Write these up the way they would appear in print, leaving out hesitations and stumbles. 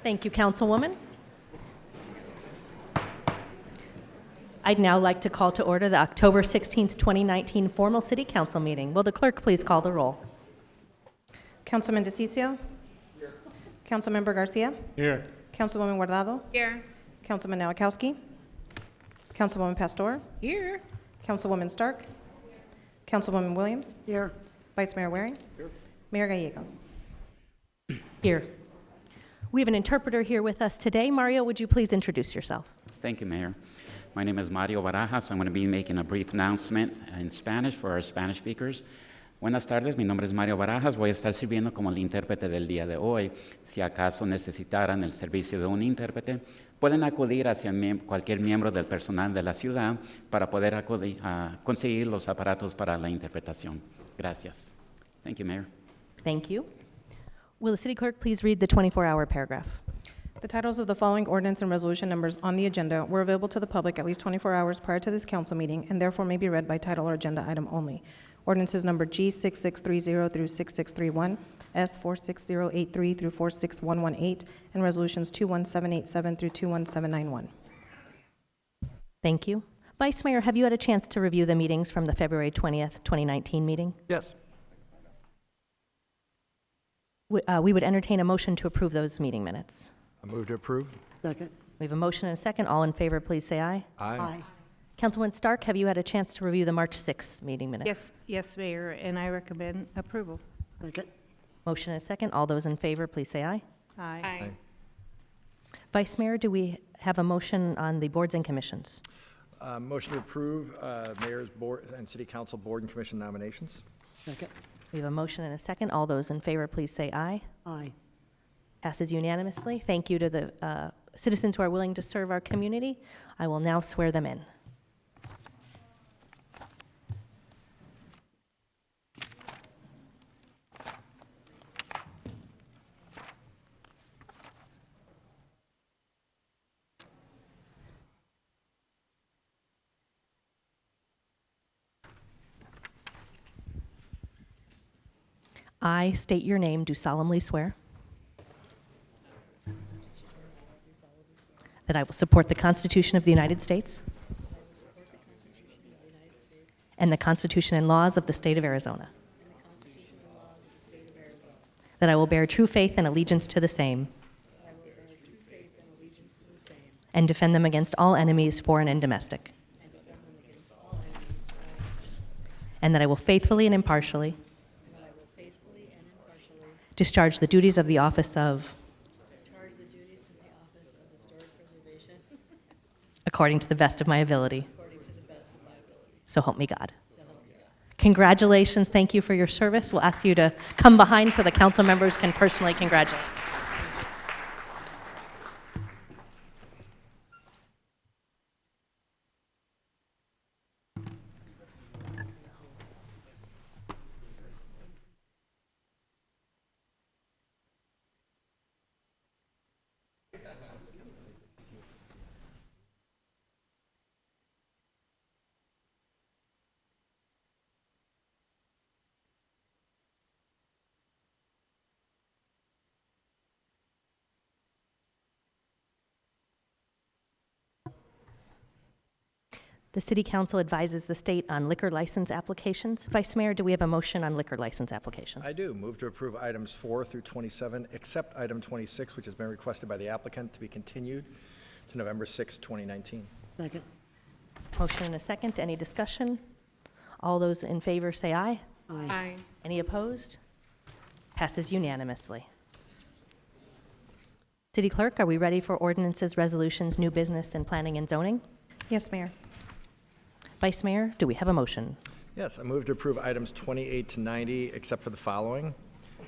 Thank you, Councilwoman. I'd now like to call to order the October 16th, 2019 formal City Council meeting. Will the clerk please call the roll? Councilman DeCiccio? Here. Councilmember Garcia? Here. Councilwoman Guardado? Here. Councilman Nowakowski? Councilwoman Pastor? Here. Councilwoman Stark? Councilwoman Williams? Here. Vice Mayor Waring? Here. Mayor Gallego? Here. We have an interpreter here with us today. Mario, would you please introduce yourself? Thank you, Mayor. My name is Mario Barajas. I'm going to be making a brief announcement in Spanish for our Spanish speakers. Buenas tardes, mi nombre es Mario Barajas. Voy a estar sirviendo como el intérprete del día de hoy. Si acaso necesitaran el servicio de un intérprete, pueden acudir hacia cualquier miembro del personal de la ciudad para poder conseguir los aparatos para la interpretación. Gracias. Thank you, Mayor. Thank you. Will the city clerk please read the 24-hour paragraph? The titles of the following ordinance and resolution numbers on the agenda were available to the public at least 24 hours prior to this council meeting and therefore may be read by title or agenda item only. Ordinances number G6630 through 6631, S46083 through 46118, and resolutions 21787 through 21791. Thank you. Vice Mayor, have you had a chance to review the meetings from the February 20th, 2019 meeting? Yes. We would entertain a motion to approve those meeting minutes. I move to approve. Second. We have a motion and a second. All in favor, please say aye. Aye. Councilwoman Stark, have you had a chance to review the March 6th meeting minutes? Yes, Mayor, and I recommend approval. Second. Motion and a second. All those in favor, please say aye. Aye. Vice Mayor, do we have a motion on the boards and commissions? Motion to approve Mayor's Board and City Council Board and Commission nominations. Second. We have a motion and a second. All those in favor, please say aye. Aye. Passes unanimously. Thank you to the citizens who are willing to serve our community. I will now swear them in. I state your name, do solemnly swear that I will support the Constitution of the United States and the Constitution and laws of the state of Arizona, that I will bear true faith and allegiance to the same and defend them against all enemies, foreign and domestic, and that I will faithfully and impartially discharge the duties of the office of according to the best of my ability. So help me God. Congratulations. Thank you for your service. We'll ask you to come behind so the council members can personally congratulate. The City Council advises the state on liquor license applications. Vice Mayor, do we have a motion on liquor license applications? I do. Move to approve items 4 through 27, except item 26, which has been requested by the applicant to be continued to November 6, 2019. Second. Motion and a second. Any discussion? All those in favor say aye. Aye. Any opposed? Passes unanimously. City Clerk, are we ready for ordinances, resolutions, new business, and planning and zoning? Yes, Mayor. Vice Mayor, do we have a motion? Yes, I move to approve items 28 to 90, except for the following: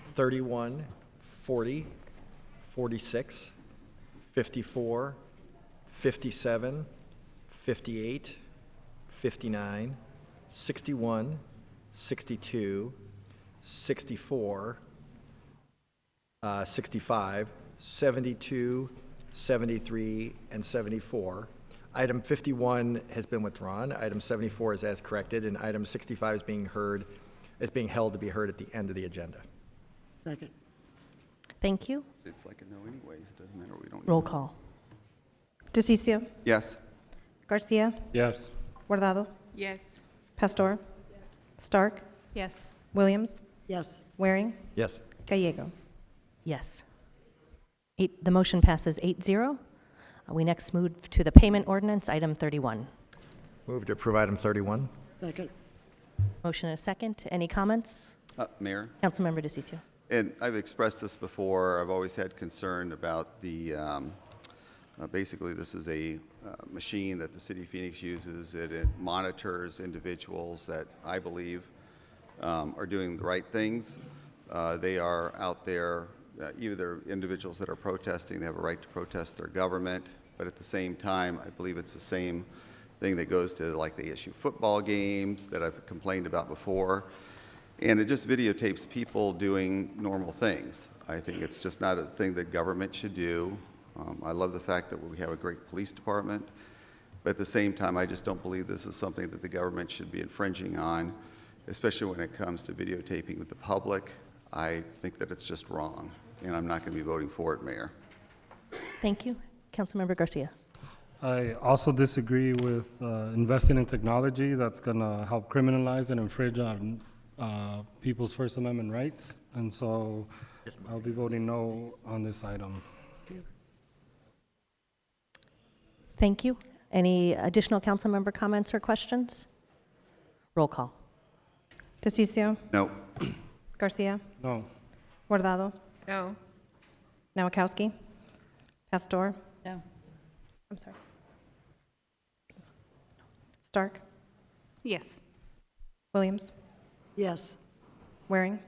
31, 40, 46, 54, 57, 58, 59, 61, 62, 64, 65, 72, 73, and 74. Item 51 has been withdrawn. Item 74 is as corrected, and item 65 is being held to be heard at the end of the agenda. Second. Thank you. It's like a no anyways, it doesn't matter, we don't. Roll call. DeCiccio. Yes. Garcia. Yes. Guardado. Yes. Pastor. Stark. Yes. Williams. Yes. Waring. Yes. Gallego. Yes. The motion passes 8-0. We next move to the payment ordinance, item 31. Move to approve item 31. Second. Motion and a second. Any comments? Mayor, Councilmember DeCiccio. and I've expressed this before, I've always had concern about the, basically this is a machine that the city of Phoenix uses. It monitors individuals that I believe are doing the right things. They are out there, either they're individuals that are protesting, they have a right to protest their government, but at the same time, I believe it's the same thing that goes to, like, they issue football games that I've complained about before. And it just videotapes people doing normal things. I think it's just not a thing that government should do. I love the fact that we have a great police department, but at the same time, I just don't believe this is something that the government should be infringing on, especially when it comes to videotaping with the public. I think that it's just wrong, and I'm not going to be voting for it, Mayor. Thank you. Councilmember Garcia. I also disagree with investing in technology that's going to help criminalize and infringe on people's First Amendment rights. And so I'll be voting no on this item. Thank you. Any additional council member comments or questions? Roll call. DeCiccio. No. Garcia. No. Guardado. No. Nowakowski. Pastor. No. I'm sorry. Stark. Yes. Williams. Yes. Waring.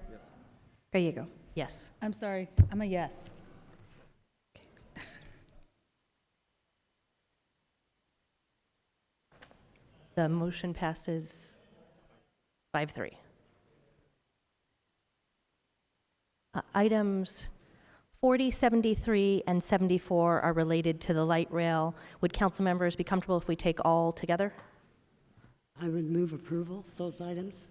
Gallego. Yes. I'm sorry. I'm a yes. The motion passes 5-3. Items 40, 73, and 74 are related to the light rail. Would council members be comfortable if we take all together? I would move approval of those items.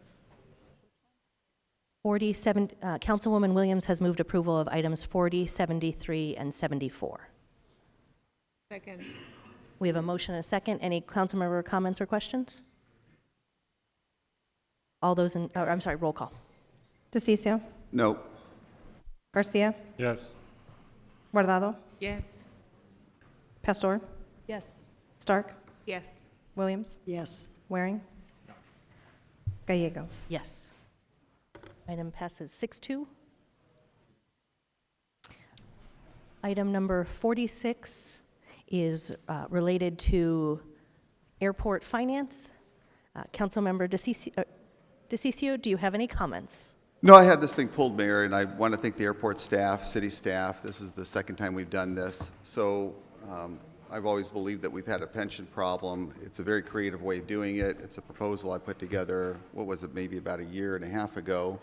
47, Councilwoman Williams has moved approval of items 40, 73, and 74. Second. We have a motion and a second. Any council member comments or questions? All those in, I'm sorry, roll call. DeCiccio. No. Garcia. Yes. Guardado. Yes. Pastor. Yes. Stark. Yes. Williams. Yes. Waring. Gallego. Yes. Item passes 6-2. Item number 46 is related to airport finance. Councilmember DeCiccio, do you have any comments? No, I had this thing pulled, Mayor, and I want to thank the airport staff, city staff. This is the second time we've done this. So I've always believed that we've had a pension problem. It's a very creative way of doing it. It's a proposal I put together, what was it, maybe about a year and a half ago.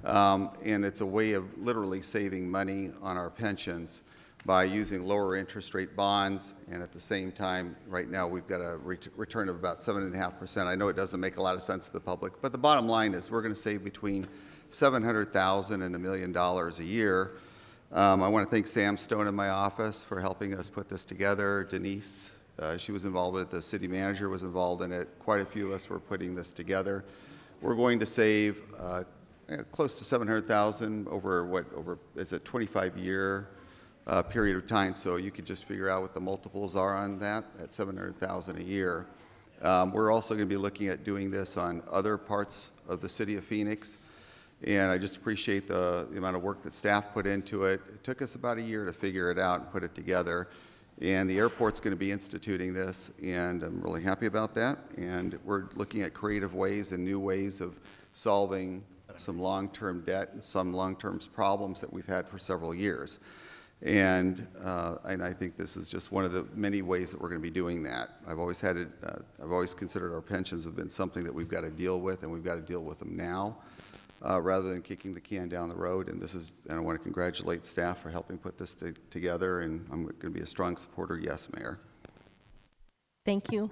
And it's a way of literally saving money on our pensions by using lower interest rate bonds, and at the same time, right now, we've got a return of about 7.5%. I know it doesn't make a lot of sense to the public, but the bottom line is we're going to save between $700,000 and $1 million a year. I want to thank Sam Stone in my office for helping us put this together. Denise, she was involved with it. The city manager was involved in it. Quite a few of us were putting this together. We're going to save close to $700,000 over it's a 25-year period of time. So you could just figure out what the multiples are on that at $700,000 a year. We're also going to be looking at doing this on other parts of the city of Phoenix. And I just appreciate the amount of work that staff put into it. It took us about a year to figure it out and put it together. And the airport's going to be instituting this, and I'm really happy about that. And we're looking at creative ways and new ways of solving some long-term debt and some long-term problems that we've had for several years. And I think this is just one of the many ways that we're going to be doing that. I've always considered our pensions have been something that we've got to deal with, and we've got to deal with them now, rather than kicking the can down the road. And I want to congratulate staff for helping put this together, and I'm going to be a strong supporter. Yes, Mayor. Thank you.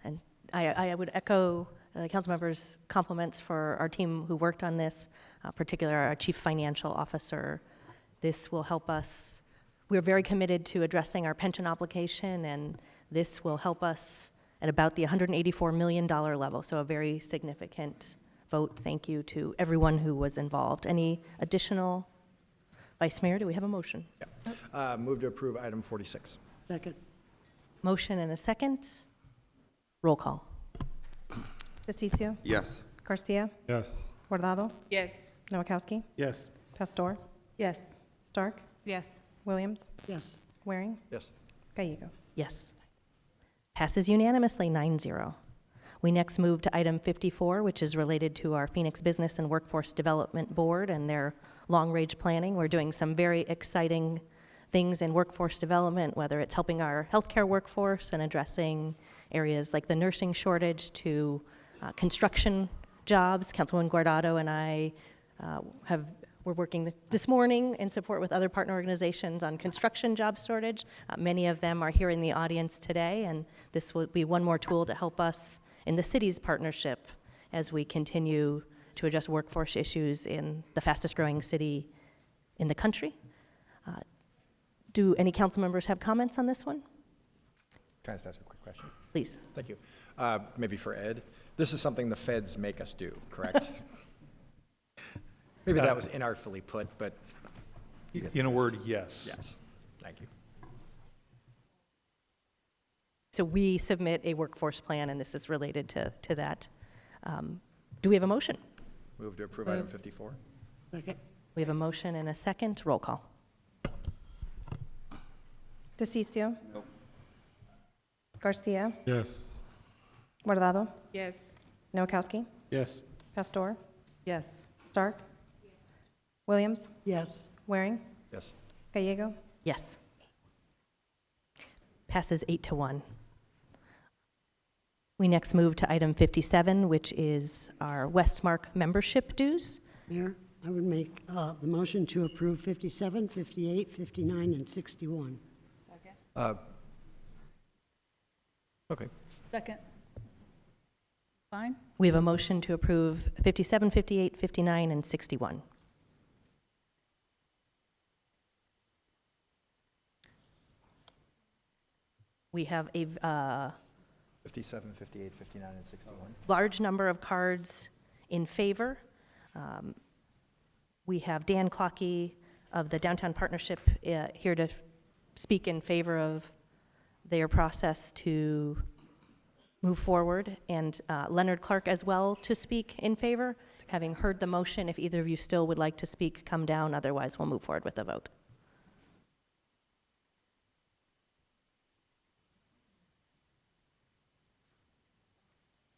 And I would echo council members' compliments for our team who worked on this, particularly our chief financial officer, This will help us. We're very committed to addressing our pension obligation, and this will help us at about the $184 million level, so a very significant vote. Thank you to everyone who was involved. Any additional? Vice Mayor, do we have a motion? Move to approve item 46. Second. Motion and a second. Roll call. DeCiccio. Yes. Garcia. Yes. Guardado. Yes. Nowakowski. Yes. Pastor. Yes. Stark. Yes. Williams. Yes. Waring. Yes. Gallego. Yes. Passes unanimously, 9-0. We next move to item 54, which is related to our Phoenix Business and Workforce Development Board and their long-range planning. We're doing some very exciting things in workforce development, whether it's helping our healthcare workforce and addressing areas like the nursing shortage to construction jobs. Councilwoman Guardado and I we're working this morning in support with other partner organizations on construction job shortage. Many of them are here in the audience today, and this will be one more tool to help us in the city's partnership as we continue to address workforce issues in the fastest growing city in the country. Do any council members have comments on this one? Can I just ask a quick question? Please. Thank you. Maybe for Ed. This is something the feds make us do, correct? Maybe that was inartfully put, but In a word, yes. yes. Thank you. So we submit a workforce plan, and this is related to that. Do we have a motion? Move to approve item 54. Second. We have a motion and a second. Roll call. DeCiccio. Garcia. Yes. Guardado. Yes. Nowakowski. Yes. Pastor. Yes. Stark. Williams. Yes. Waring. Yes. Gallego. Yes. Passes 8-1. We next move to item 57, which is our Westmark membership dues. Mayor, I would make the motion to approve 57, 58, 59, and 61. Okay. Second. Fine? We have a motion to approve 57, 58, 59, and 61. We have a 57, 58, 59, and 61. large number of cards in favor. We have Dan Clockey of the Downtown Partnership here to speak in favor of their process to move forward, and Leonard Clark as well to speak in favor. Having heard the motion, if either of you still would like to speak, come down. Otherwise, we'll move forward with the vote.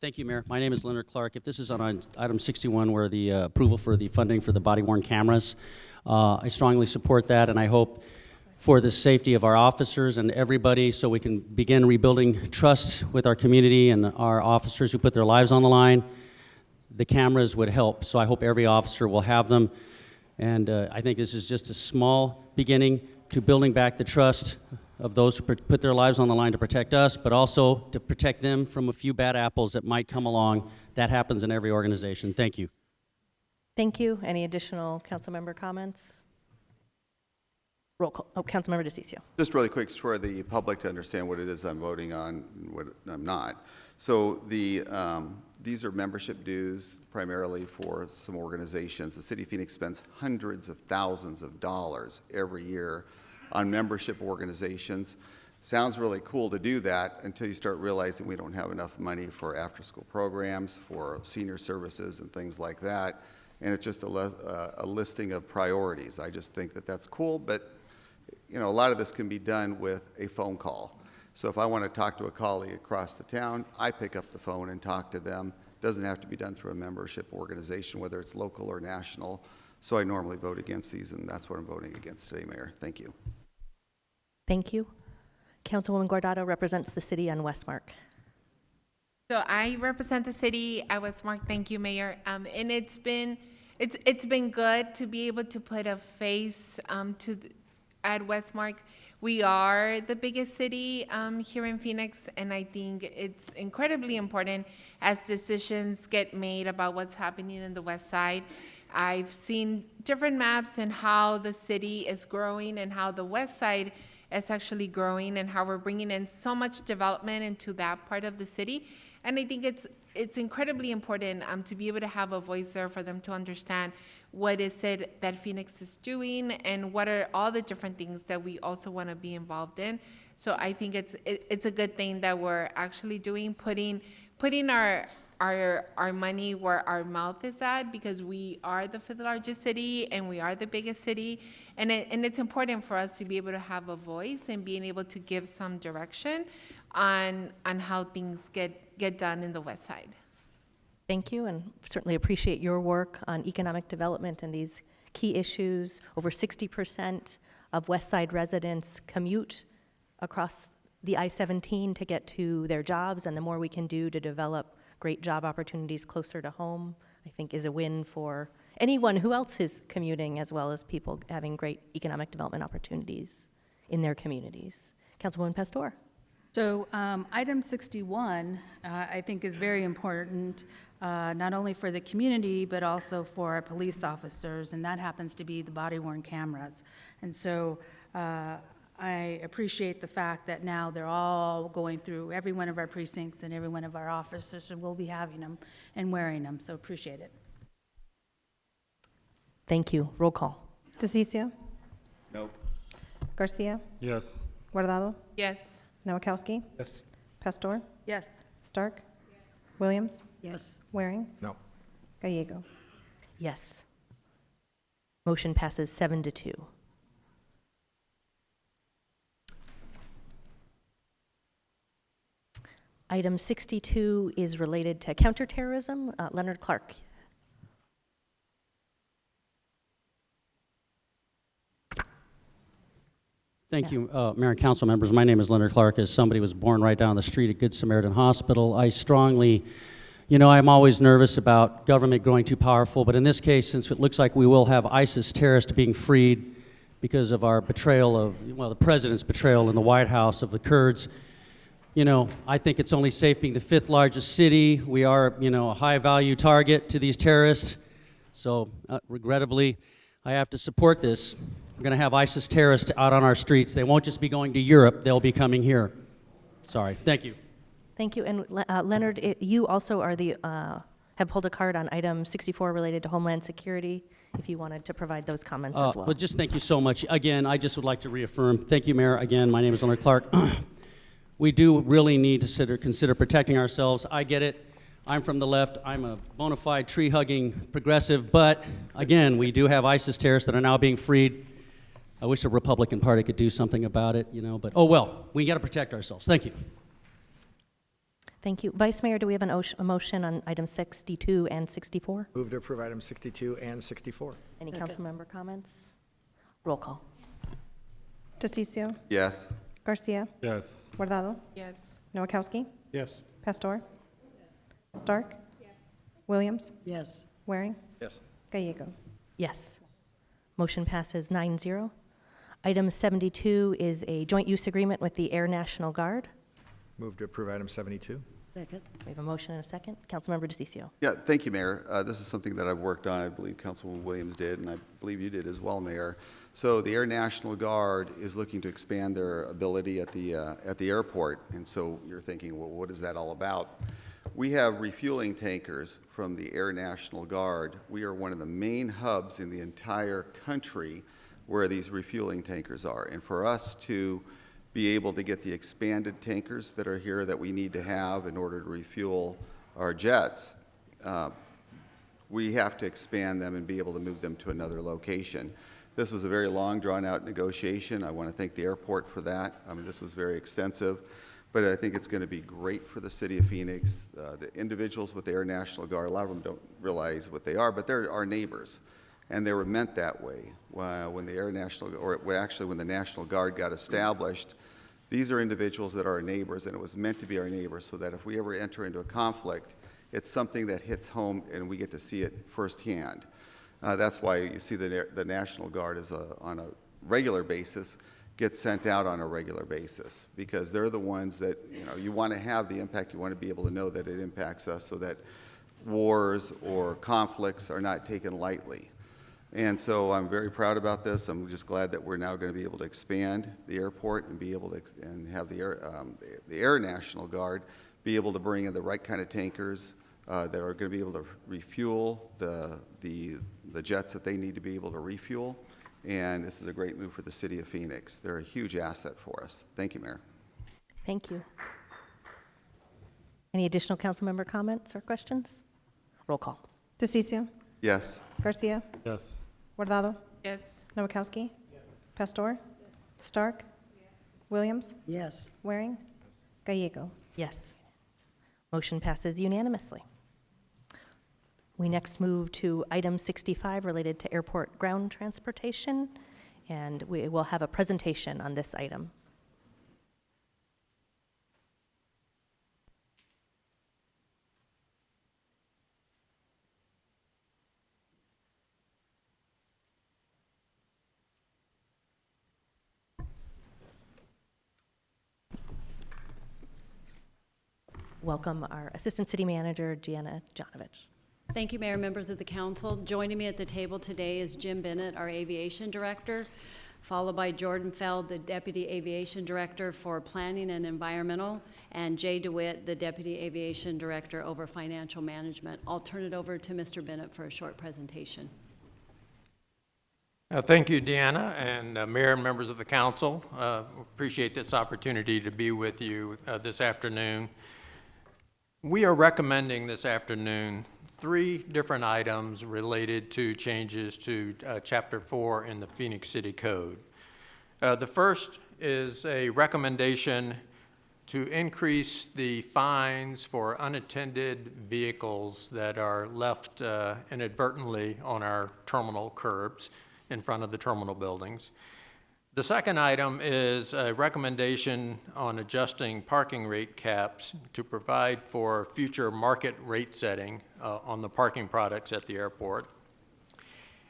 Thank you, Mayor. My name is Leonard Clark. If this is on item 61, where the approval for the funding for the body-worn cameras, I strongly support that, and I hope for the safety of our officers and everybody, so we can begin rebuilding trust with our community and our officers who put their lives on the line, the cameras would help. So I hope every officer will have them. And I think this is just a small beginning to building back the trust of those who put their lives on the line to protect us, but also to protect them from a few bad apples that might come along. That happens in every organization. Thank you. Thank you. Any additional council member comments? Roll call. Oh, Councilmember DeCiccio. Just really quick for the public to understand what it is I'm voting on and what I'm not. So these are membership dues primarily for some organizations. The City of Phoenix spends hundreds of thousands of dollars every year on membership organizations. Sounds really cool to do that until you start realizing we don't have enough money for after-school programs, for senior services and things like that. And it's just a listing of priorities. I just think that that's cool, but you know, a lot of this can be done with a phone call. So if I want to talk to a colleague across the town, I pick up the phone and talk to them. It doesn't have to be done through a membership organization, whether it's local or national. So I normally vote against these, and that's what I'm voting against today, Mayor. Thank you. Thank you. Councilwoman Guardado represents the city on Westmark. So I represent the city at Westmark. Thank you, Mayor. And it's been good to be able to put a face at Westmark. We are the biggest city here in Phoenix, and I think it's incredibly important as decisions get made about what's happening in the West Side. I've seen different maps and how the city is growing and how the west side is actually growing and how we're bringing in so much development into that part of the city. And I think it's incredibly important to be able to have a voice there for them to understand what is it that Phoenix is doing and what are all the different things that we also want to be involved in. So I think it's a good thing that we're actually doing, putting our money where our mouth is at, because we are the 5th largest city and we are the biggest city, and it's important for us to be able to have a voice and being able to give some direction on how things get done in the west side. Thank you, and certainly appreciate your work on economic development and these key issues. Over 60% of West Side residents commute across the I-17 to get to their jobs, and the more we can do to develop great job opportunities closer to home, I think is a win for anyone who else is commuting, as well as people having great economic development opportunities in their communities. Councilwoman Pastor. So item 61, I think, is very important, not only for the community, but also for our police officers, and that happens to be the body-worn cameras. And so I appreciate the fact that now they're all going through every one of our precincts and every one of our officers, and we'll be having them and wearing them, so appreciate it. Thank you. Roll call. DeCiccio. No. Garcia. Yes. Guardado. Yes. Nowakowski. Yes. Pastor. Yes. Stark. Williams. Yes. Waring. No. Gallego. Yes. Motion passes 7-2. Item 62 is related to counterterrorism. Leonard Clark. Thank you, Mayor and council members. My name is Leonard Clark. As somebody who was born right down the street at Good Samaritan Hospital, I strongly, I'm always nervous about government growing too powerful, but in this case, since it looks like we will have ISIS terrorists being freed because of our betrayal of, the president's betrayal in the White House of the Kurds, I think it's only safe being the 5th largest city. We are, a high-value target to these terrorists. So, regrettably, I have to support this. We're going to have ISIS terrorists out on our streets. They won't just be going to Europe. They'll be coming here. Sorry. Thank you. Thank you. And Leonard, you also are have pulled a card on item 64 related to Homeland Security, if you wanted to provide those comments as well. But just thank you so much. Again, I just would like to reaffirm. Thank you, Mayor. Again, my name is Leonard Clark. We do really need to consider protecting ourselves. I get it. I'm from the left. I'm a bona fide tree-hugging progressive. But, again, we do have ISIS terrorists that are now being freed. I wish the Republican Party could do something about it, but oh well, we got to protect ourselves. Thank you. Thank you. Vice Mayor, do we have a motion on items 62 and 64? Move to approve items 62 and 64. Any council member comments? Roll call. DeCiccio. Yes. Garcia. Yes. Guardado. Yes. Nowakowski. Yes. Pastor. Stark. Williams. Yes. Waring. Yes. Gallego. Yes. Motion passes 9-0. Item 72 is a joint use agreement with the Air National Guard. Move to approve item 72. Second. We have a motion and a second. Councilmember DeCiccio. Yeah, thank you, Mayor. This is something that I've worked on. I believe Councilwoman Williams did, and I believe you did as well, Mayor. So the Air National Guard is looking to expand their ability at the airport, and so you're thinking, well, what is that all about? We have refueling tankers from the Air National Guard. We are one of the main hubs in the entire country where these refueling tankers are, and for us to be able to get the expanded tankers that are here that we need to have in order to refuel our jets, we have to expand them and be able to move them to another location. This was a very long, drawn-out negotiation. I want to thank the airport for that. I mean, this was very extensive, but I think it's going to be great for the city of Phoenix. The individuals with the Air National Guard, a lot of them don't realize what they are, but they're our neighbors, and they were meant that way. When the Air National, or actually when the National Guard got established, these are individuals that are our neighbors, and it was meant to be our neighbors so that if we ever enter into a conflict, it's something that hits home and we get to see it firsthand. That's why you see the National Guard is on a regular basis, gets sent out on a regular basis, because they're the ones that, you want to have the impact. You want to be able to know that it impacts us so that wars or conflicts are not taken lightly. And so I'm very proud about this. I'm just glad that we're now going to be able to expand the airport and be able to and have the Air National Guard be able to bring in the right kind of tankers that are going to be able to refuel the jets that they need to be able to refuel. And this is a great move for the city of Phoenix. They're a huge asset for us. Thank you, Mayor. Thank you. Any additional council member comments or questions? Roll call. DeCiccio. Yes. Garcia. Yes. Guardado. Yes. Nowakowski. Pastor. Stark. Williams. Yes. Waring. Gallego. Yes. Motion passes unanimously. We next move to item 65 related to airport ground transportation, and we will have a presentation on this item. Welcome our Assistant City Manager, Gianna Janovich. Thank you, Mayor, members of the council. Joining me at the table today is Jim Bennett, our Aviation Director, followed by Jordan Feld, the Deputy Aviation Director for Planning and Environmental, and Jay DeWitt, the Deputy Aviation Director over Financial Management. I'll turn it over to Mr. Bennett for a short presentation. Thank you, Deanna, and Mayor and members of the council. Appreciate this opportunity to be with you this afternoon. We are recommending this afternoon 3 different items related to changes to Chapter 4 in the Phoenix City Code. The first is a recommendation to increase the fines for unattended vehicles that are left inadvertently on our terminal curbs in front of the terminal buildings. The second item is a recommendation on adjusting parking rate caps to provide for future market rate setting on the parking products at the airport.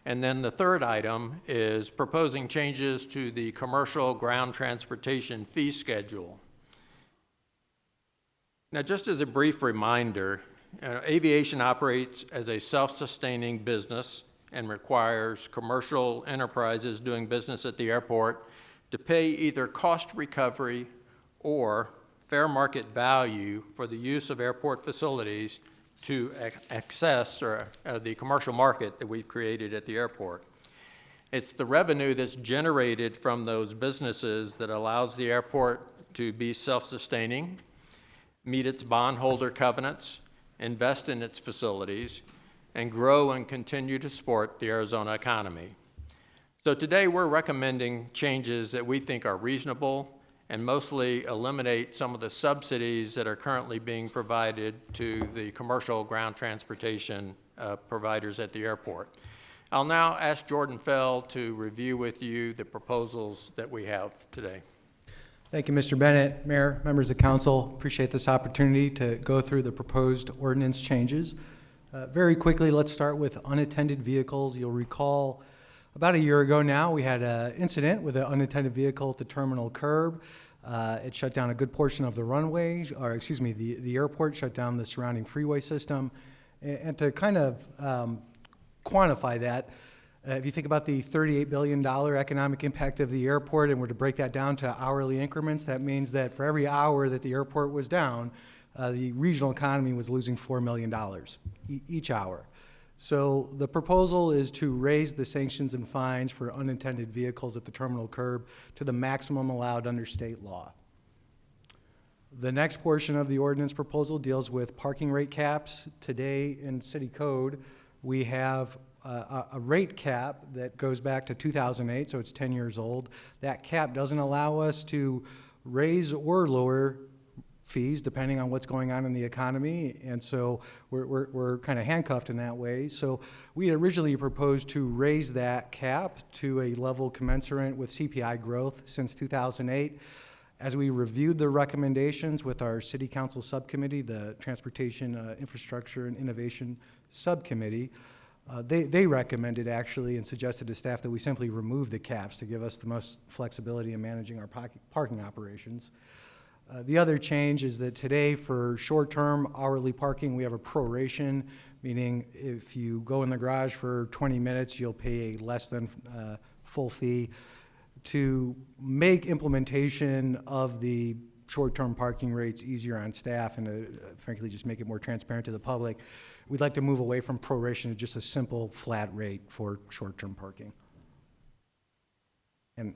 And then the third item is proposing changes to the commercial ground transportation fee schedule. Now, just as a brief reminder, aviation operates as a self-sustaining business and requires commercial enterprises doing business at the airport to pay either cost recovery or fair market value for the use of airport facilities to access the commercial market that we've created at the airport. It's the revenue that's generated from those businesses that allows the airport to be self-sustaining, meet its bondholder covenants, invest in its facilities, and grow and continue to support the Arizona economy. So today we're recommending changes that we think are reasonable and mostly eliminate some of the subsidies that are currently being provided to the commercial ground transportation providers at the airport. I'll now ask Jordan Feld to review with you the proposals that we have today. Thank you, Mr. Bennett, Mayor, members of council. Appreciate this opportunity to go through the proposed ordinance changes. Very quickly, let's start with unattended vehicles. You'll recall about a year ago now, we had an incident with an unattended vehicle at the terminal curb. It shut down a good portion of the runway, or excuse me, the airport shut down the surrounding freeway system. And to kind of quantify that, if you think about the $38 billion economic impact of the airport and were to break that down to hourly increments, that means that for every hour that the airport was down, the regional economy was losing $4 million each hour. So the proposal is to raise the sanctions and fines for unattended vehicles at the terminal curb to the maximum allowed under state law. The next portion of the ordinance proposal deals with parking rate caps. Today in city code, we have a rate cap that goes back to 2008, so it's 10 years old. That cap doesn't allow us to raise or lower fees depending on what's going on in the economy, and so we're kind of handcuffed in that way. So we originally proposed to raise that cap to a level commensurate with CPI growth since 2008. As we reviewed the recommendations with our City Council Subcommittee, the Transportation Infrastructure and Innovation Subcommittee, they recommended actually and suggested to staff that we simply remove the caps to give us the most flexibility in managing our parking operations. The other change is that today for short-term hourly parking, we have a proration meaning if you go in the garage for 20 minutes, you'll pay a less than full fee. To make implementation of the short-term parking rates easier on staff and frankly just make it more transparent to the public, we'd like to move away from proration to just a simple flat rate for short-term parking. And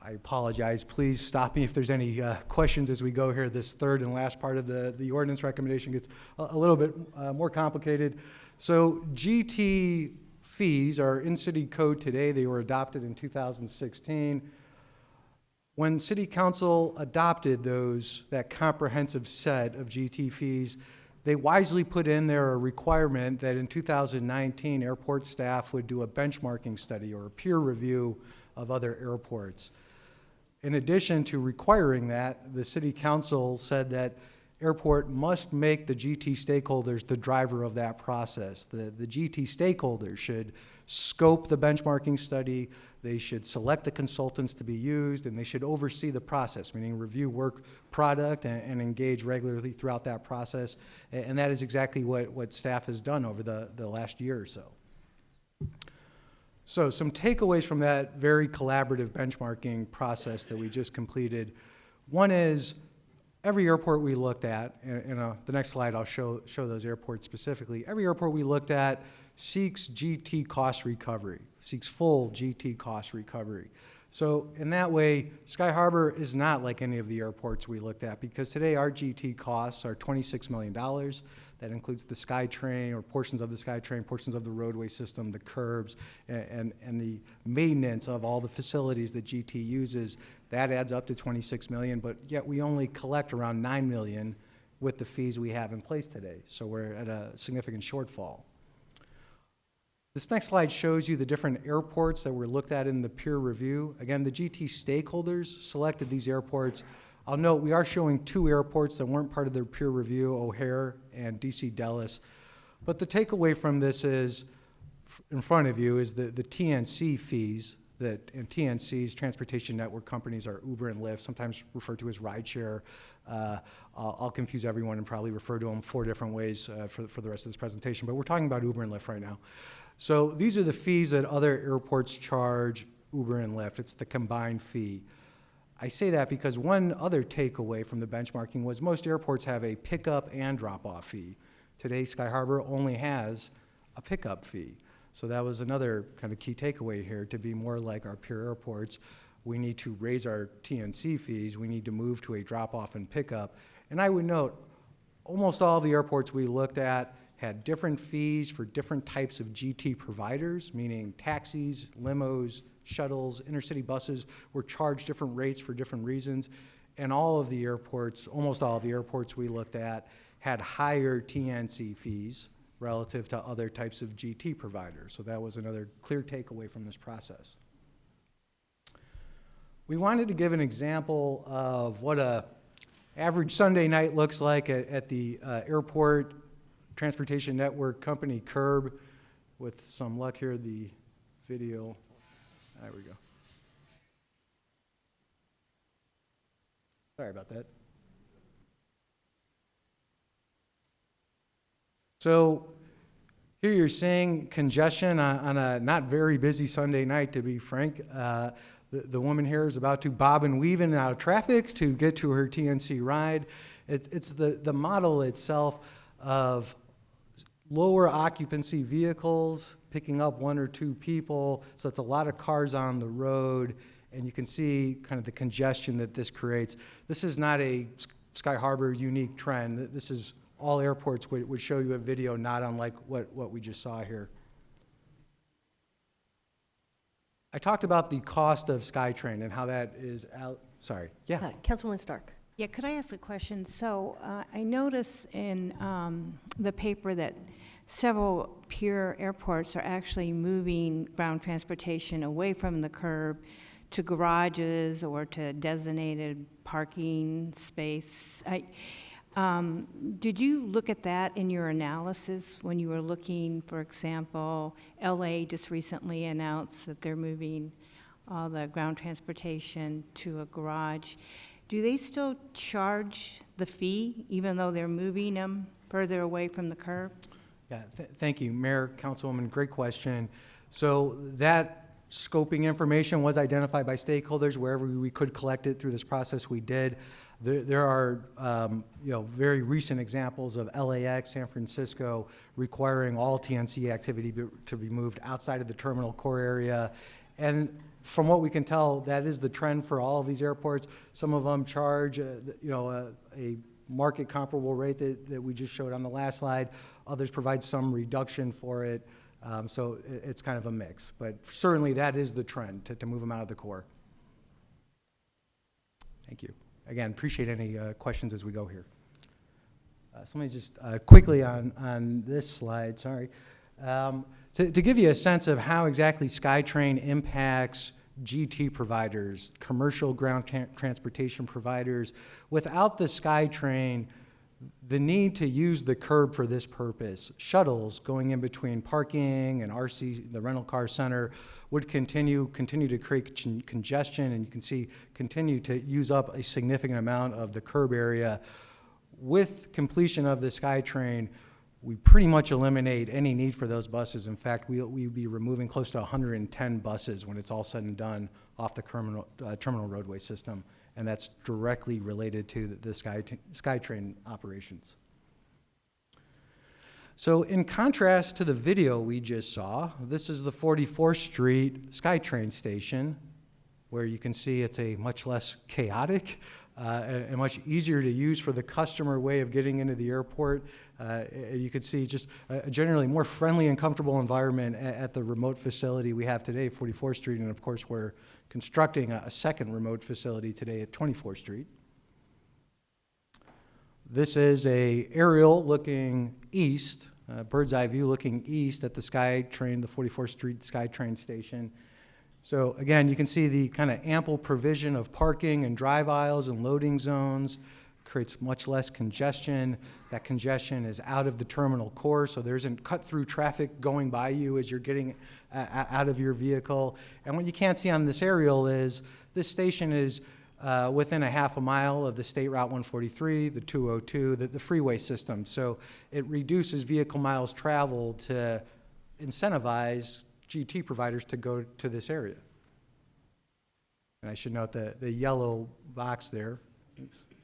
I apologize, please stop me if there's any questions as we go here. This third and last part of the ordinance recommendation gets a little bit more complicated. So GT fees are in city code today. They were adopted in 2016. When City Council adopted that comprehensive set of GT fees, they wisely put in there a requirement that in 2019, airport staff would do a benchmarking study or a peer review of other airports. In addition to requiring that, the City Council said that airport must make the GT stakeholders the driver of that process. The GT stakeholders should scope the benchmarking study, they should select the consultants to be used, and they should oversee the process, meaning review work product and engage regularly throughout that process. And that is exactly what staff has done over the last year or so. So some takeaways from that very collaborative benchmarking process that we just completed. One is every airport we looked at, and the next slide I'll show those airports specifically. Every airport we looked at seeks GT cost recovery, seeks full GT cost recovery. So in that way, Sky Harbor is not like any of the airports we looked at, because today our GT costs are $26 million. That includes the SkyTrain, or portions of the SkyTrain, portions of the roadway system, the curbs, and the maintenance of all the facilities that GT uses. That adds up to $26 million, but yet we only collect around $9 million with the fees we have in place today. So we're at a significant shortfall. This next slide shows you the different airports that were looked at in the peer review. Again, the GT stakeholders selected these airports. I'll note we are showing 2 airports that weren't part of their peer review, O'Hare and DC Dallas. But the takeaway from this is, in front of you, is the TNC fees, and TNCs, transportation network companies, are Uber and Lyft, sometimes referred to as rideshare. I'll confuse everyone and probably refer to them 4 different ways for the rest of this presentation, but we're talking about Uber and Lyft right now. So these are the fees that other airports charge Uber and Lyft. It's the combined fee. I say that because one other takeaway from the benchmarking was most airports have a pickup and drop-off fee. Today, Sky Harbor only has a pickup fee. So that was another kind of key takeaway here. To be more like our peer airports, we need to raise our TNC fees. We need to move to a drop-off and pickup. And I would note, almost all of the airports we looked at had different fees for different types of GT providers, meaning taxis, limos, shuttles, intercity buses were charged different rates for different reasons. And all of the airports, almost all of the airports we looked at, had higher TNC fees relative to other types of GT providers. So that was another clear takeaway from this process. We wanted to give an example of what a average Sunday night looks like at the airport transportation network company curb. With some luck here, the video, there we go. Sorry about that. So here you're seeing congestion on a not very busy Sunday night, to be frank. The woman here is about to bob and weave in and out of traffic to get to her TNC ride. It's the model itself of lower occupancy vehicles picking up 1 or 2 people, so it's a lot of cars on the road, and you can see kind of the congestion that this creates. This is not a Sky Harbor unique trend. This is all airports would show you a video not unlike what we just saw here. I talked about the cost of SkyTrain and how that is out. Sorry. Yeah. Councilwoman Stark. Yeah, could I ask a question? So I notice in the paper that several peer airports are actually moving ground transportation away from the curb to garages or to designated parking space. Did you look at that in your analysis when you were looking, for example, LA just recently announced that they're moving all the ground transportation to a garage. Do they still charge the fee even though they're moving them further away from the curb? Yeah, thank you, Mayor, Councilwoman, great question. So that scoping information was identified by stakeholders. Wherever we could collect it through this process, we did. There are very recent examples of LAX, San Francisco, requiring all TNC activity to be moved outside of the terminal core area. And from what we can tell, that is the trend for all of these airports. Some of them charge a market comparable rate that we just showed on the last slide. Others provide some reduction for it. So it's kind of a mix. But certainly that is the trend, to move them out of the core. Thank you. Again, appreciate any questions as we go here. So let me just quickly on this slide, sorry. To give you a sense of how exactly SkyTrain impacts GT providers, commercial ground transportation providers, without the SkyTrain, the need to use the curb for this purpose, shuttles going in between parking and RC, the rental car center, would continue to create congestion, and you can see continue to use up a significant amount of the curb area. With completion of the SkyTrain, we pretty much eliminate any need for those buses. In fact, we'll be removing close to 110 buses when it's all said and done off the terminal roadway system, and that's directly related to the SkyTrain operations. So in contrast to the video we just saw, this is the 44th Street SkyTrain station, where you can see it's a much less chaotic and much easier to use for the customer way of getting into the airport. You can see just a generally more friendly and comfortable environment at the remote facility we have today, 44th Street, and of course we're constructing a second remote facility today at 24th Street. This is a aerial looking east, bird's eye view looking east at the SkyTrain, the 44th Street SkyTrain station. So again, you can see the kind of ample provision of parking and drive aisles and loading zones, creates much less congestion. That congestion is out of the terminal core, so there isn't cut-through traffic going by you as you're getting out of your vehicle. And what you can't see on this aerial is this station is within a half a mile of the State Route 143, the 202, the freeway system. So it reduces vehicle miles traveled to incentivize GT providers to go to this area. And I should note that the yellow box there,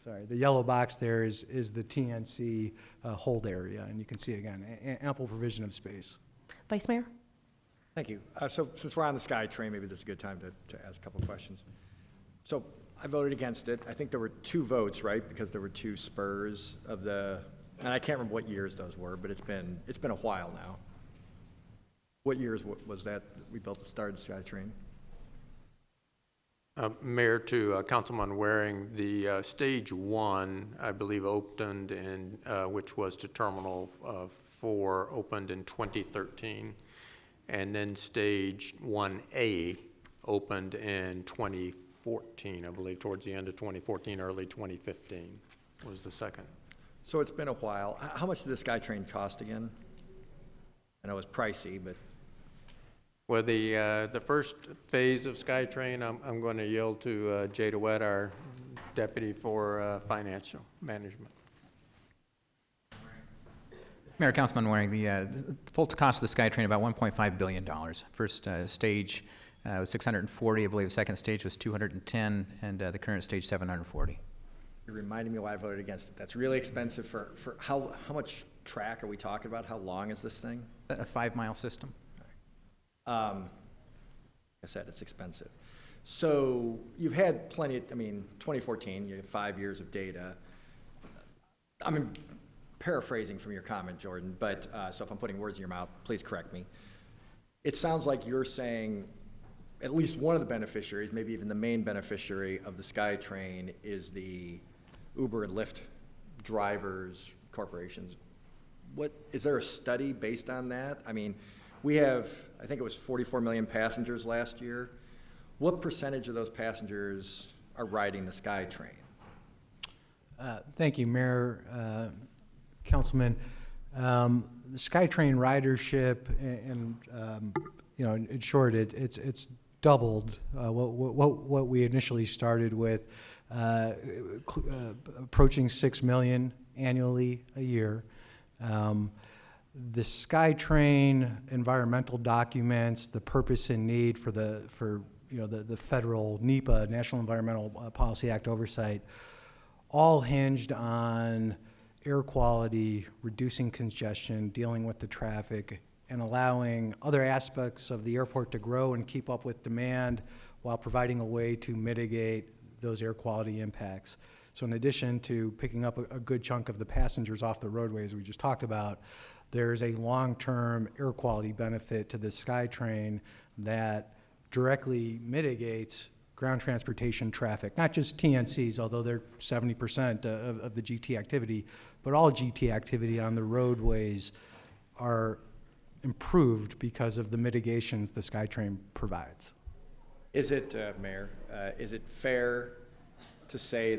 the yellow box there is the TNC hold area, and you can see again ample provision of space. Vice Mayor? Thank you. So since we're on the SkyTrain, maybe this is a good time to ask a couple of questions. So I voted against it. I think there were 2 votes, right? Because there were 2 spurs of the, and I can't remember what years those were, but it's been a while now. What years was that we built the started SkyTrain? Mayor, to Councilman Waring, the stage 1, I believe, opened in, which was to Terminal 4, opened in 2013, and then stage 1A opened in 2014, I believe, towards the end of 2014, early 2015 was the second. So it's been a while. How much did the SkyTrain cost again? I know it was pricey, but. Well, the first phase of SkyTrain, I'm going to yield to Jay DeWitt, our Deputy for Financial Management. Mayor, Councilman Waring, the full cost of the SkyTrain about $1.5 billion. First stage was 640, I believe. The second stage was 210, and the current stage 740. You're reminding me why I voted against it. That's really expensive for how much track are we talking about? How long is this thing? A 5-mile system. Like I said, it's expensive. So you've had plenty of, 2014, you have 5 years of data. I'm paraphrasing from your comment, Jordan, but so if I'm putting words in your mouth, please correct me. It sounds like you're saying at least one of the beneficiaries, maybe even the main beneficiary of the SkyTrain, is the Uber and Lyft drivers, corporations. Is there a study based on that? We have, I think it was 44 million passengers last year. What percentage of those passengers are riding the SkyTrain? Thank you, Mayor, Councilman. The SkyTrain ridership, and in short, it's doubled what we initially started with, approaching 6 million annually a year. The SkyTrain environmental documents, the purpose and need for the federal NEPA, National Environmental Policy Act oversight, all hinged on air quality, reducing congestion, dealing with the traffic, and allowing other aspects of the airport to grow and keep up with demand while providing a way to mitigate those air quality impacts. So in addition to picking up a good chunk of the passengers off the roadways we just talked about, there's a long-term air quality benefit to the SkyTrain that directly mitigates ground transportation traffic, not just TNCs, although they're 70% of the GT activity, but all GT activity on the roadways are improved because of the mitigations the SkyTrain provides. Is it, Mayor, is it fair to say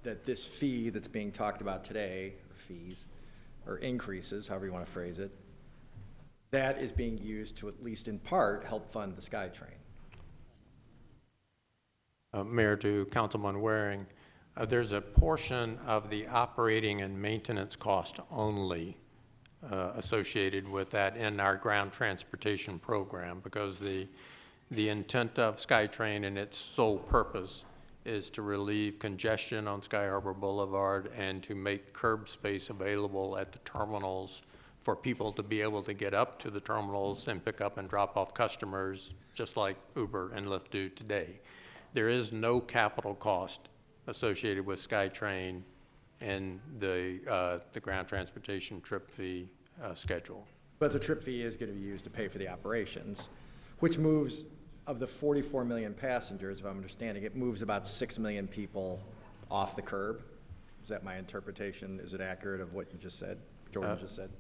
that this fee that's being talked about today, or fees, or increases, however you want to phrase it, that is being used to, at least in part, help fund the SkyTrain? Mayor, to Councilman Waring, there's a portion of the operating and maintenance cost only associated with that in our ground transportation program, because the intent of SkyTrain and its sole purpose is to relieve congestion on Sky Harbor Boulevard and to make curb space available at the terminals for people to be able to get up to the terminals and pick up and drop off customers, just like Uber and Lyft do today. There is no capital cost associated with SkyTrain and the ground transportation trip fee schedule. But the trip fee is going to be used to pay for the operations, which moves, of the 44 million passengers, if I'm understanding, it moves about 6 million people off the curb. Is that my interpretation? Is it accurate of what you just said, Jordan just said?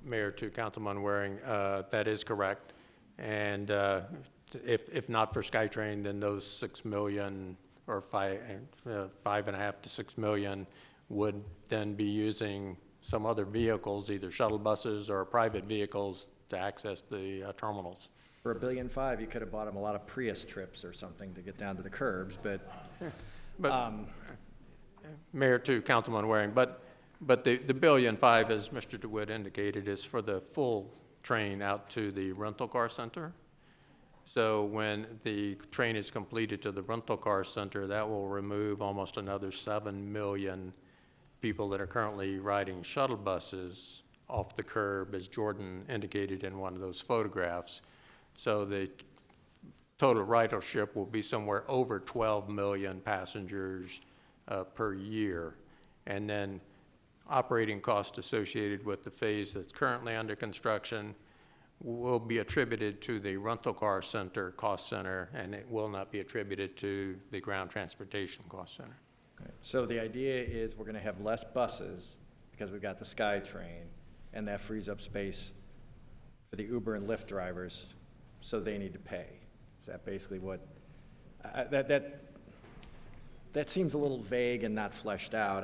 Mayor, to Councilman Waring, that is correct. And if not for SkyTrain, then those 6 million or 5.5 to 6 million would then be using some other vehicles, either shuttle buses or private vehicles, to access the terminals. For $1.5 billion, you could have bought them a lot of Prius trips or something to get down to the curbs, but Mayor, to Councilman Waring, but the $1.5 billion, as Mr. DeWitt indicated, is for the full train out to the rental car center. So when the train is completed to the rental car center, that will remove almost another 7 million people that are currently riding shuttle buses off the curb, as Jordan indicated in one of those photographs. So the total ridership will be somewhere over 12 million passengers per year. And then operating costs associated with the phase that's currently under construction will be attributed to the rental car center cost center, and it will not be attributed to the ground transportation cost center. okay. So the idea is we're going to have less buses because we've got the SkyTrain, and that frees up space for the Uber and Lyft drivers, so they need to pay. Is that basically what, that seems a little vague and not fleshed out.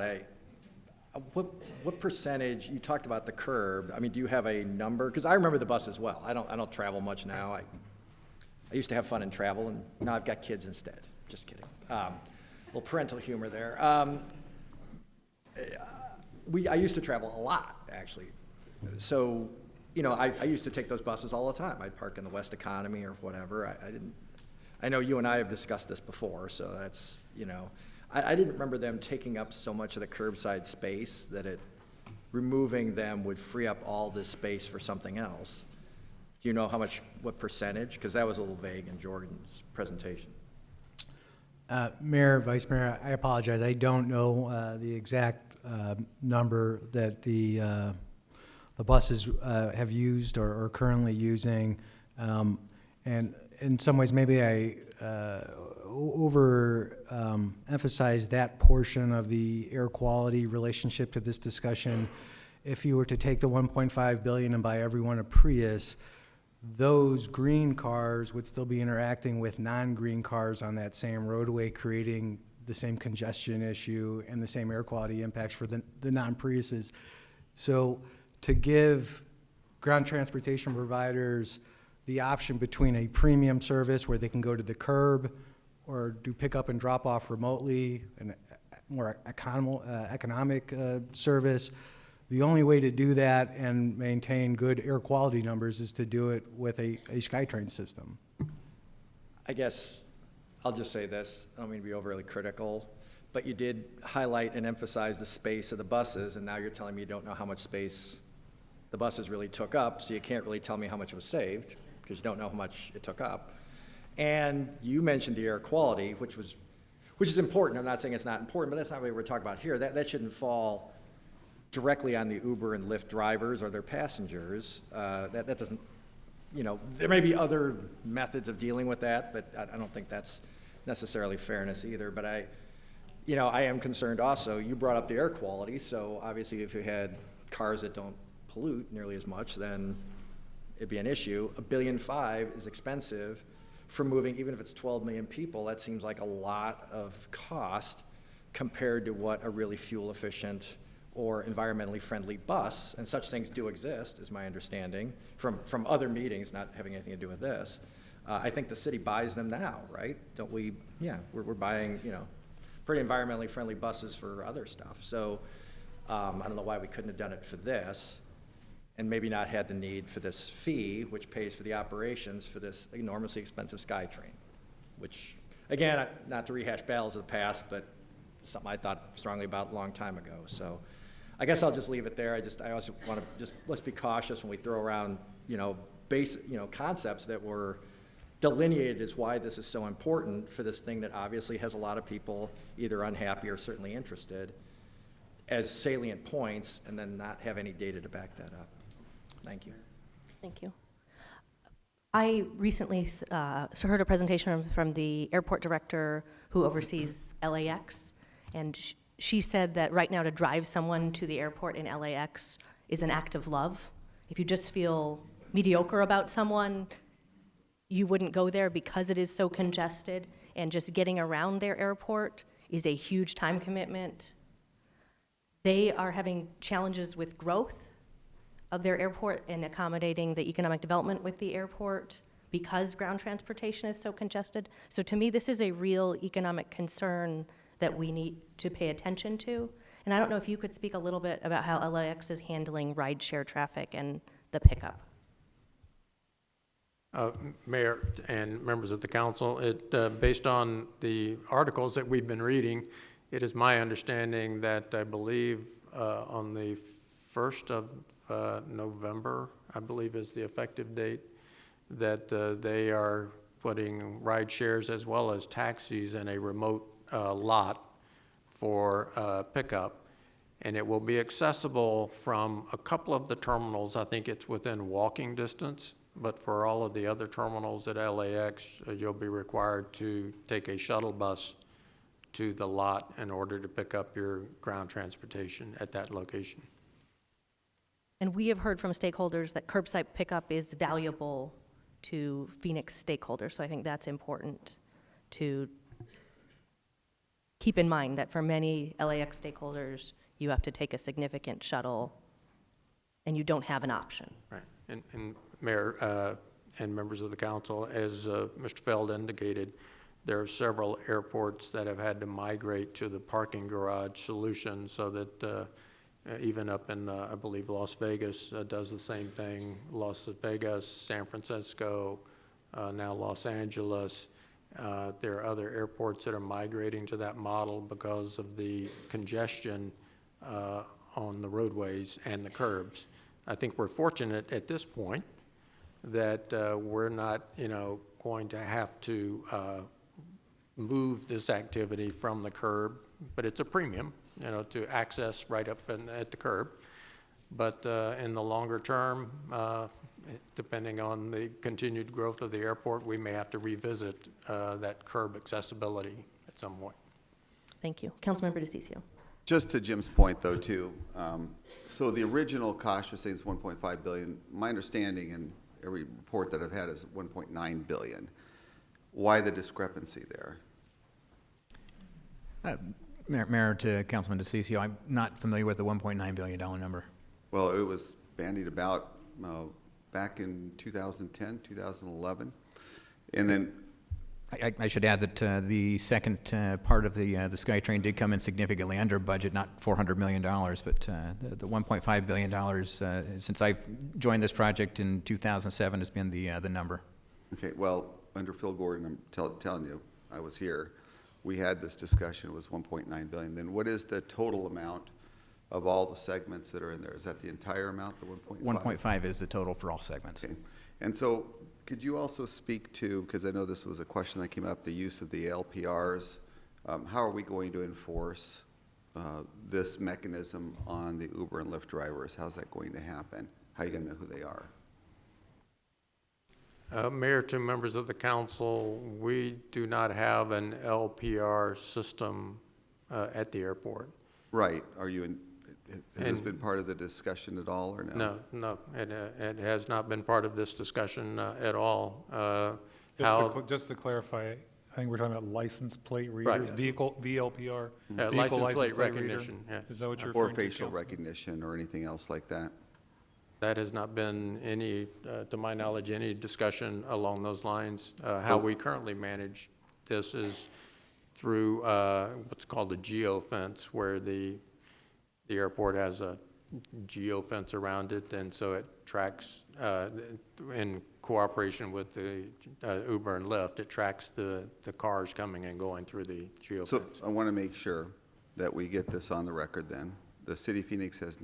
What percentage, you talked about the curb, I mean, do you have a number? Because I remember the bus as well. I don't travel much now. I used to have fun in travel, and now I've got kids instead. Just kidding. Little parental humor there. I used to travel a lot, actually. So, you know, I used to take those buses all the time. I'd park in the West Economy or whatever. I know you and I have discussed this before, so that's, you know, I didn't remember them taking up so much of the curbside space that removing them would free up all this space for something else. Do you know what percentage? Because that was a little vague in Jordan's presentation. Mayor, Vice Mayor, I apologize. I don't know the exact number that the buses have used or are currently using. And in some ways, maybe I emphasize that portion of the air quality relationship to this discussion. If you were to take the $1.5 billion and buy everyone a Prius, those green cars would still be interacting with non-green cars on that same roadway, creating the same congestion issue and the same air quality impacts for the non-Priuses. So to give ground transportation providers the option between a premium service where they can go to the curb or do pickup and drop off remotely, and more economic service, The only way to do that and maintain good air quality numbers is to do it with a SkyTrain system. I guess I'll just say this, I don't mean to be overly critical, but you did highlight and emphasize the space of the buses, and now you're telling me you don't know how much space the buses really took up, so you can't really tell me how much was saved, because you don't know how much it took up. And you mentioned the air quality, which is important. I'm not saying it's not important, but that's not what we're talking about here. That shouldn't fall directly on the Uber and Lyft drivers or their passengers. That doesn't, there may be other methods of dealing with that, but I don't think that's necessarily fairness either. But I am concerned also. You brought up the air quality, so obviously if you had cars that don't pollute nearly as much, then it'd be an issue. $1.5 billion is expensive for moving, even if it's 12 million people. That seems like a lot of cost compared to what a really fuel efficient or environmentally friendly bus, and such things do exist, is my understanding, from other meetings, not having anything to do with this. I think the city buys them now, right? Don't we? Yeah, we're buying, pretty environmentally friendly buses for other stuff. So I don't know why we couldn't have done it for this, and maybe not had the need for this fee, which pays for the operations for this enormously expensive SkyTrain, which, again, not to rehash battles of the past, but something I thought strongly about a long time ago. So I guess I'll just leave it there. I also want to let's be cautious when we throw around, basic, concepts that were delineated as why this is so important for this thing that obviously has a lot of people either unhappy or certainly interested as salient points, and then not have any data to back that up. Thank you. Thank you. I recently heard a presentation from the airport director who oversees LAX, and she said that right now to drive someone to the airport in LAX is an act of love. If you just feel mediocre about someone, you wouldn't go there because it is so congested, and just getting around their airport is a huge time commitment. They are having challenges with growth of their airport and accommodating the economic development with the airport because ground transportation is so congested. So to me, this is a real economic concern that we need to pay attention to. And I don't know if you could speak a little bit about how LAX is handling rideshare traffic and the pickup. Mayor and members of the council, based on the articles that we've been reading, it is my understanding that I believe on the 1st of November, I believe is the effective date, that they are putting ride shares as well as taxis in a remote lot for pickup. And it will be accessible from a couple of the terminals. I think it's within walking distance, but for all of the other terminals at LAX, you'll be required to take a shuttle bus to the lot in order to pick up your ground transportation at that location. And we have heard from stakeholders that curbside pickup is valuable to Phoenix stakeholders, so I think that's important to keep in mind, that for many LAX stakeholders, you have to take a significant shuttle and you don't have an option. Right, and Mayor and members of the council, as Mr. Feld indicated, there are several airports that have had to migrate to the parking garage solution, so that even up in, I believe, Las Vegas does the same thing. Las Vegas, San Francisco, now Los Angeles. There are other airports that are migrating to that model because of the congestion on the roadways and the curbs. I think we're fortunate at this point that we're not, going to have to move this activity from the curb, but it's a premium, to access right up at the curb. But in the longer term, depending on the continued growth of the airport, we may have to revisit that curb accessibility at some point. Thank you. Councilmember DeCiccio. Just to Jim's point, though, too. So the original cost you're saying is $1.5 billion. My understanding, and every report that I've had, is $1.9 billion. Why the discrepancy there? Mayor, to Councilman DeCiccio, I'm not familiar with the $1.9 billion number. Well, it was bandied about back in 2010, 2011. And then I should add that the second part of the SkyTrain did come in significantly under budget, not $400 million, but the $1.5 billion since I've joined this project in 2007 has been the number. Okay, well, under Phil Gordon, I'm telling you, I was here. We had this discussion, it was 1.9 billion. Then what is the total amount of all the segments that are in there? Is that the entire amount, the 1.5? 1.5 is the total for all segments. Okay. And so could you also speak to, because I know this was a question that came up, the use of the LPRs. How are we going to enforce this mechanism on the Uber and Lyft drivers? How's that going to happen? How are you going to know who they are? Mayor, to members of the council, we do not have an LPR system at the airport. Right. Are you has this been part of the discussion at all, or no? No, it has not been part of this discussion at all. Just to clarify, I think we're talking about license plate readers, Right. VLPR, vehicle License plate recognition, yes. Is that what you're Or referring to, facial Councilman? recognition or anything else like that? That has not been any, to my knowledge, any discussion along those lines. How we currently manage this is through what's called a geofence, where the airport has a geofence around it, and so it tracks, in cooperation with the Uber and Lyft, it tracks the cars coming and going through the geofence. So I want to make sure that we get this on the record then. The City of Phoenix has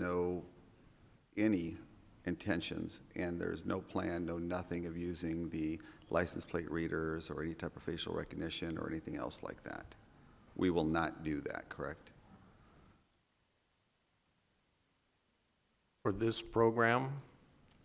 any intentions, and there's no plan, no nothing of using the license plate readers or any type of facial recognition or anything else like that. We will not do that, correct? For this program?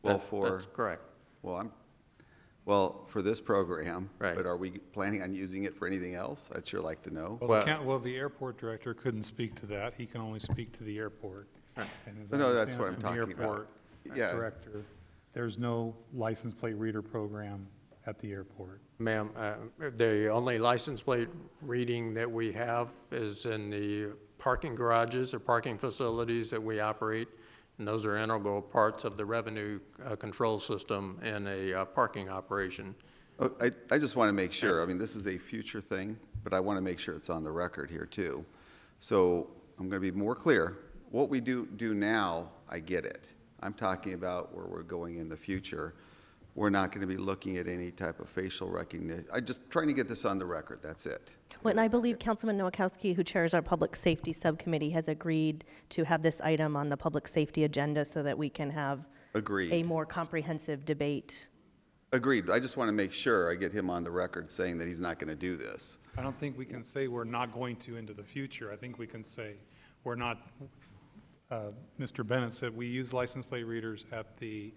Well, That's correct. Well, for this program, Right. but are we planning on using it for anything else? I'd sure like to know. Well, the airport director couldn't speak to that. He can only speak to the airport. And as I No, that's understand what it I'm from the talking about. airport Yeah. Director, there's no license plate reader program at the airport. Ma'am, the only license plate reading that we have is in the parking garages or parking facilities that we operate, and those are integral parts of the revenue control system in a parking operation. Oh, I just want to make sure, I mean, this is a future thing, but I want to make sure it's on the record here too. So I'm going to be more clear. What we do now, I get it. I'm talking about where we're going in the future. We're not going to be looking at any type of facial recognition. I'm just trying to get this on the record, that's it. Well, and I believe Councilman Nowakowski, who chairs our Public Safety Subcommittee, has agreed to have this item on the Public Safety agenda so that we can have Agreed. a more comprehensive debate. Agreed. I just want to make sure I get him on the record saying that he's not going to do this. I don't think we can say we're not going to into the future. I think we can say we're not, Mr. Bennett said we use license plate readers at the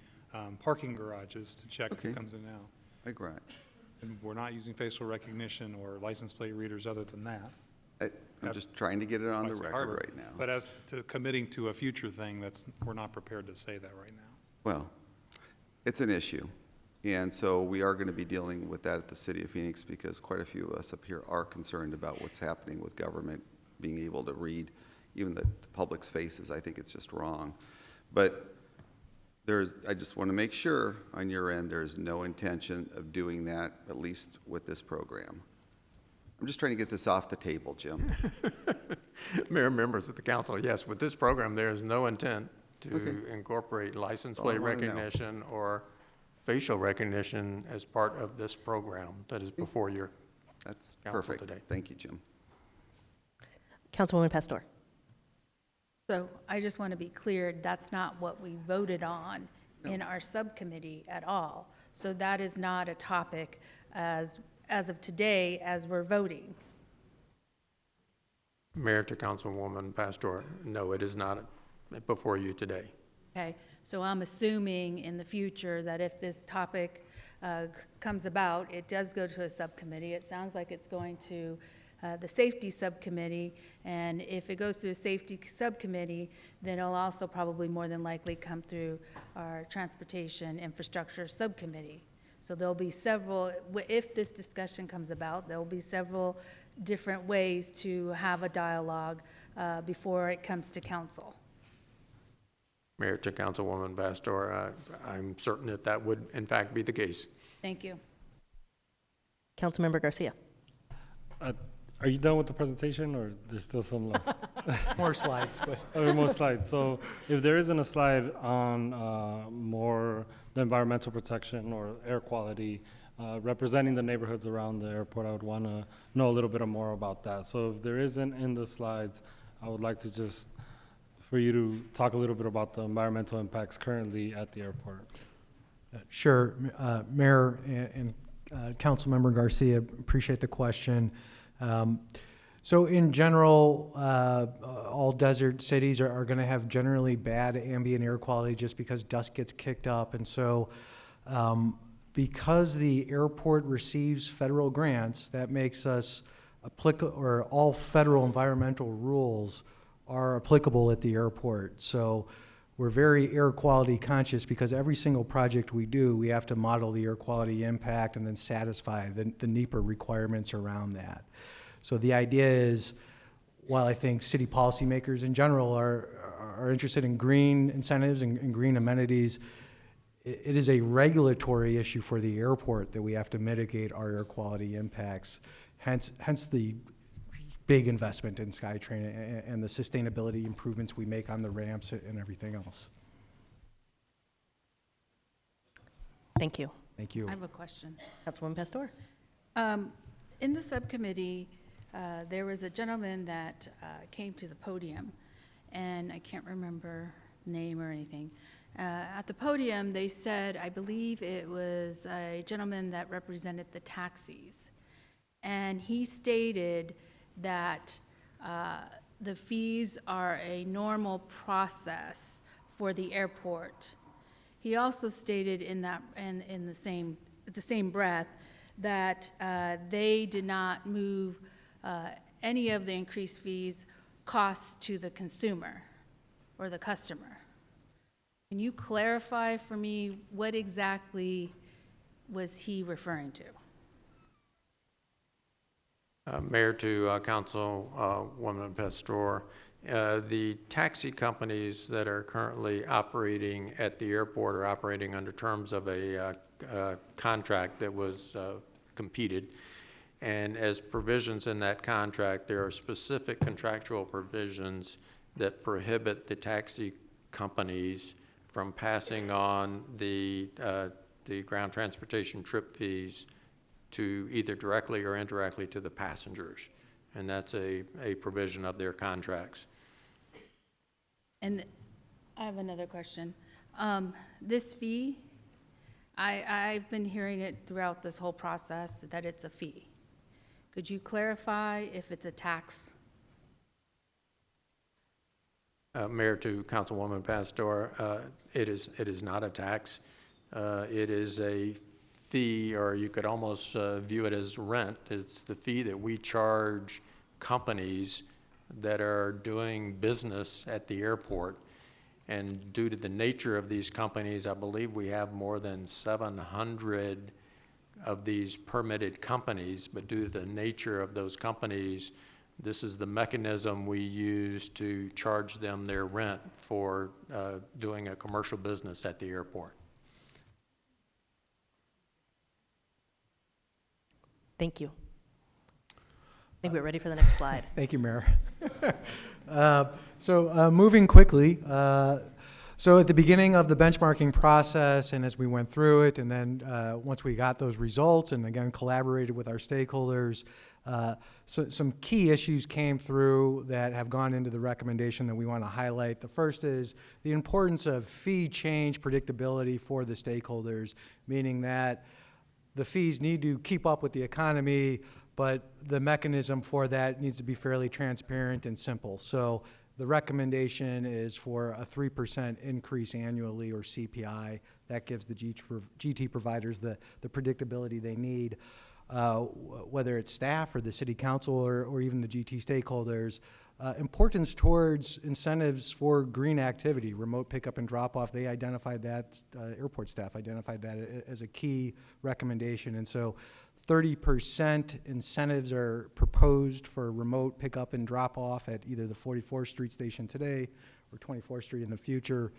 parking garages to check who comes in now. I agree. And we're not using facial recognition or license plate readers other than that. I'm just trying to get it on the Hudson record Harbor. right now. But as to committing to a future thing, we're not prepared to say that right now. Well, it's an issue. And so we are going to be dealing with that at the City of Phoenix because quite a few of us up here are concerned about what's happening with government being able to read even the public's faces. I think it's just wrong. But I just want to make sure on your end there's no intention of doing that, at least with this program. I'm just trying to get this off the table, Jim. Mayor, members of the council, yes, with this program, there is no intent to incorporate license plate recognition or facial recognition as part of this program that is before your That's council perfect. today. Thank you, Jim. Councilwoman Pastor. So I just want to be clear, that's not what we voted on in our subcommittee at all. So that is not a topic as of today as we're voting. Mayor to Councilwoman Pastor, no, it is not before you today. Okay, so I'm assuming in the future that if this topic comes about, it does go to a subcommittee. It sounds like it's going to the safety subcommittee, and if it goes to a safety subcommittee, then it'll also probably more than likely come through our transportation infrastructure subcommittee. So there'll be several, if this discussion comes about, there'll be several different ways to have a dialogue before it comes to council. Mayor to Councilwoman Pastor, I'm certain that would in fact be the case. Thank you. Councilmember Garcia. Are you done with the presentation, or there's still some left? More slides, but. Oh, more slides. So if there isn't a slide on more the environmental protection or air quality, representing the neighborhoods around the airport, I would want to know a little bit more about that. So if there isn't in the slides, I would like to just, for you to talk a little bit about the environmental impacts currently at the airport. Sure, Mayor and Councilmember Garcia, appreciate the question. So in general, all desert cities are going to have generally bad ambient air quality just because dust gets kicked up. And so because the airport receives federal grants, that makes us applicable, or all federal environmental rules are applicable at the airport. So we're very air quality conscious because every single project we do, we have to model the air quality impact and then satisfy the NEPA requirements around that. So the idea is, while I think city policymakers in general are interested in green incentives and green amenities, it is a regulatory issue for the airport that we have to mitigate our air quality impacts, hence the big investment in SkyTrain and the sustainability improvements we make on the ramps and everything else. Thank you. Thank you. I have a question. Councilwoman Pastor. In the subcommittee, there was a gentleman that came to the podium, and I can't remember name or anything. At the podium, they said, I believe it was a gentleman that represented the taxis, and he stated that the fees are a normal process for the airport. He also stated in the same breath that they did not move any of the increased fees costs to the consumer or the customer. Can you clarify for me what exactly was he referring to? Mayor to Councilwoman Pastor, the taxi companies that are currently operating at the airport are operating under terms of a contract that was competed. And as provisions in that contract, there are specific contractual provisions that prohibit the taxi companies from passing on the ground transportation trip fees to either directly or indirectly to the passengers. And that's a provision of their contracts. And I have another question. This fee, I've been hearing it throughout this whole process that it's a fee. Could you clarify if it's a tax? Mayor to Councilwoman Pastor, it is not a tax. It is a fee, or you could almost view it as rent. It's the fee that we charge companies that are doing business at the airport. And due to the nature of these companies, I believe we have more than 700 of these permitted companies, but due to the nature of those companies, this is the mechanism we use to charge them their rent for doing a commercial business at the airport. Thank you. I think we're ready for the next slide. Thank you, Mayor. Moving quickly, so at the beginning of the benchmarking process, and as we went through it, and then once we got those results, and again collaborated with our stakeholders, some key issues came through that have gone into the recommendation that we want to highlight. The first is the importance of fee change predictability for the stakeholders, meaning that the fees need to keep up with the economy, but the mechanism for that needs to be fairly transparent and simple. So the recommendation is for a 3% increase annually, or CPI. That gives the GT providers the predictability they need. Whether it's staff or the city council or even the GT stakeholders, importance towards incentives for green activity, remote pickup and drop off. They identified that, airport staff identified that as a key recommendation. And so 30% incentives are proposed for remote pickup and drop off at either the 44th Street station today or 24th Street in the future.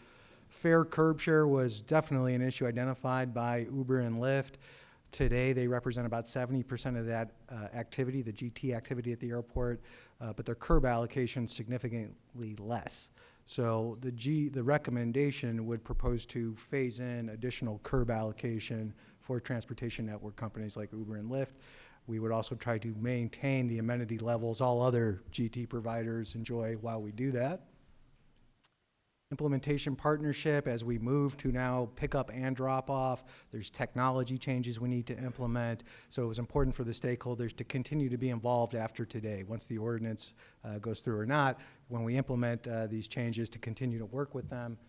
Fair curb share was definitely an issue identified by Uber and Lyft. Today, they represent about 70% of that activity, the GT activity at the airport, but their curb allocation is significantly less. So the recommendation would propose to phase in additional curb allocation for transportation network companies like Uber and Lyft. We would also try to maintain the amenity levels all other GT providers enjoy while we do that. Implementation partnership, as we move to now pick up and drop off, there's technology changes we need to implement. So it was important for the stakeholders to continue to be involved after today, once the ordinance goes through or not, when we implement these changes, to continue to work with them.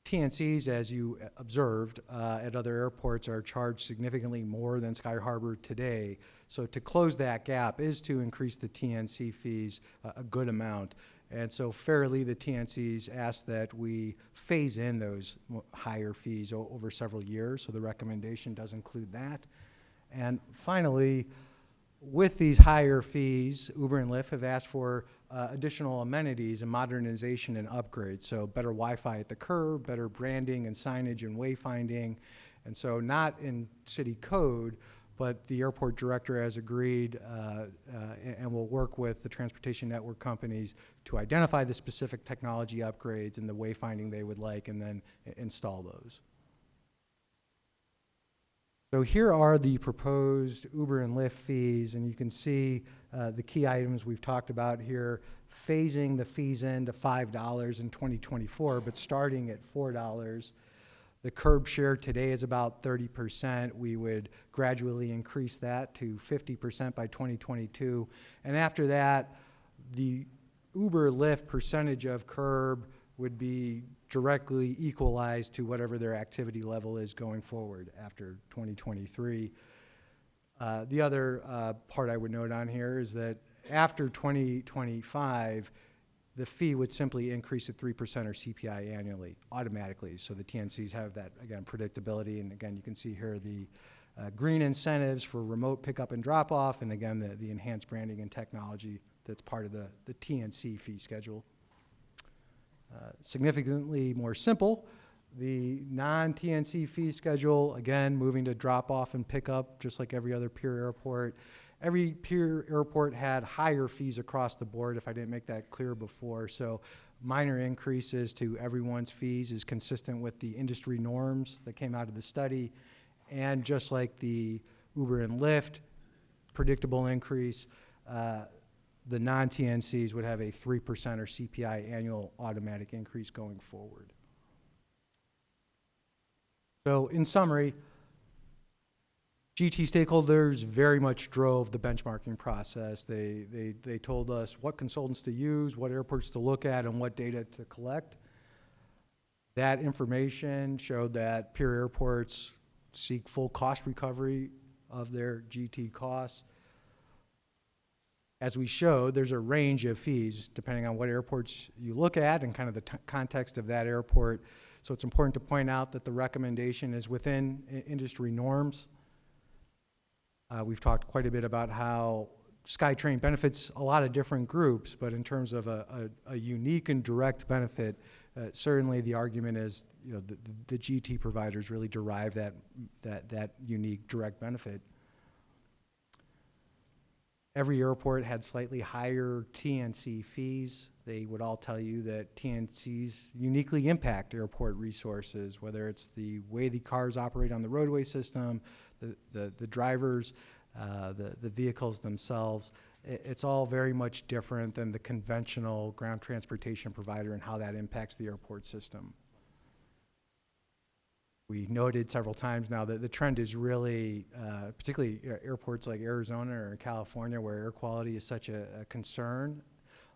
TNCs, as you observed, at other airports are charged significantly more than Sky Harbor today. So to close that gap is to increase the TNC fees a good amount. And so fairly, the TNCs asked that we phase in those higher fees over several years, so the recommendation does include that. And finally, with these higher fees, Uber and Lyft have asked for additional amenities and modernization and upgrades, so better Wi-Fi at the curb, better branding and signage and wayfinding. And so not in city code, but the airport director has agreed and will work with the transportation network companies to identify the specific technology upgrades and the wayfinding they would like, and then install those. So here are the proposed Uber and Lyft fees, and you can see the key items we've talked about here, phasing the fees in to $5 in 2024, but starting at $4. The curb share today is about 30%. We would gradually increase that to 50% by 2022. And after that, the Uber Lyft percentage of curb would be directly equalized to whatever their activity level is going forward after 2023. The other part I would note on here is that after 2025, the fee would simply increase at 3% or CPI annually, automatically. So the TNCs have that, again, predictability. And again, you can see here the green incentives for remote pickup and drop off, and again, the enhanced branding and technology that's part of the TNC fee schedule. Significantly more simple, the non-TNC fee schedule, again, moving to drop off and pick up, just like every other peer airport. Every peer airport had higher fees across the board, if I didn't make that clear before. So minor increases to everyone's fees is consistent with the industry norms that came out of the study. And just like the Uber and Lyft predictable increase, the non-TNCs would have a 3% or CPI annual automatic increase going forward. So in summary, GT stakeholders very much drove the benchmarking process. They told us what consultants to use, what airports to look at, and what data to collect. That information showed that peer airports seek full cost recovery of their GT costs. As we showed, there's a range of fees depending on what airports you look at and kind of the context of that airport. So it's important to point out that the recommendation is within industry norms. We've talked quite a bit about how SkyTrain benefits a lot of different groups, but in terms of a unique and direct benefit, certainly the argument is, you know, the GT providers really derive that unique direct benefit. Every airport had slightly higher TNC fees. They would all tell you that TNCs uniquely impact airport resources, whether it's the way the cars operate on the roadway system, the drivers, the vehicles themselves. It's all very much different than the conventional ground transportation provider and how that impacts the airport system. We noted several times now that the trend is really, particularly airports like Arizona or California, where air quality is such a concern,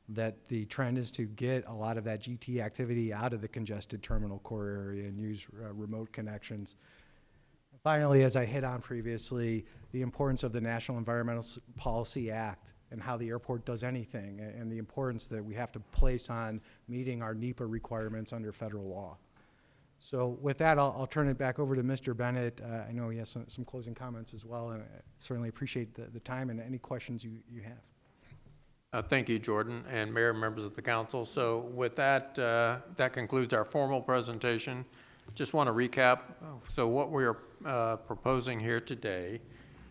that the trend is to get a lot of that GT activity out of the congested terminal core area and use remote connections. Finally, as I hit on previously, the importance of the National Environmental Policy Act and how the airport does anything, and the importance that we have to place on meeting our NEPA requirements under federal law. So with that, I'll turn it back over to Mr. Bennett. I know he has some closing comments as well, and I certainly appreciate the time and any questions you have. Thank you, Jordan, and Mayor, members of the council. So with that, that concludes our formal presentation. Just want to recap. So what we're proposing here today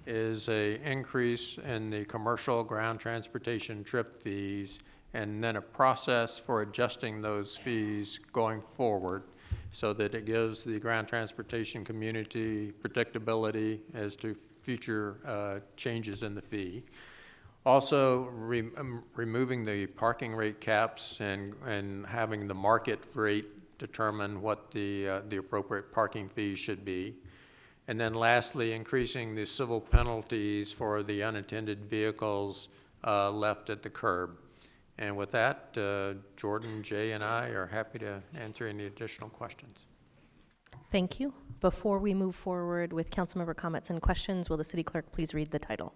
is a increase in the commercial ground transportation trip fees and then a process for adjusting those fees going forward so that it gives the ground transportation community predictability as to future changes in the fee. Also, removing the parking rate caps and having the market rate determine what the appropriate parking fees should be. And then lastly, increasing the civil penalties for the unattended vehicles left at the curb. And with that, Jordan, Jay, and I are happy to answer any additional questions. Thank you. Before we move forward with councilmember comments and questions, will the city clerk please read the title?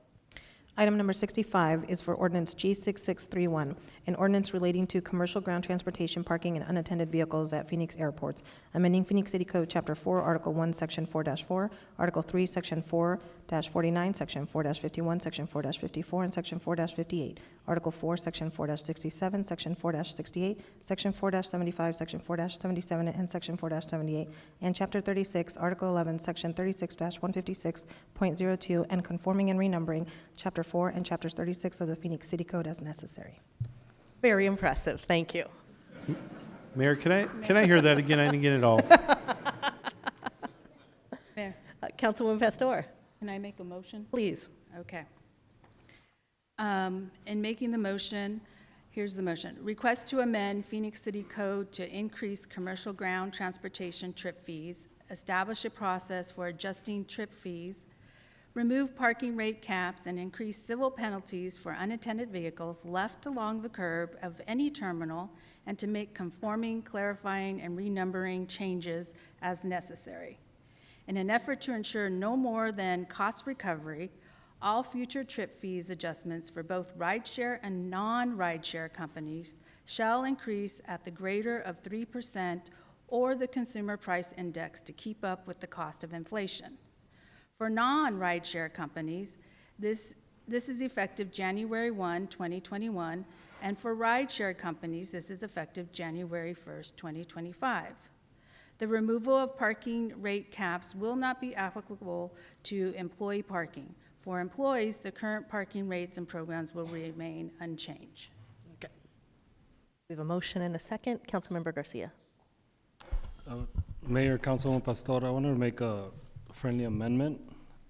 Item number 65 is for ordinance G6631, an ordinance relating to commercial ground transportation, parking, and unattended vehicles at Phoenix airports, amending Phoenix City Code, Chapter 4, Article 1, Section 4-4, Article 3, Section 4-49, Section 4-51, Section 4-54, and Section 4-58, Article 4, Section 4-67, Section 4-68, Section 4-75, Section 4-77, and Section 4-78, and Chapter 36, Article 11, Section 36-156.02, and conforming and renumbering Chapter 4 and Chapters 36 of the Phoenix City Code as necessary. Very impressive. Thank you. Mayor, can I hear that again? I didn't get it all. Mayor, Councilwoman Pastor. can I make a motion? Please. Okay. In making the motion, here's the motion. Request to amend Phoenix City Code to increase commercial ground transportation trip fees, establish a process for adjusting trip fees, remove parking rate caps, and increase civil penalties for unattended vehicles left along the curb of any terminal, and to make conforming, clarifying, and renumbering changes as necessary. In an effort to ensure no more than cost recovery, all future trip fees adjustments for both rideshare and non-rideshare companies shall increase at the greater of 3% or the consumer price index to keep up with the cost of inflation. For non-rideshare companies, this is effective January 1, 2021, and for rideshare companies, this is effective January 1st, 2025. The removal of parking rate caps will not be applicable to employee parking. For employees, the current parking rates and programs will remain unchanged. Okay. We have a motion and a second. Councilmember Garcia. Mayor, Councilwoman Pastor, I want to make a friendly amendment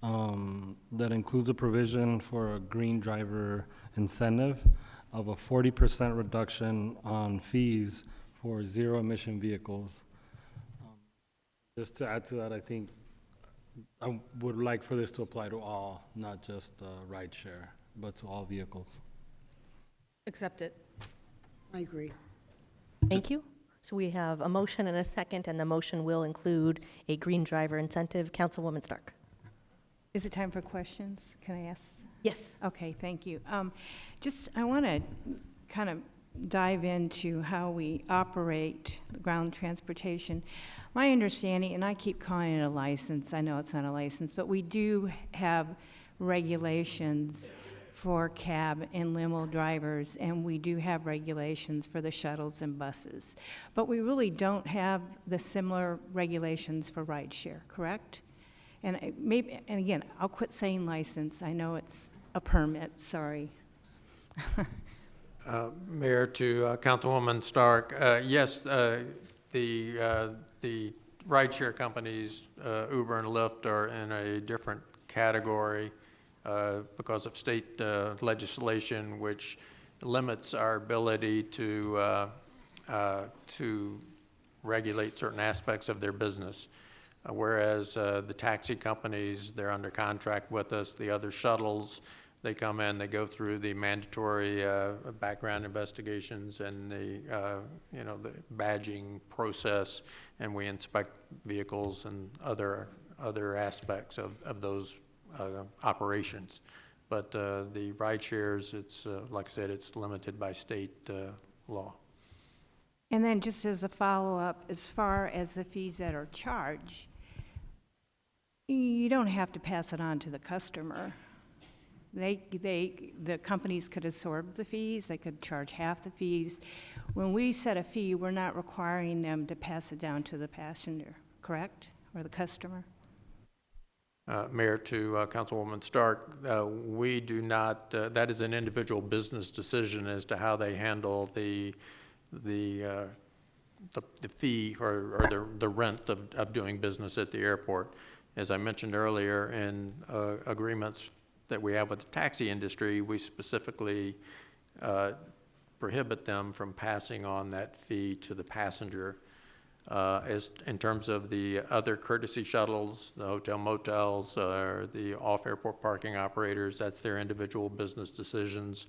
that includes a provision for a green driver incentive of a 40% reduction on fees for zero-emission vehicles. Just to add to that, I think I would like for this to apply to all, not just rideshare, but to all vehicles. Accept it. I agree. Thank you. So we have a motion and a second, and the motion will include a green driver incentive. Councilwoman Stark. Is it time for questions? Can I ask? Yes. Okay, thank you. I want to kind of dive into how we operate the ground transportation. My understanding, and I keep calling it a license, I know it's not a license, but we do have regulations for cab and limo drivers, and we do have regulations for the shuttles and buses. But we really don't have the similar regulations for rideshare, correct? And again, I'll quit saying license. I know it's a permit, sorry. Mayor, to Councilwoman Stark, yes, the rideshare companies, Uber and Lyft, are in a different category because of state legislation, which limits our ability to regulate certain aspects of their business. Whereas the taxi companies, they're under contract with us. The other shuttles, they come in, they go through the mandatory background investigations and the badging process, and we inspect vehicles and other aspects of those operations. But the ride shares, it's like I said, it's limited by state law. And then just as a follow-up, as far as the fees that are charged, you don't have to pass it on to the customer. The companies could absorb the fees, they could charge half the fees. When we set a fee, we're not requiring them to pass it down to the passenger, correct? Or the customer? Mayor, to Councilwoman Stark, we do not, that is an individual business decision as to how they handle the fee or the rent of doing business at the airport. As I mentioned earlier, in agreements that we have with the taxi industry, we specifically prohibit them from passing on that fee to the passenger. As in terms of the other courtesy shuttles, the hotel motels, or the off-airport parking operators, that's their individual business decisions,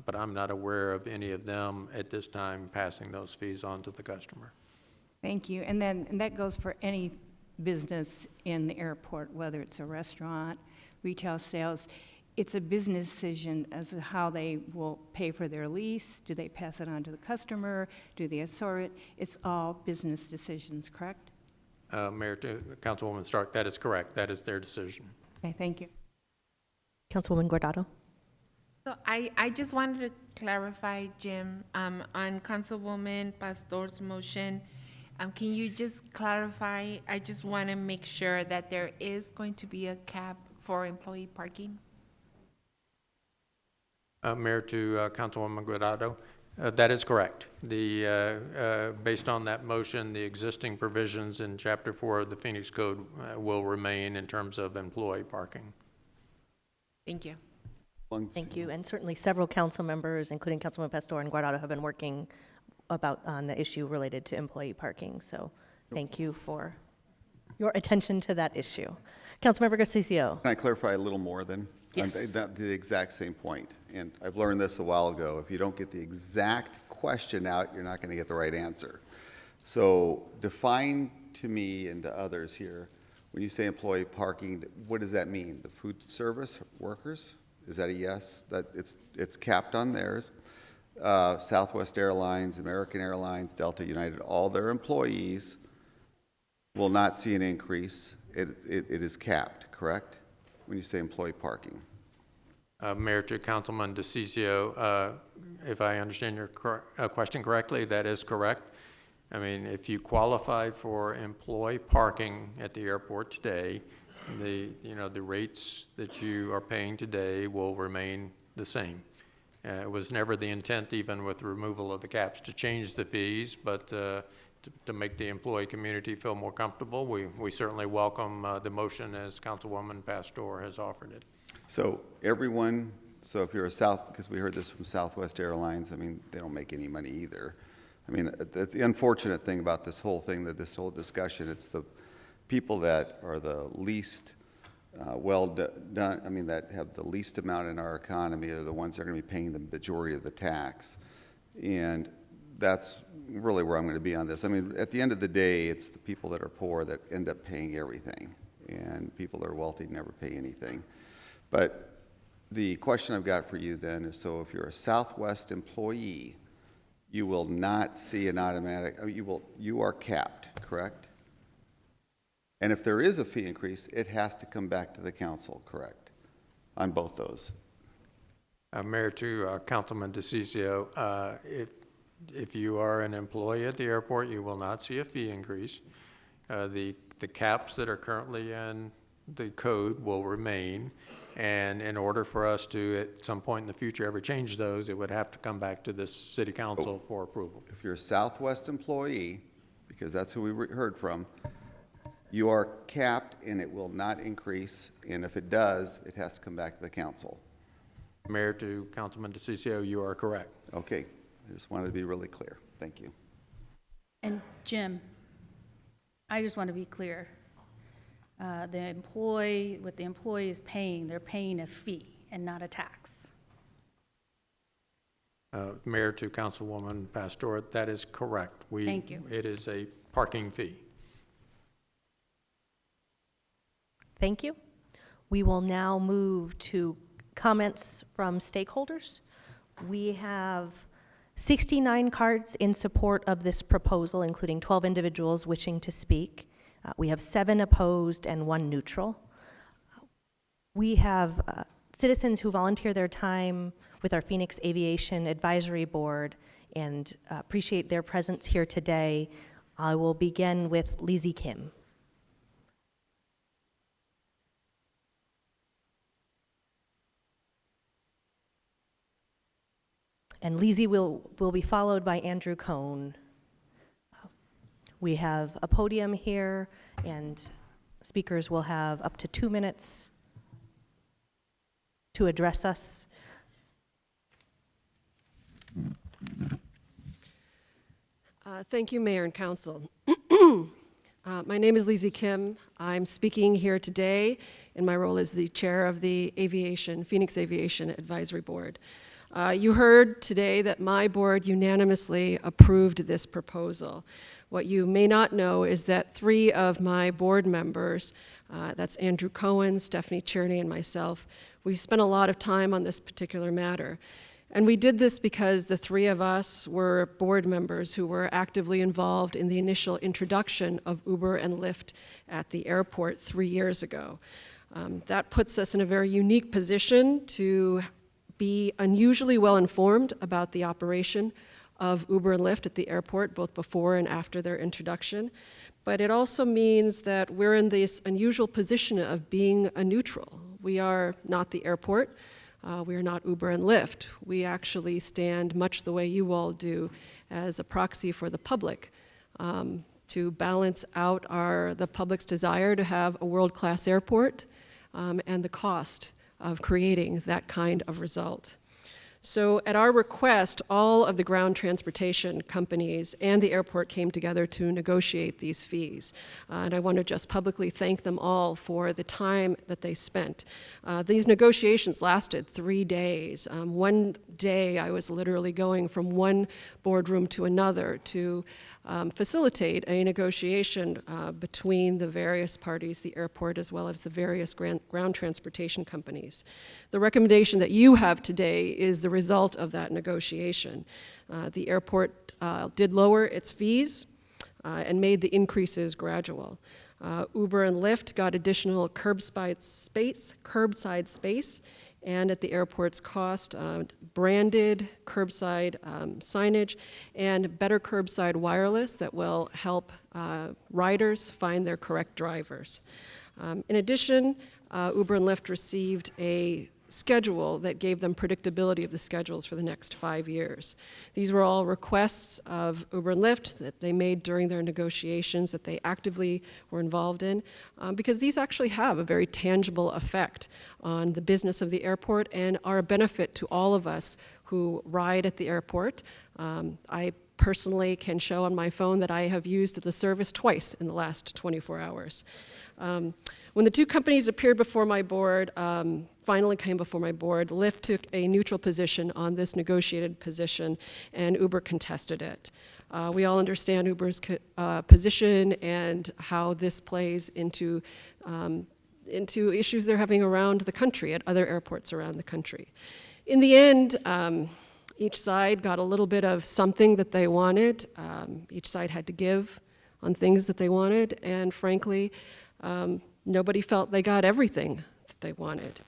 but I'm not aware of any of them at this time passing those fees on to the customer. Thank you. And that goes for any business in the airport, whether it's a restaurant, retail sales. It's a business decision as to how they will pay for their lease. Do they pass it on to the customer? Do they absorb it? It's all business decisions, correct? Mayor, to Councilwoman Stark, that is correct. That is their decision. Okay, thank you. Councilwoman Guardado. So I just wanted to clarify, Jim, on Councilwoman Pastor's motion. Can you just clarify? I just want to make sure that there is going to be a cap for employee parking. Mayor, to Councilwoman Guardado, that is correct. Based on that motion, the existing provisions in Chapter 4 of the Phoenix Code will remain in terms of employee parking. Thank you. Thank you. And certainly several council members, including Councilman Pastor and Guardado, have been working on the issue related to employee parking. So thank you for your attention to that issue. Councilmember Garcia. Can I clarify a little more then? Yes. The exact same point. And I've learned this a while ago. If you don't get the exact question out, you're not going to get the right answer. So define to me and to others here, when you say employee parking, what does that mean? The food service workers? Is that a yes? That it's capped on theirs. Southwest Airlines, American Airlines, Delta, United, all their employees will not see an increase. It is capped, correct? When you say employee parking. Mayor, to Councilman DeCiccio, if I understand your question correctly, that is correct. I mean, if you qualify for employee parking at the airport today, the rates that you are paying today will remain the same. It was never the intent, even with the removal of the caps, to change the fees, but to make the employee community feel more comfortable, we certainly welcome the motion as Councilwoman Pastor has offered it. So so if you're because we heard this from Southwest Airlines, I mean, they don't make any money either. I mean, the unfortunate thing about this whole thing, this whole discussion, it's the people that are the least well done, I mean, that have the least amount in our economy are the ones that are going to be paying the majority of the tax. And that's really where I'm going to be on this. I mean, at the end of the day, it's the people that are poor that end up paying everything, and people that are wealthy never pay anything. But the question I've got for you then is, so if you're a Southwest employee, you will not see an automatic, you are capped, correct? And if there is a fee increase, it has to come back to the council, correct? On both those. Mayor, to Councilman DeCiccio, if you are an employee at the airport, you will not see a fee increase. The caps that are currently in the code will remain, and in order for us to, at some point in the future, ever change those, it would have to come back to this city council for approval. If you're a Southwest employee, because that's who we heard from, you are capped and it will not increase, and if it does, it has to come back to the council. Mayor, to Councilman DeCiccio, you are correct. Okay. I just wanted to be really clear. Thank you. And Jim, I just want to be clear. What the employee is paying, they're paying a fee and not a tax. Mayor, to Councilwoman Pastor, that is correct. Thank you. It is a parking fee. Thank you. We will now move to comments from stakeholders. We have 69 cards in support of this proposal, including 12 individuals wishing to speak. We have 7 opposed and 1 neutral. We have citizens who volunteer their time with our Phoenix Aviation Advisory Board and appreciate their presence here today. I will begin with Lizzie Kim. And Lizzie will be followed by Andrew Cohn. We have a podium here, and speakers will have up to 2 minutes to address us. Thank you, Mayor and Council. My name is Lizzie Kim. I'm speaking here today in my role as the chair of the Phoenix Aviation Advisory Board. You heard today that my board unanimously approved this proposal. What you may not know is that 3 of my board members, that's Andrew Cohen, Stephanie Cherney, and myself, we spent a lot of time on this particular matter. And we did this because the 3 of us were board members who were actively involved in the initial introduction of Uber and Lyft at the airport 3 years ago. That puts us in a very unique position to be unusually well informed about the operation of Uber and Lyft at the airport, both before and after their introduction. But it also means that we're in this unusual position of being a neutral. We are not the airport. We are not Uber and Lyft. We actually stand much the way you all do as a proxy for the public to balance out the public's desire to have a world-class airport and the cost of creating that kind of result. So at our request, all of the ground transportation companies and the airport came together to negotiate these fees. And I want to just publicly thank them all for the time that they spent. These negotiations lasted 3 days. One day I was literally going from one boardroom to another to facilitate a negotiation between the various parties, the airport, as well as the various ground transportation companies. The recommendation that you have today is the result of that negotiation. The airport did lower its fees and made the increases gradual. Uber and Lyft got additional curbside space, and at the airport's cost, branded curbside signage and better curbside wireless that will help riders find their correct drivers. In addition, Uber and Lyft received a schedule that gave them predictability of the schedules for the next 5 years. These were all requests of Uber and Lyft that they made during their negotiations that they actively were involved in, because these actually have a very tangible effect on the business of the airport and are a benefit to all of us who ride at the airport. I personally can show on my phone that I have used the service twice in the last 24 hours. When the 2 companies appeared before my board, finally came before my board, Lyft took a neutral position on this negotiated position, and Uber contested it. We all understand Uber's position and how this plays into issues they're having around the country, at other airports around the country. In the end, each side got a little bit of something that they wanted. Each side had to give on things that they wanted, and frankly, nobody felt they got everything that they wanted.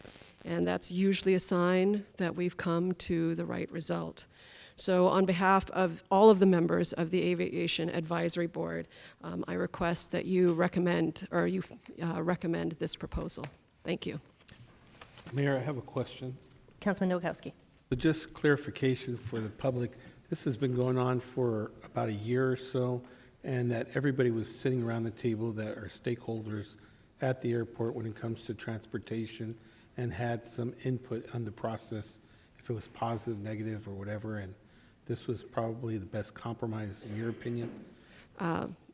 And that's usually a sign that we've come to the right result. So on behalf of all of the members of the Aviation Advisory Board, I request that you recommend this proposal. Thank you. Mayor, I have a question. Councilman Nowakowski. So just clarification for the public, this has been going on for about a year or so, and that everybody was sitting around the table that are stakeholders at the airport when it comes to transportation and had some input on the process, if it was positive, negative, or whatever, and this was probably the best compromise in your opinion?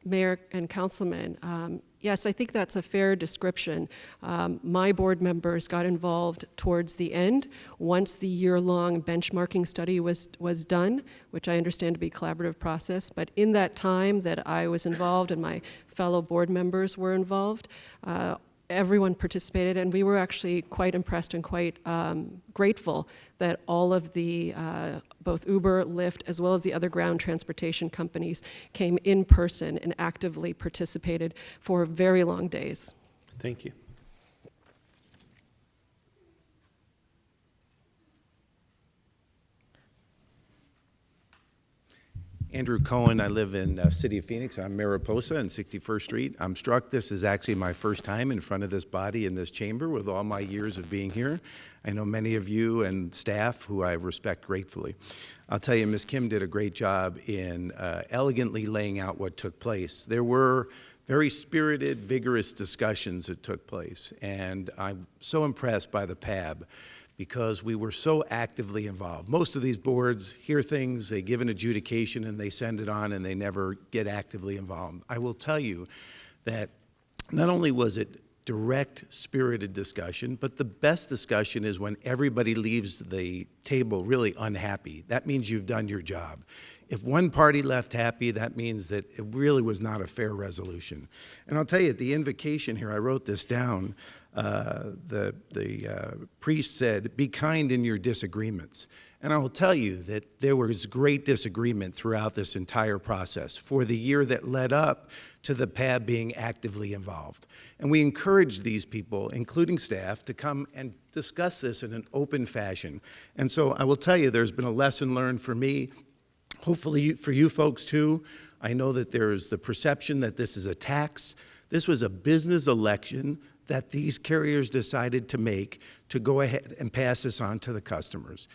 Mayor and Councilman, yes, I think that's a fair description. My board members got involved towards the end, once the year-long benchmarking study was done, which I understand to be a collaborative process. But in that time that I was involved and my fellow board members were involved, everyone participated, and we were actually quite impressed and quite grateful that all of the, both Uber, Lyft, as well as the other ground transportation companies came in person and actively participated for very long days. Thank you. Andrew Cohen. I live in City of Phoenix. I'm Mariposa and 61st Street. I'm struck this is actually my first time in front of this body in this chamber with all my years of being here. I know many of you and staff who I respect gratefully. I'll tell you, Ms. Kim did a great job in elegantly laying out what took place. There were very spirited, vigorous discussions that took place, and I'm so impressed by the PAB because we were so actively involved. Most of these boards hear things, they give an adjudication, and they send it on, and they never get actively involved. I will tell you that not only was it direct, spirited discussion, but the best discussion is when everybody leaves the table really unhappy. That means you've done your job. If one party left happy, that means that it really was not a fair resolution. And I'll tell you, at the invocation here, I wrote this down, the priest said, "Be kind in your disagreements." And I will tell you that there was great disagreement throughout this entire process for the year that led up to the PAB being actively involved. And we encouraged these people, including staff, to come and discuss this in an open fashion. And so I will tell you, there's been a lesson learned for me, hopefully for you folks too. I know that there's the perception that this is a tax. This was a business election that these carriers decided to make to go ahead and pass this on to the customers.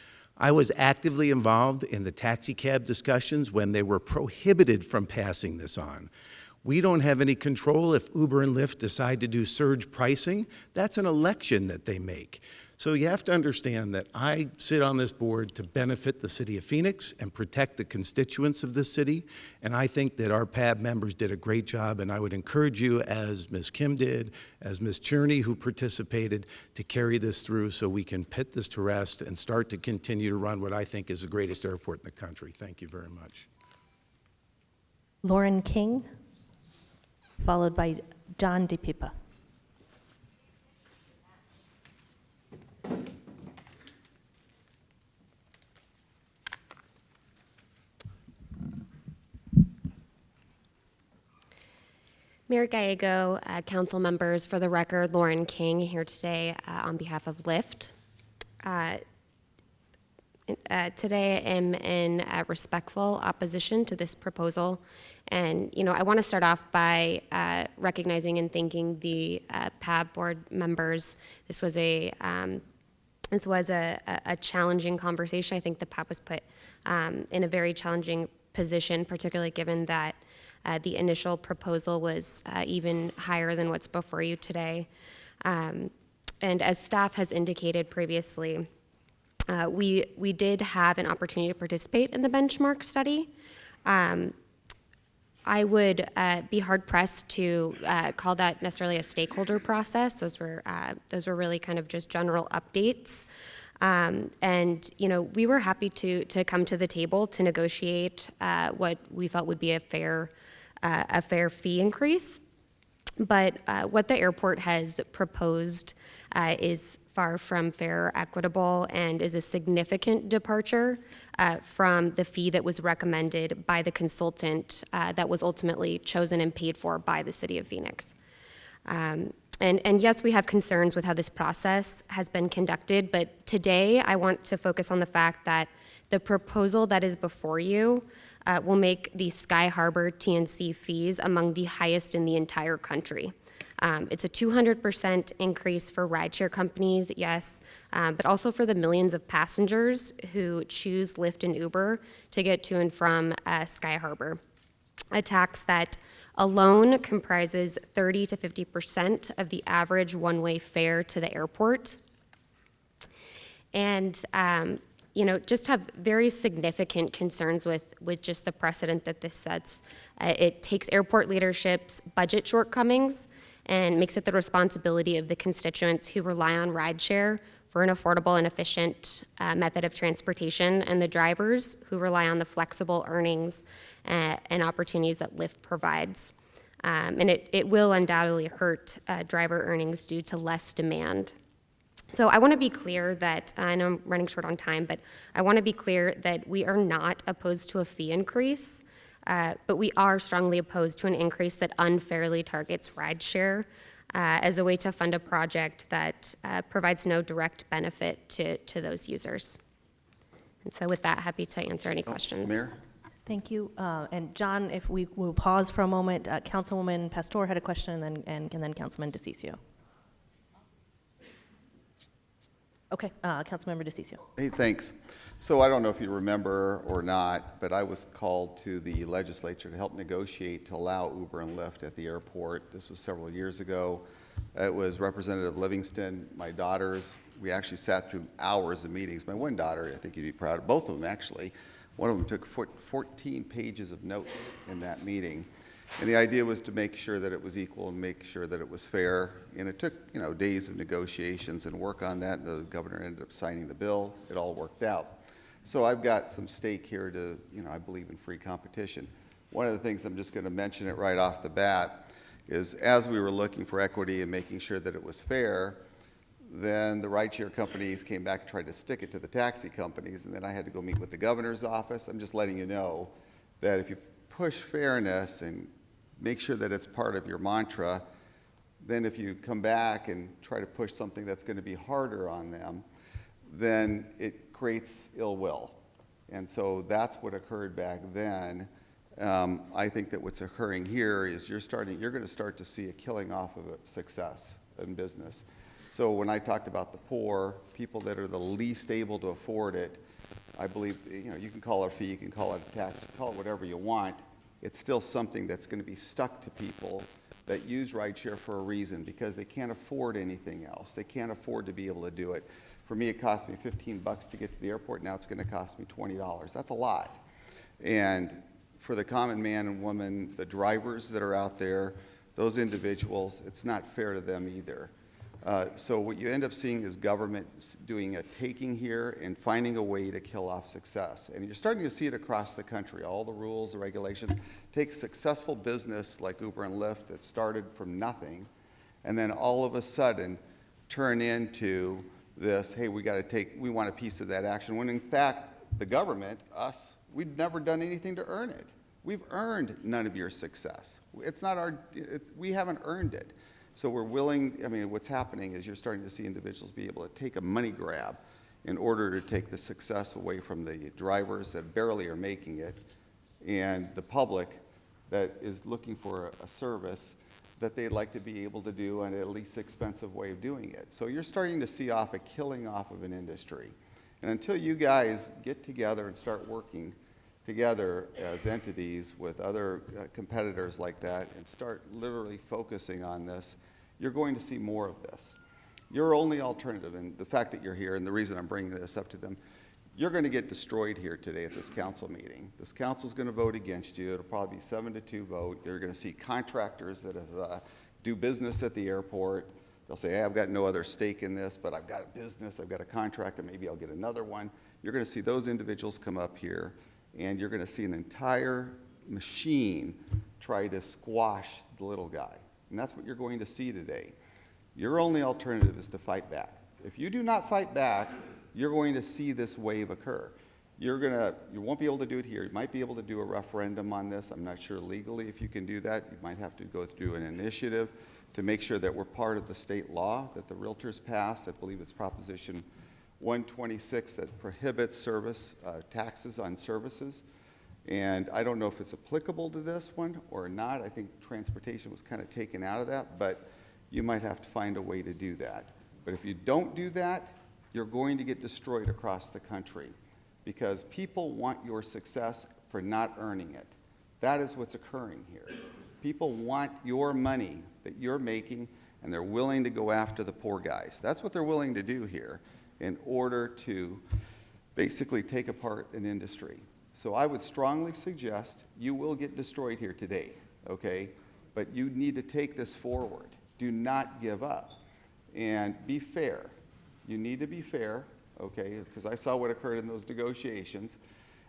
I was actively involved in the taxi cab discussions when they were prohibited from passing this on. We don't have any control if Uber and Lyft decide to do surge pricing. That's an election that they make. So you have to understand that I sit on this board to benefit the city of Phoenix and protect the constituents of this city. And I think that our PAB members did a great job. And I would encourage you, as Ms. Kim did, as Ms. Cherney, who participated, to carry this through so we can put this to rest and start to continue to run what I think is the greatest airport in the country. Thank you very much. Lauren King, followed by John DePipa. Mayor Gallego, council members, for the record, Lauren King here today on behalf of Lyft. Today I am in respectful opposition to this proposal. And, I want to start off by recognizing and thanking the PAB board members. This was a challenging conversation. I think the PAB was put in a very challenging position, particularly given that the initial proposal was even higher than what's before you today. And as staff has indicated previously, we did have an opportunity to participate in the benchmark study. I would be hard-pressed to call that necessarily a stakeholder process. Those were really kind of just general updates. And we were happy to come to the table to negotiate what we felt would be a fair fee increase. But what the airport has proposed is far from fair or equitable and is a significant departure from the fee that was recommended by the consultant that was ultimately chosen and paid for by the city of Phoenix. And yes, we have concerns with how this process has been conducted, but today I want to focus on the fact that the proposal that is before you will make the Sky Harbor TNC fees among the highest in the entire country. It's a 200% increase for rideshare companies, yes, but also for the millions of passengers who choose Lyft and Uber to get to and from Sky Harbor. A tax that alone comprises 30 to 50% of the average one-way fare to the airport. And just have very significant concerns with just the precedent that this sets. It takes airport leadership's budget shortcomings and makes it the responsibility of the constituents who rely on rideshare for an affordable and efficient method of transportation, and the drivers who rely on the flexible earnings and opportunities that Lyft provides. And it will undoubtedly hurt driver earnings due to less demand. So I want to be clear that, I know I'm running short on time, but I want to be clear that we are not opposed to a fee increase, but we are strongly opposed to an increase that unfairly targets rideshare as a way to fund a project that provides no direct benefit to those users. And so with that, happy to answer any questions. Mayor? Thank you. And John, if we will pause for a moment, Councilwoman Pastor had a question, and then Councilman DeCiccio. Okay, Councilmember DeCiccio. Hey, thanks. So I don't know if you remember or not, but I was called to the legislature to help negotiate to allow Uber and Lyft at the airport. This was several years ago. It was Representative Livingston, my daughters. We actually sat through hours of meetings. My one daughter, I think you'd be proud of, both of them actually. One of them took 14 pages of notes in that meeting. And the idea was to make sure that it was equal and make sure that it was fair. And it took, days of negotiations and work on that. The governor ended up signing the bill. It all worked out. So I've got some stake here to, I believe in free competition. One of the things, I'm just going to mention it right off the bat, is as we were looking for equity and making sure that it was fair, then the rideshare companies came back and tried to stick it to the taxi companies, and then I had to go meet with the governor's office. I'm just letting you know that if you push fairness and make sure that it's part of your mantra, then if you come back and try to push something that's going to be harder on them, then it creates ill will. And so that's what occurred back then. I think that what's occurring here is you're going to start to see a killing off of a success in business. So when I talked about the poor, people that are the least able to afford it, I believe, you can call it a fee, you can call it a tax, call it whatever you want. It's still something that's going to be stuck to people that use rideshare for a reason, because they can't afford anything else. They can't afford to be able to do it. For me, it cost me $15 to get to the airport. Now it's going to cost me $20. That's a lot. And for the common man and woman, the drivers that are out there, those individuals, it's not fair to them either. So what you end up seeing is government doing a taking here and finding a way to kill off success. And you're starting to see it across the country. All the rules, the regulations, take successful business like Uber and Lyft that started from nothing, and then all of a sudden turn into this, hey, we want a piece of that action, when in fact, the government, us, we've never done anything to earn it. We've earned none of your success. It's not we haven't earned it. So we're willing, what's happening is you're starting to see individuals be able to take a money grab in order to take the success away from the drivers that barely are making it, and the public that is looking for a service that they'd like to be able to do in a least expensive way of doing it. So you're starting to see a killing off of an industry. And until you guys get together and start working together as entities with other competitors like that and start literally focusing on this, you're going to see more of this. Your only alternative, and the fact that you're here, and the reason I'm bringing this up to them, you're going to get destroyed here today at this council meeting. This council's going to vote against you. It'll probably be 7-2 vote. You're going to see contractors that do business at the airport. They'll say, hey, I've got no other stake in this, but I've got a business, I've got a contract, and maybe I'll get another one. You're going to see those individuals come up here, and you're going to see an entire machine try to squash the little guy. And that's what you're going to see today. Your only alternative is to fight back. If you do not fight back, you're going to see this wave occur. You won't be able to do it here. You might be able to do a referendum on this. I'm not sure legally if you can do that. You might have to go through an initiative to make sure that we're part of the state law that the realtors passed. I believe it's Proposition 126 that prohibits taxes on services. And I don't know if it's applicable to this one or not. I think transportation was kind of taken out of that, but you might have to find a way to do that. But if you don't do that, you're going to get destroyed across the country because people want your success for not earning it. That is what's occurring here. People want your money that you're making, and they're willing to go after the poor guys. That's what they're willing to do here in order to basically take apart an industry. So I would strongly suggest you will get destroyed here today, okay? But you need to take this forward. Do not give up. And be fair. You need to be fair, okay? Because I saw what occurred in those negotiations.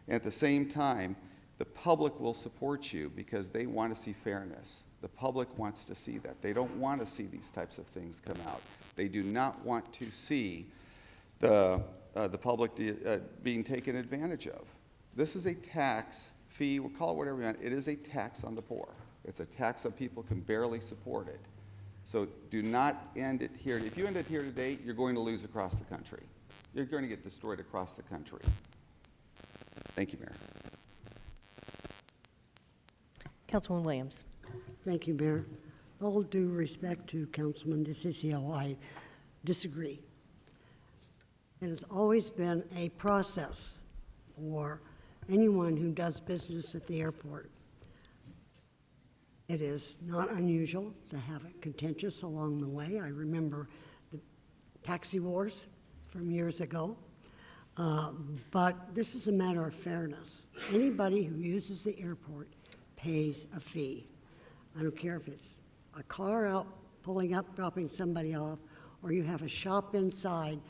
And at the same time, the public will support you because they want to see fairness. The public wants to see that. They don't want to see these types of things come out. They do not want to see the public being taken advantage of. This is a tax fee, we'll call it whatever you want. It is a tax on the poor. It's a tax on people who can barely support it. So do not end it here. If you end it here today, you're going to lose across the country. You're going to get destroyed across the country. Thank you, Mayor. Councilwoman Williams. Thank you, Mayor. All due respect to Councilman DeCiccio, I disagree. It has always been a process for anyone who does business at the airport. It is not unusual to have it contentious along the way. I remember the taxi wars from years ago. But this is a matter of fairness. Anybody who uses the airport pays a fee. I don't care if it's a car out pulling up, dropping somebody off, or you have a shop inside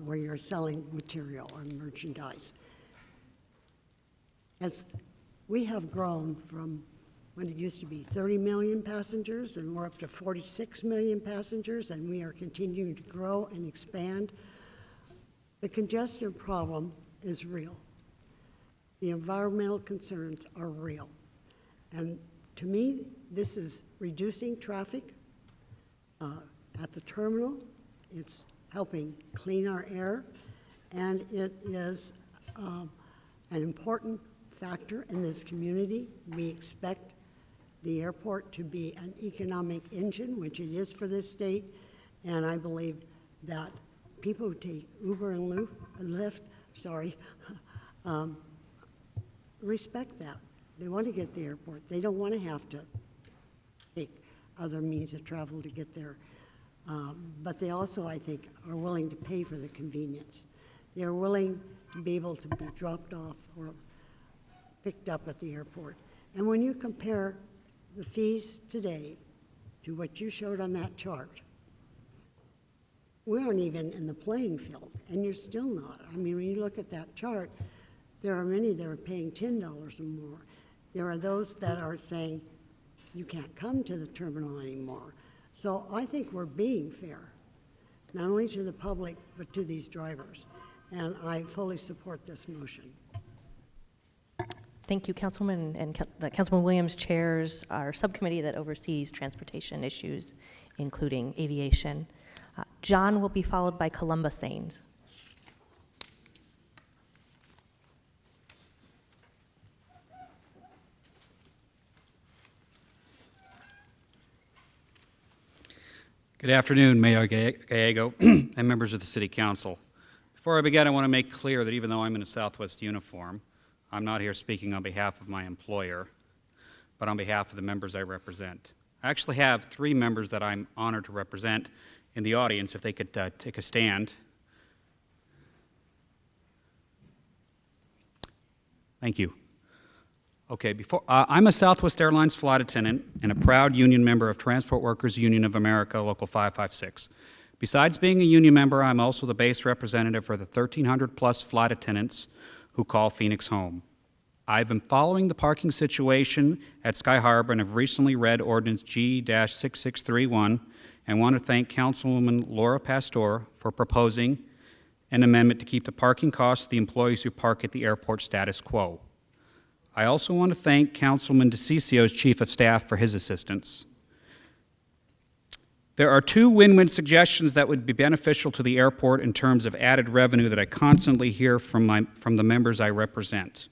where you're selling material or merchandise. As we have grown from when it used to be 30 million passengers, and we're up to 46 million passengers, and we are continuing to grow and expand, the congestion problem is real. The environmental concerns are real. And to me, this is reducing traffic at the terminal. It's helping clean our air, and it is an important factor in this community. We expect the airport to be an economic engine, which it is for this state, and I believe that people who take Uber and Lyft, respect that. They want to get to the airport. They don't want to have to take other means of travel to get there. But they also, I think, are willing to pay for the convenience. They're willing to be able to be dropped off or picked up at the airport. And when you compare the fees today to what you showed on that chart, we aren't even in the playing field, and you're still not. I mean, when you look at that chart, there are many that are paying $10 or more. There are those that are saying, you can't come to the terminal anymore. So I think we're being fair, not only to the public, but to these drivers. And I fully support this motion. Thank you, Councilwoman. And Councilman Williams chairs our subcommittee that oversees transportation issues, including aviation. John will be followed by Columba Sains. Good afternoon, Mayor Gallego and members of the City Council. Before I begin, I want to make clear that even though I'm in a Southwest uniform, I'm not here speaking on behalf of my employer, but on behalf of the members I represent. I actually have 3 members that I'm honored to represent in the audience, if they could take a stand. Thank you. Okay, I'm a Southwest Airlines flight attendant and a proud union member of Transport Workers Union of America, Local 556. Besides being a union member, I'm also the base representative for the 1,300 plus flight attendants who call Phoenix home. I've been following the parking situation at Sky Harbor and have recently read Ordinance G-6631 and want to thank Councilwoman Laura Pastor for proposing an amendment to keep the parking costs of the employees who park at the airport status quo. I also want to thank Councilman DeCiccio's Chief of Staff for his assistance. There are 2 win-win suggestions that would be beneficial to the airport in terms of added revenue that I constantly hear from the members I represent.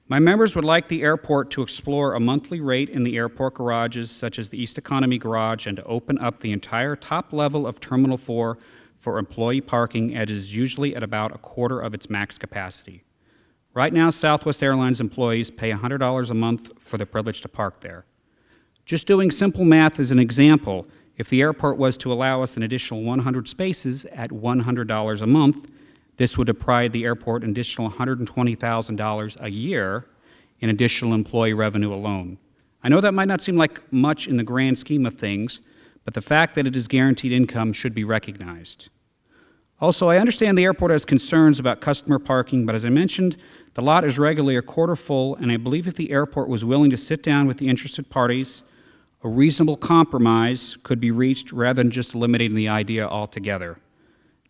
My members would like the airport to explore a monthly rate in the airport garages, such as the East Economy Garage, and to open up the entire top level of Terminal 4 for employee parking, as it is usually at about a quarter of its max capacity. Right now, Southwest Airlines employees pay $100 a month for the privilege to park there. Just doing simple math as an example, if the airport was to allow us an additional 100 spaces at $100 a month, this would deprive the airport an additional $120,000 a year in additional employee revenue alone. I know that might not seem like much in the grand scheme of things, but the fact that it is guaranteed income should be recognized. Also, I understand the airport has concerns about customer parking, but as I mentioned, the lot is regularly a quarter full, and I believe if the airport was willing to sit down with the interested parties, a reasonable compromise could be reached rather than just eliminating the idea altogether.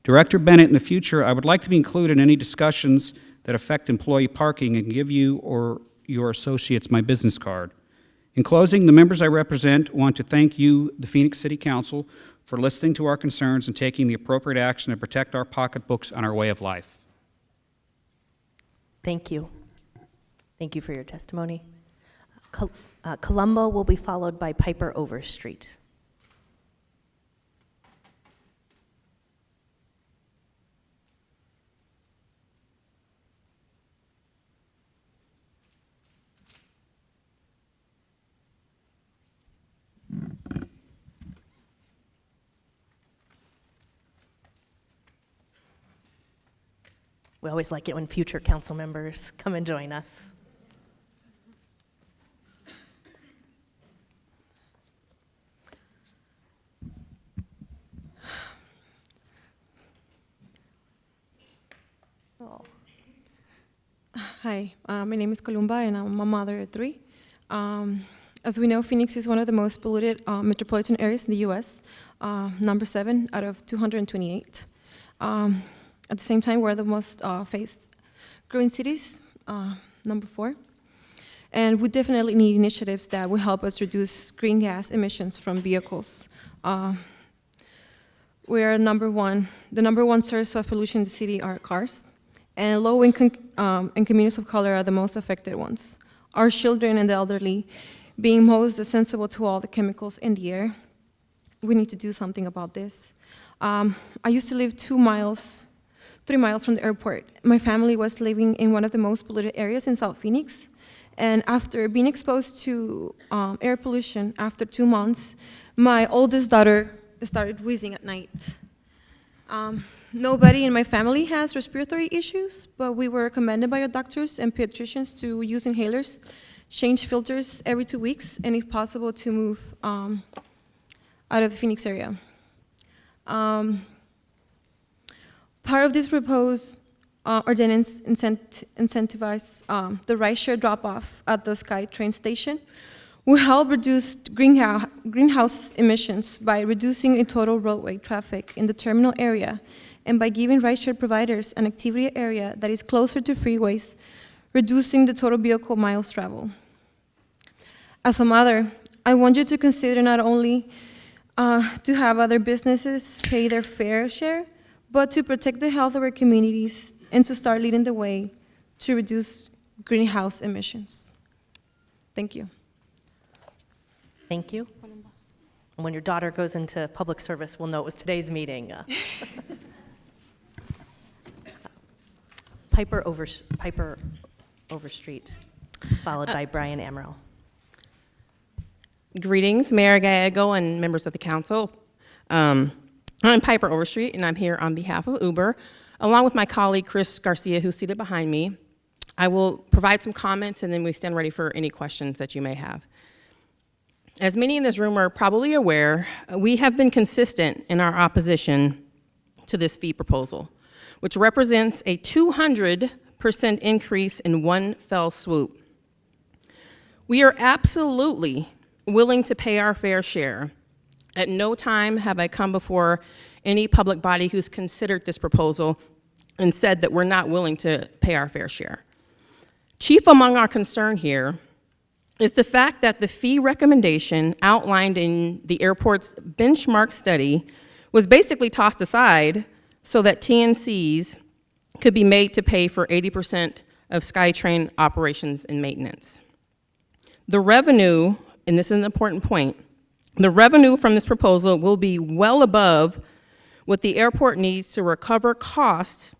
Director Bennett, in the future, I would like to be included in any discussions that affect employee parking and give you or your associates my business card. In closing, the members I represent want to thank you, the Phoenix City Council, for listening to our concerns and taking the appropriate action to protect our pocketbooks and our way of life. Thank you. Thank you for your testimony. Colombo will be followed by Piper Overstreet. We always like it when future council members come and join us. Oh. Hi, my name is Columba, and I'm a mother of three. As we know, Phoenix is one of the most polluted metropolitan areas in the U.S., number 7 out of 228. At the same time, we're the most fast-growing cities, number 4. And we definitely need initiatives that will help us reduce green gas emissions from vehicles. We are the number one source of pollution in the city are cars, and low-income and communities of color are the most affected ones. Our children and the elderly being most sensible to all the chemicals in the air. We need to do something about this. I used to live 3 miles from the airport. My family was living in one of the most polluted areas in South Phoenix, and after being exposed to air pollution after 2 months, my oldest daughter started wheezing at night. Nobody in my family has respiratory issues, but we were recommended by our doctors and pediatricians to use inhalers, change filters every 2 weeks, and if possible, to move out of the Phoenix area. Part of this proposed ordinance incentivize the rideshare drop-off at the SkyTrain station will help reduce greenhouse emissions by reducing a total roadway traffic in the terminal area and by giving rideshare providers an activity area that is closer to freeways, reducing the total vehicle miles traveled. As a mother, I want you to consider not only to have other businesses pay their fair share, but to protect the health of our communities and to start leading the way to reduce greenhouse emissions. Thank you. Thank you. And when your daughter goes into public service, we'll know it was today's meeting. Piper Overstreet, followed by Brian Amaral. Greetings, Mayor Gallego and members of the council. I'm Piper Overstreet, and I'm here on behalf of Uber, along with my colleague Chris Garcia, who's seated behind me. I will provide some comments, and then we stand ready for any questions that you may have. As many in this room are probably aware, we have been consistent in our opposition to this fee proposal, which represents a 200% increase in one fell swoop. We are absolutely willing to pay our fair share. At no time have I come before any public body who's considered this proposal and said that we're not willing to pay our fair share. Chief among our concern here is the fact that the fee recommendation outlined in the airport's benchmark study was basically tossed aside so that TNCs could be made to pay for 80% of SkyTrain operations and maintenance. The revenue, and this is an important point, the revenue from this proposal will be well above what the airport needs to recover costs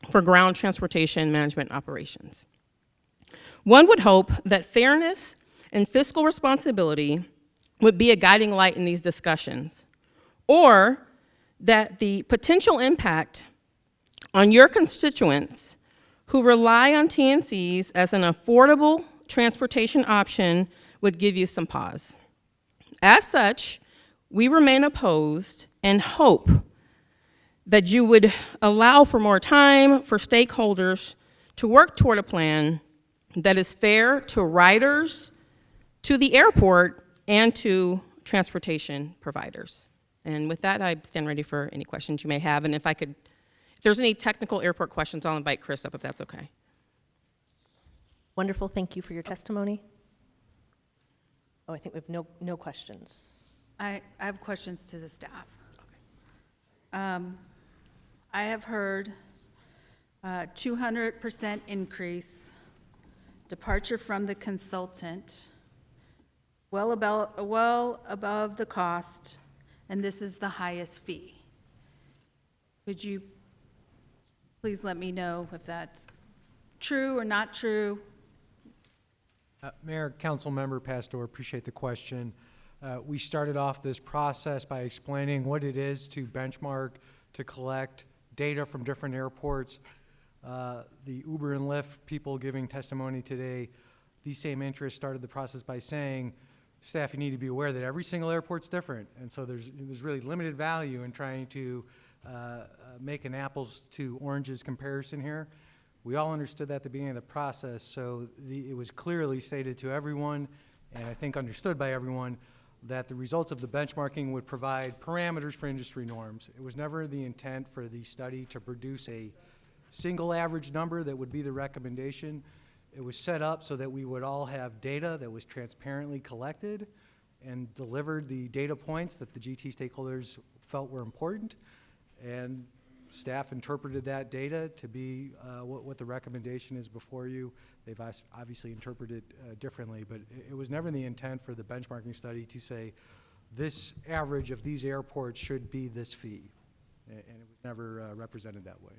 for ground transportation management operations. One would hope that fairness and fiscal responsibility would be a guiding light in these discussions, or that the potential impact on your constituents who rely on TNCs as an affordable transportation option would give you some pause. As such, we remain opposed and hope that you would allow for more time for stakeholders to work toward a plan that is fair to riders, to the airport, and to transportation providers. And with that, I stand ready for any questions you may have. And if there's any technical airport questions, I'll invite Chris up if that's okay. Wonderful, thank you for your testimony. Oh, I think we have no questions. I have questions to the staff. Okay. I have heard 200% increase, departure from the consultant, well above the cost, and this is the highest fee. Could you please let me know if that's true or not true? Mayor, Council Member Pastor, appreciate the question. We started off this process by explaining what it is to benchmark, to collect data from different airports. The Uber and Lyft people giving testimony today, these same interests started the process by saying, staff, you need to be aware that every single airport's different. And so there's really limited value in trying to make an apples to oranges comparison here. We all understood that at the beginning of the process, so it was clearly stated to everyone, and I think understood by everyone, that the results of the benchmarking would provide parameters for industry norms. It was never the intent for the study to produce a single average number that would be the recommendation. It was set up so that we would all have data that was transparently collected and delivered the data points that the GT stakeholders felt were important, and staff interpreted that data to be what the recommendation is before you. They've obviously interpreted it differently, but it was never the intent for the benchmarking study to say this average of these airports should be this fee, and it was never represented that way.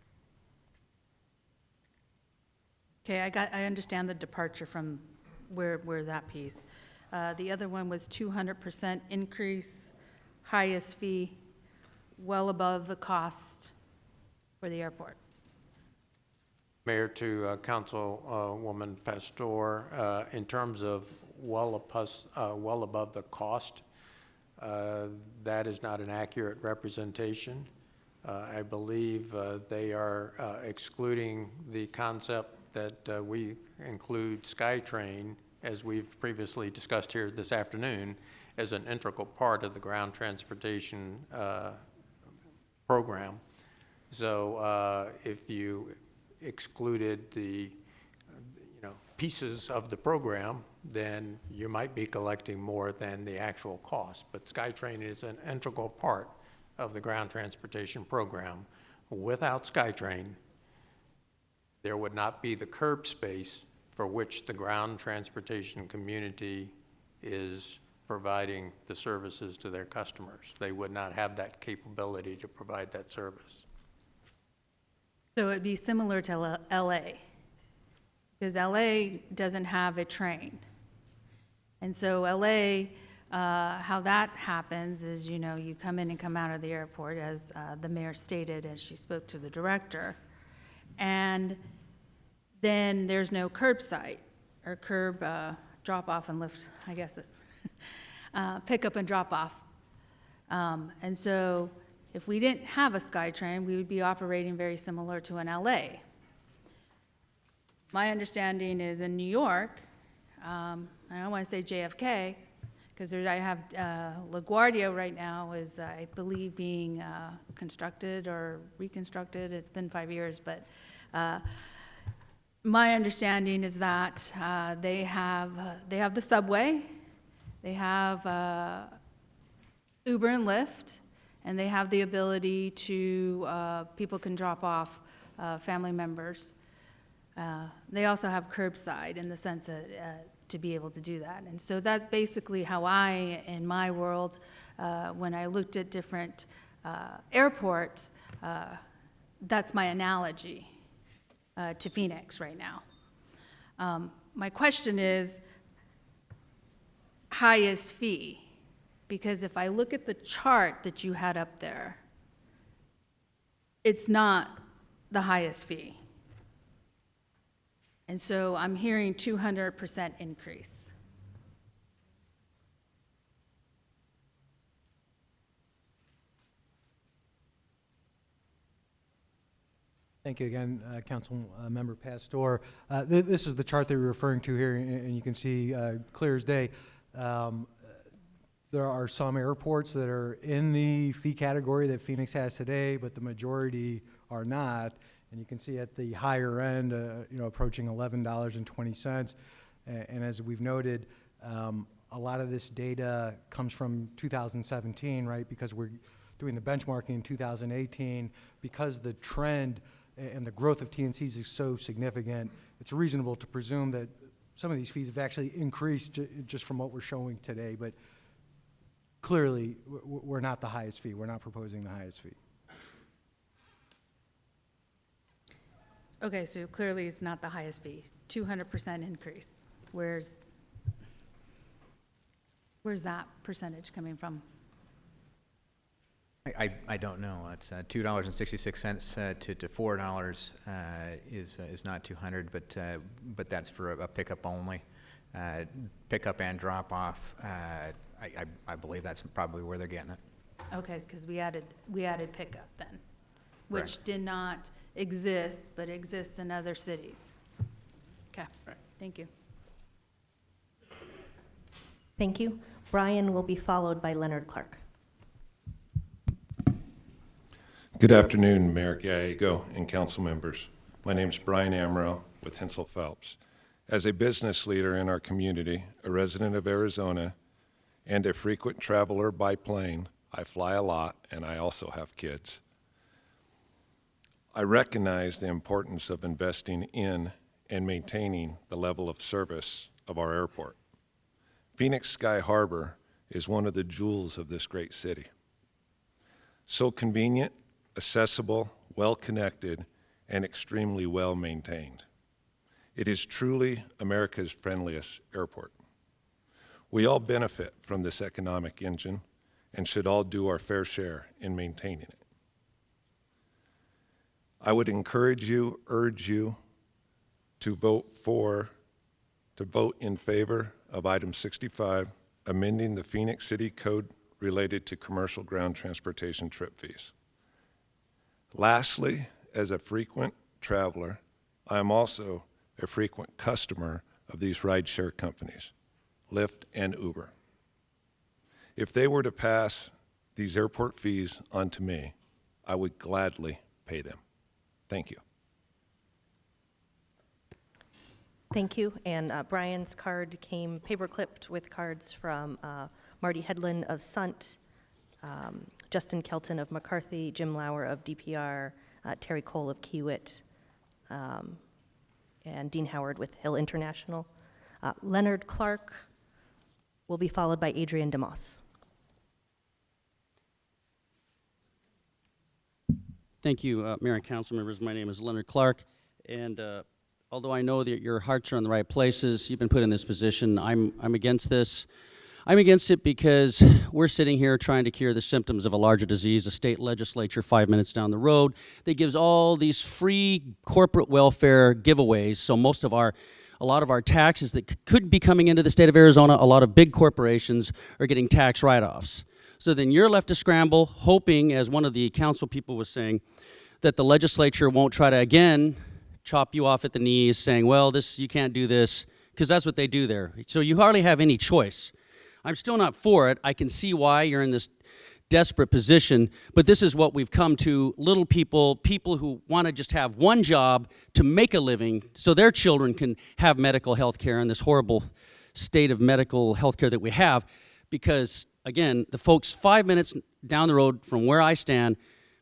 Okay, I understand the departure from where that piece. The other one was 200% increase, highest fee, well above the cost for the airport. Mayor, to Councilwoman Pastor, in terms of well above the cost, that is not an accurate representation. I believe they are excluding the concept that we include SkyTrain, as we've previously discussed here this afternoon, as an integral part of the ground transportation program. So if you excluded the pieces of the program, then you might be collecting more than the actual cost. But SkyTrain is an integral part of the ground transportation program. Without SkyTrain, there would not be the curb space for which the ground transportation community is providing the services to their customers. They would not have that capability to provide that service. So it'd be similar to LA, because LA doesn't have a train. And so LA, how that happens is, you come in and come out of the airport, as the mayor stated as she spoke to the director, and then there's no curbside or curb drop off and lift, I guess, pick up and drop off. And so if we didn't have a SkyTrain, we would be operating very similar to an LA. My understanding is in New York, I don't want to say JFK, because I have LaGuardia right now is, I believe, being constructed or reconstructed. It's been 5 years, but my understanding is that they have the subway, they have Uber and Lyft, and they have the ability to, people can drop off family members. They also have curbside in the sense that to be able to do that. And so that's basically how I, in my world, when I looked at different airports, that's my analogy to Phoenix right now. My question is highest fee. Because if I look at the chart that you had up there, it's not the highest fee. And so I'm hearing 200% increase. Thank you again, Council Member Pastor. This is the chart that we're referring to here, and you can see clear as day. There are some airports that are in the fee category that Phoenix has today, but the majority are not. And you can see at the higher end, approaching $11.20. And as we've noted, a lot of this data comes from 2017, right? Because we're doing the benchmarking in 2018. Because the trend and the growth of TNCs is so significant, it's reasonable to presume that some of these fees have actually increased just from what we're showing today, but clearly, we're not the highest fee. We're not proposing the highest fee. Okay, so clearly it's not the highest fee, 200% increase. Where's that percentage coming from? I don't know. It's $2.66 to $4 is not 200, but that's for a pickup only. Pickup and drop off. I believe that's probably where they're getting it. Okay, because we added pickup then, which Right. did not exist, but exists in other cities. Okay, thank you. Thank you. Brian will be followed by Leonard Clark. Good afternoon, Mayor Gallego and council members. My name is Brian Amaro with Hensel Phelps. As a business leader in our community, a resident of Arizona, and a frequent traveler by plane, I fly a lot and I also have kids. I recognize the importance of investing in and maintaining the level of service of our airport. Phoenix Sky Harbor is one of the jewels of this great city. So convenient, accessible, well-connected, and extremely well-maintained. It is truly America's friendliest airport. We all benefit from this economic engine and should all do our fair share in maintaining it. I would urge you to vote in favor of item 65, amending the Phoenix City Code related to commercial ground transportation trip fees. Lastly, as a frequent traveler, I am also a frequent customer of these rideshare companies, Lyft and Uber. If they were to pass these airport fees onto me, I would gladly pay them. Thank you. Thank you. And Brian's card came paper-clipped with cards from Marty Hedlund of Sunt, Justin Kelton of McCarthy, Jim Lauer of DPR, Terry Cole of Kiewit, and Dean Howard with Hill International. Leonard Clark will be followed by Adrian DeMoss. Thank you, Mayor and council members. My name is Leonard Clark, and although I know that your hearts are in the right places, you've been put in this position. I'm against this. I'm against it because we're sitting here trying to cure the symptoms of a larger disease, a state legislature 5 minutes down the road that gives all these free corporate welfare giveaways. So a lot of our taxes that could be coming into the state of Arizona, a lot of big corporations are getting tax write-offs. So then you're left to scramble, hoping, as one of the council people was saying, that the legislature won't try to, again, chop you off at the knees, saying, well, you can't do this, because that's what they do there. So you hardly have any choice. I'm still not for it. I can see why you're in this desperate position, but this is what we've come to. Little people who want to just have one job to make a living so their children can have medical health care in this horrible state of medical health care that we have, because, again, the folks 5 minutes down the road from where I stand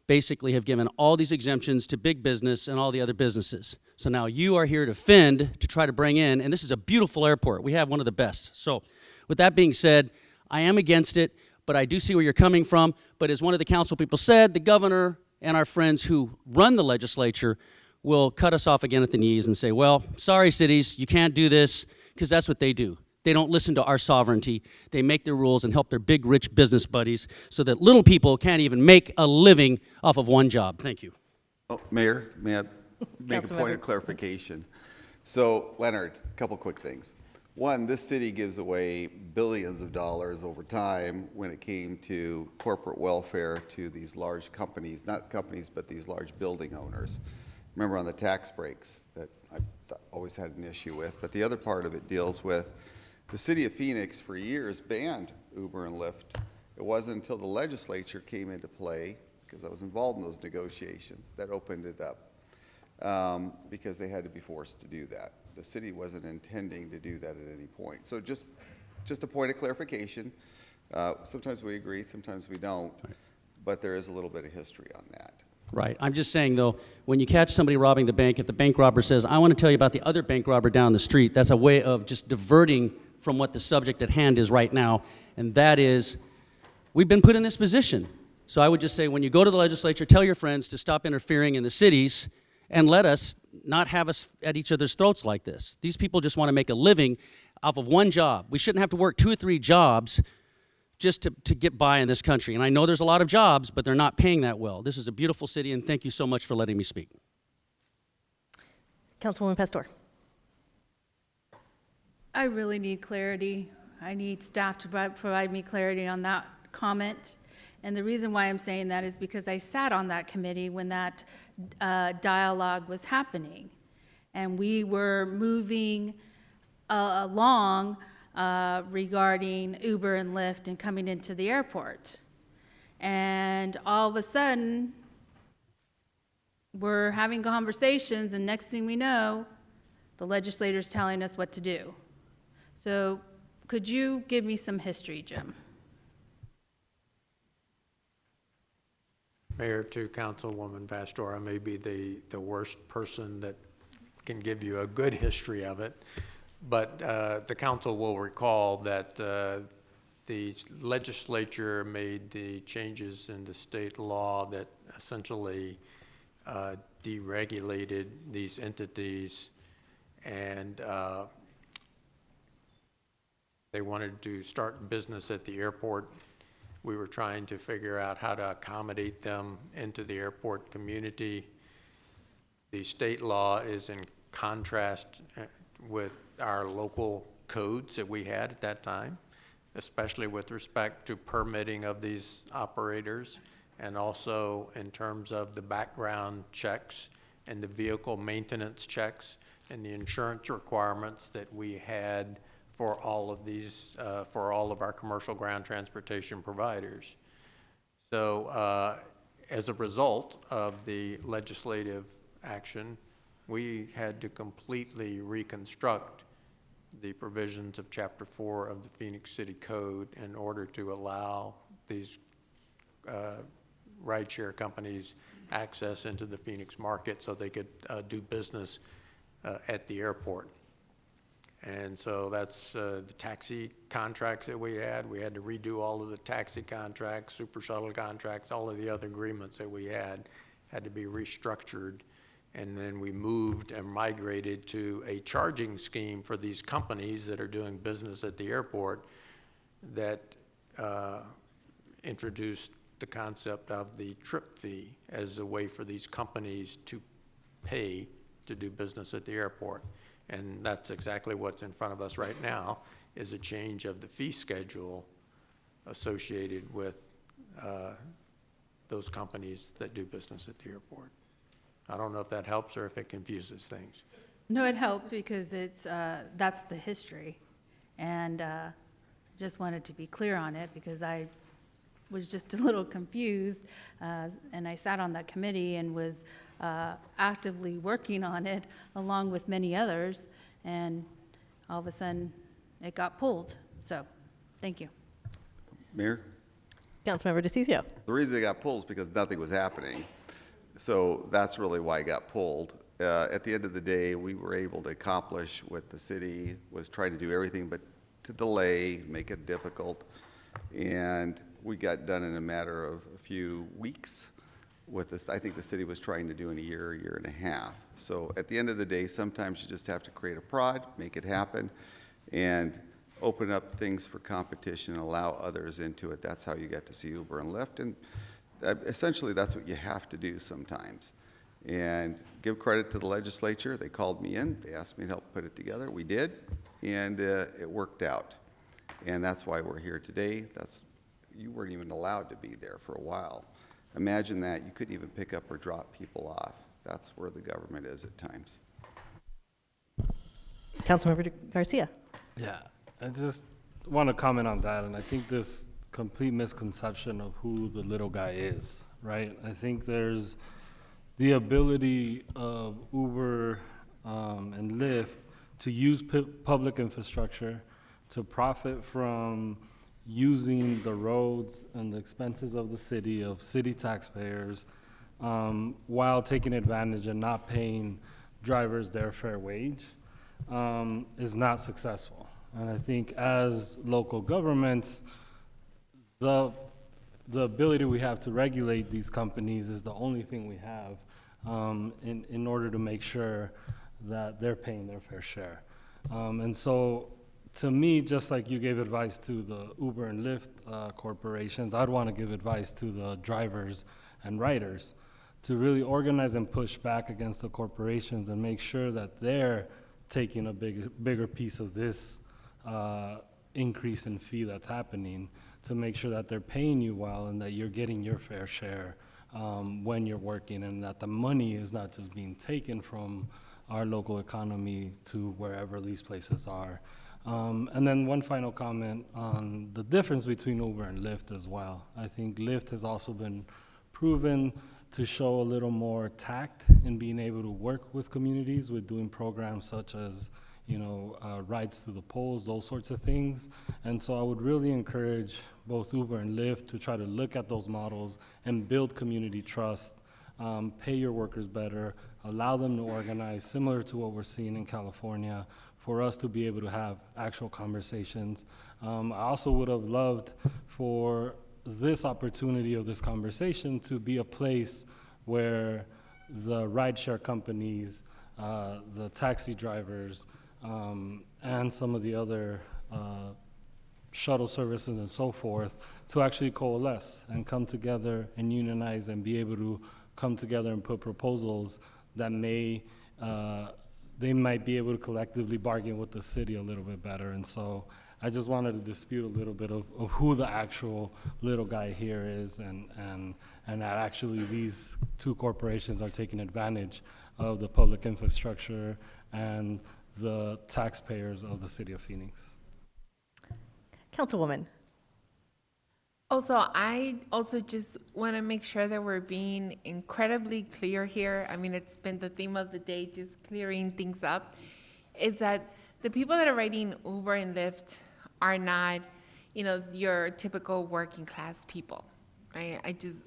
basically have given all these exemptions to big business and all the other businesses. So now you are here to fend, to try to bring in, and this is a beautiful airport. We have one of the best. So with that being said, I am against it, but I do see where you're coming from. But as one of the council people said, the governor and our friends who run the legislature will cut us off again at the knees and say, well, sorry, cities, you can't do this, because that's what they do. They don't listen to our sovereignty. They make their rules and help their big, rich business buddies so that little people can't even make a living off of one job. Thank you. Oh, Mayor, may I make a point of clarification? So, Leonard, a couple quick things. One, this city gives away billions of dollars over time when it came to corporate welfare to these large companies, not companies, but these large building owners. Remember on the tax breaks that I've always had an issue with, but the other part of it deals with the city of Phoenix for years banned Uber and Lyft. It wasn't until the legislature came into play, because I was involved in those negotiations, that opened it up because they had to be forced to do that. The city wasn't intending to do that at any point. So just a point of clarification. Sometimes we agree, sometimes we don't, but there is a little bit of history on that. Right. I'm just saying, though, when you catch somebody robbing the bank, if the bank robber says, I want to tell you about the other bank robber down the street, that's a way of just diverting from what the subject at hand is right now, and that is, we've been put in this position. So I would just say, when you go to the legislature, tell your friends to stop interfering in the cities and let us not have us at each other's throats like this. These people just want to make a living off of one job. We shouldn't have to work 2 or 3 jobs just to get by in this country. And I know there's a lot of jobs, but they're not paying that well. This is a beautiful city, and thank you so much for letting me speak. Councilwoman Pastor. I really need clarity. I need staff to provide me clarity on that comment. And the reason why I'm saying that is because I sat on that committee when that dialogue was happening. And we were moving along regarding Uber and Lyft and coming into the airport. And all of a sudden, we're having conversations, and next thing we know, the legislator's telling us what to do. So could you give me some history, Jim? Mayor to Councilwoman Pastor, I may be the worst person that can give you a good history of it, but the council will recall that the legislature made the changes in the state law that essentially deregulated these entities, and they wanted to start business at the airport. We were trying to figure out how to accommodate them into the airport community. The state law is in contrast with our local codes that we had at that time, especially with respect to permitting of these operators, and also in terms of the background checks and the vehicle maintenance checks and the insurance requirements that we had for all of these, for all of our commercial ground transportation providers. So as a result of the legislative action, we had to completely reconstruct the provisions of Chapter 4 of the Phoenix City Code in order to allow these rideshare companies access into the Phoenix market so they could do business at the airport. And so that's the taxi contracts that we had. We had to redo all of the taxi contracts, super shuttle contracts, all of the other agreements that we had to be restructured. And then we moved and migrated to a charging scheme for these companies that are doing business at the airport that introduced the concept of the trip fee as a way for these companies to pay to do business at the airport. And that's exactly what's in front of us right now, is a change of the fee schedule associated with those companies that do business at the airport. I don't know if that helps or if it confuses things. No, it helped because it's, that's the history. And just wanted to be clear on it because I was just a little confused. And I sat on that committee and was actively working on it along with many others. And all of a sudden, it got pulled. So, thank you. Mayor? Councilmember DeCiccio. The reason it got pulled is because nothing was happening. So that's really why it got pulled. At the end of the day, we were able to accomplish what the city was trying to do everything but to delay, make it difficult. And we got done in a matter of a few weeks with this. I think the city was trying to do in a year and a half. So at the end of the day, sometimes you just have to create a prod, make it happen, and open up things for competition and allow others into it. That's how you get to see Uber and Lyft. And essentially, that's what you have to do sometimes. And give credit to the legislature. They called me in. They asked me to help put it together. We did, and it worked out. And that's why we're here today. You weren't even allowed to be there for a while. Imagine that. You couldn't even pick up or drop people off. That's where the government is at times. Councilmember Garcia. Yeah, I just want to comment on that, and I think this complete misconception of who the little guy is, right? I think there's the ability of Uber and Lyft to use public infrastructure to profit from using the roads and the expenses of the city, of city taxpayers, while taking advantage and not paying drivers their fair wage is not successful. And I think as local governments, the ability we have to regulate these companies is the only thing we have in order to make sure that they're paying their fair share. And so to me, just like you gave advice to the Uber and Lyft corporations, I'd want to give advice to the drivers and riders to really organize and push back against the corporations and make sure that they're taking a bigger piece of this increase in fee that's happening, to make sure that they're paying you well and that you're getting your fair share when you're working, and that the money is not just being taken from our local economy to wherever these places are. And then one final comment on the difference between Uber and Lyft as well. I think Lyft has also been proven to show a little more tact in being able to work with communities with doing programs such as, rides to the polls, those sorts of things. And so I would really encourage both Uber and Lyft to try to look at those models and build community trust, pay your workers better, allow them to organize, similar to what we're seeing in California, for us to be able to have actual conversations. I also would have loved for this opportunity of this conversation to be a place where the rideshare companies, the taxi drivers, and some of the other shuttle services and so forth, to actually coalesce and come together and unionize and be able to come together and put proposals that they might be able to collectively bargain with the city a little bit better. And so I just wanted to dispute a little bit of who the actual little guy here is, and that actually these two corporations are taking advantage of the public infrastructure and the taxpayers of the city of Phoenix. Councilwoman. Also, I also just want to make sure that we're being incredibly clear here. I mean, it's been the theme of the day, just clearing things up, is that the people that are riding Uber and Lyft are not, your typical working class people, right? It just,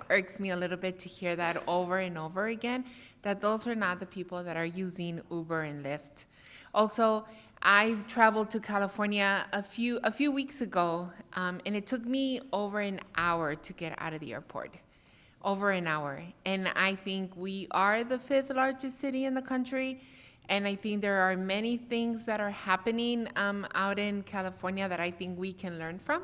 irks me a little bit to hear that over and over again, that those are not the people that are using Uber and Lyft. Also, I traveled to California a few weeks ago, and it took me over an hour to get out of the airport. Over an hour. And I think we are the 5th largest city in the country, and I think there are many things that are happening out in California that I think we can learn from.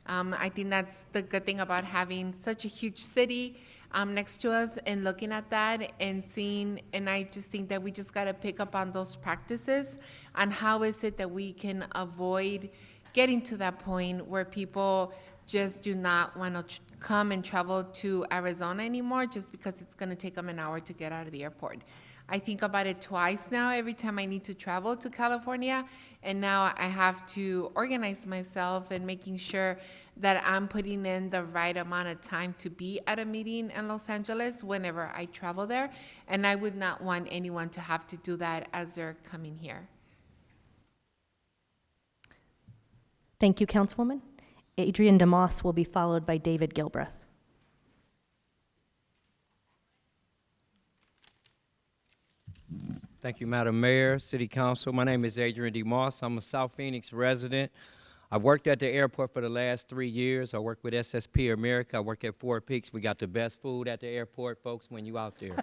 I think that's the good thing about having such a huge city next to us and looking at that and seeing, and I just think that we just got to pick up on those practices and how is it that we can avoid getting to that point where people just do not want to come and travel to Arizona anymore just because it's going to take them an hour to get out of the airport. I think about it twice now every time I need to travel to California, and now I have to organize myself and making sure that I'm putting in the right amount of time to be at a meeting in Los Angeles whenever I travel there, and I would not want anyone to have to do that as they're coming here. Thank you, Councilwoman. Adrian DeMoss will be followed by David Gilbreth. Thank you, Madam Mayor, City Council. My name is Adrian DeMoss. I'm a South Phoenix resident. I've worked at the airport for the last 3 years. I work with SSP America. I work at Four Peaks. We got the best food at the airport, folks, when you out there.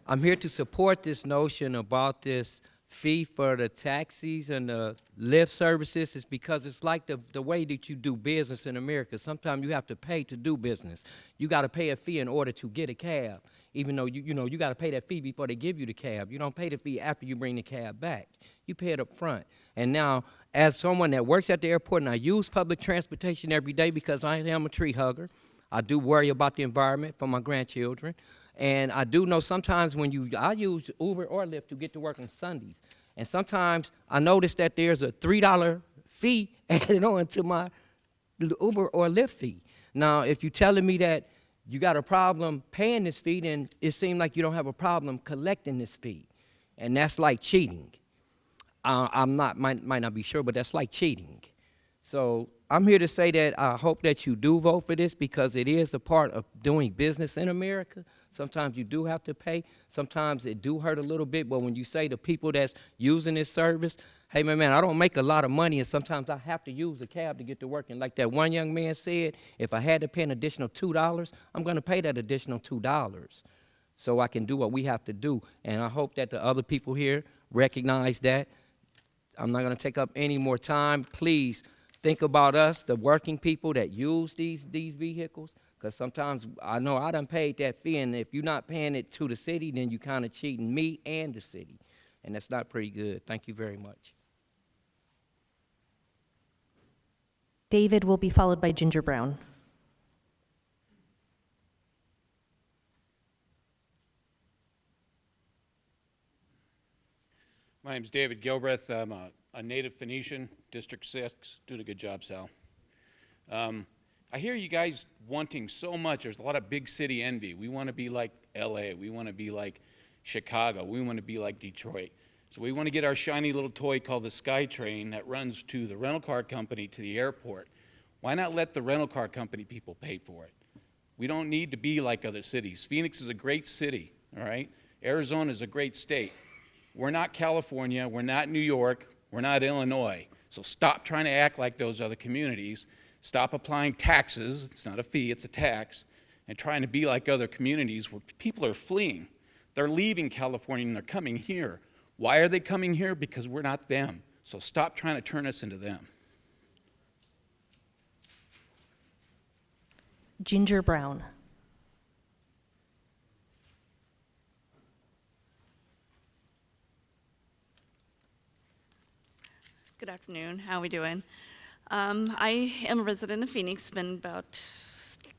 I'm here to support this notion about this fee for the taxis and the Lyft services. Is because it's like the way that you do business in America. Sometimes you have to pay to do business. You got to pay a fee in order to get a cab, even though you got to pay that fee before they give you the cab. You don't pay the fee after you bring the cab back. You pay it up front. And now, as someone that works at the airport and I use public transportation every day because I am a tree hugger, I do worry about the environment for my grandchildren. And I do know sometimes I use Uber or Lyft to get to work on Sundays. And sometimes I notice that there's a $3 fee added on to my Uber or Lyft fee. Now, if you're telling me that you got a problem paying this fee, then it seems like you don't have a problem collecting this fee. And that's like cheating. Might not be sure, but that's like cheating. So I'm here to say that I hope that you do vote for this because it is a part of doing business in America. Sometimes you do have to pay. Sometimes it do hurt a little bit, but when you say the people that's using this service, hey, man, I don't make a lot of money, and sometimes I have to use a cab to get to work. And like that one young man said, if I had to pay an additional $2, I'm going to pay that additional $2 so I can do what we have to do. And I hope that the other people here recognize that. I'm not going to take up any more time. Please think about us, the working people that use these vehicles, because sometimes I know I done paid that fee, and if you're not paying it to the city, then you kind of cheating me and the city, and that's not pretty good. Thank you very much. David will be followed by Ginger Brown. My name's David Gilbreth. I'm a native Phoenician, District 6. Doing a good job, Sal. I hear you guys wanting so much. There's a lot of big city envy. We want to be like LA. We want to be like Chicago. We want to be like Detroit. So we want to get our shiny little toy called the SkyTrain that runs to the rental car company to the airport. Why not let the rental car company people pay for it? We don't need to be like other cities. Phoenix is a great city, all right? Arizona is a great state. We're not California, we're not New York, we're not Illinois. So stop trying to act like those other communities. Stop applying taxes, it's not a fee, it's a tax, and trying to be like other communities where people are fleeing. They're leaving California and they're coming here. Why are they coming here? Because we're not them. So stop trying to turn us into them. Ginger Brown. Good afternoon. How are we doing? I am a resident of Phoenix, been about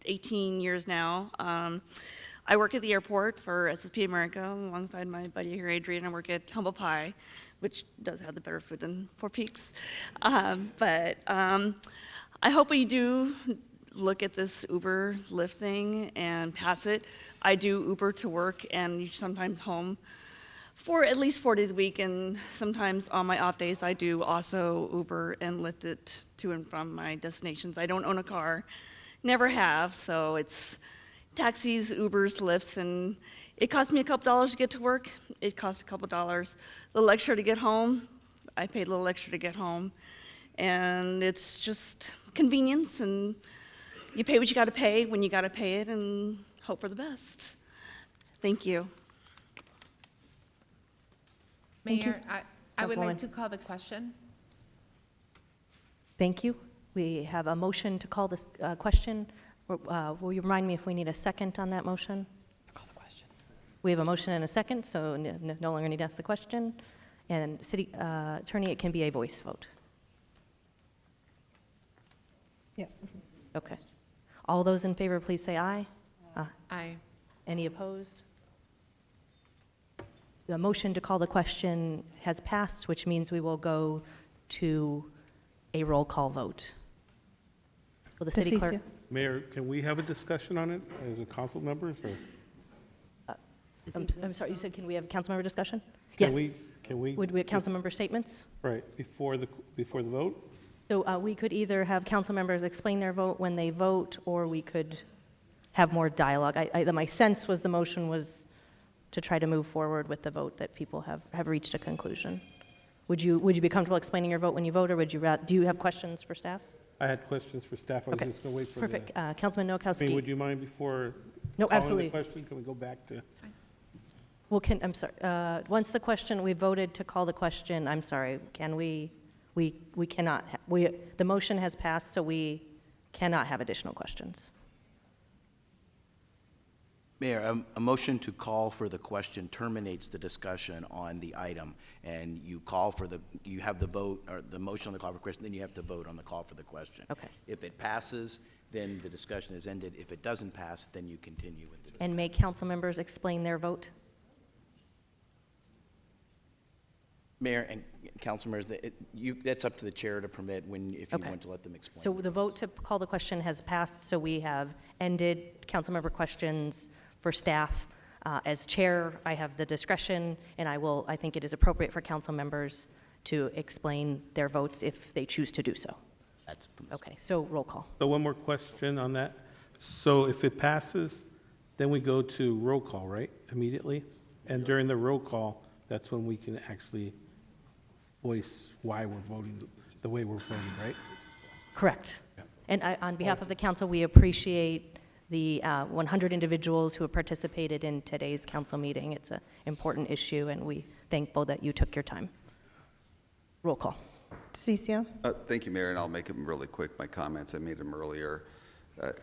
18 years now. I work at the airport for SSP America alongside my buddy here, Adrian. I work at Humble Pie, which does have the better food than Four Peaks. But I hope we do look at this Uber Lyft thing and pass it. I do Uber to work and sometimes home for at least 4 days a week, and sometimes on my off days I do also Uber and Lyft it to and from my destinations. I don't own a car, never have, so it's taxis, Ubers, Lyfts, and it costs me a couple dollars to get to work. It costs a couple dollars. A little extra to get home. I paid a little extra to get home, and it's just convenience, and you pay what you got to pay when you got to pay it, and hope for the best. Thank you. Mayor, I would like Councilwoman. to call the question. Thank you. We have a motion to call this question. Will you remind me if we need a second on that motion? Call the question. We have a motion and a second, so no longer need to ask the question. And City Attorney, it can be a voice vote. Yes. Okay. All those in favor, please say aye. Aye. Any opposed? The motion to call the question has passed, which means we will go to a roll call vote. Will the city clerk? Mayor, can we have a discussion on it as a council members, or? I'm sorry, you said can we have council member discussion? Can Yes. we? Would we have council member statements? Right, before the vote? So we could either have council members explain their vote when they vote, or we could have more dialogue. My sense was the motion was to try to move forward with the vote that people have reached a conclusion. Would you be comfortable explaining your vote when you vote, or do you have questions for staff? I had questions for staff. I was just going to wait for Perfect. Councilman Nowakowski. I mean, would you mind before No, calling absolutely. the question, can we go back to? Well, I'm sorry, once the question, we voted to call the question, I'm sorry, can we cannot, the motion has passed, so we cannot have additional questions. Mayor, a motion to call for the question terminates the discussion on the item, and you have the vote, or the motion on the call for question, then you have to vote on the call for the question. Okay. If it passes, then the discussion is ended. If it doesn't pass, then you continue with the discussion. And may council members explain their vote? Mayor and council members, that's up to the chair to permit if you Okay. want to let them explain. So the vote to call the question has passed, so we have ended council member questions for staff. As chair, I have the discretion, and I think it is appropriate for council members to explain their votes if they choose to do so. That's permissible. Okay, so roll call. So one more question on that. So if it passes, then we go to roll call, right, immediately? And during the roll call, that's when we can actually voice why we're voting the way we're voting, right? Correct. And on behalf of the council, we appreciate the 100 individuals who have participated in today's council meeting. It's an important issue, and we thankful that you took your time. Roll call. Dicicio. Thank you, Mayor, and I'll make them really quick. My comments, I made them earlier.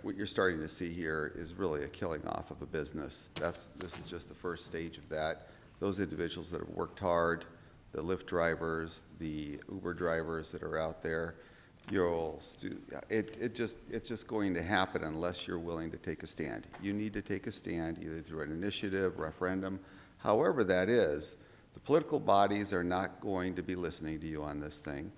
What you're starting to see here is really a killing off of a business. This is just the first stage of that. Those individuals that have worked hard, the Lyft drivers, the Uber drivers that are out there, it's just going to happen unless you're willing to take a stand. You need to take a stand either through an initiative, referendum, however that is. The political bodies are not going to be listening to you on this thing,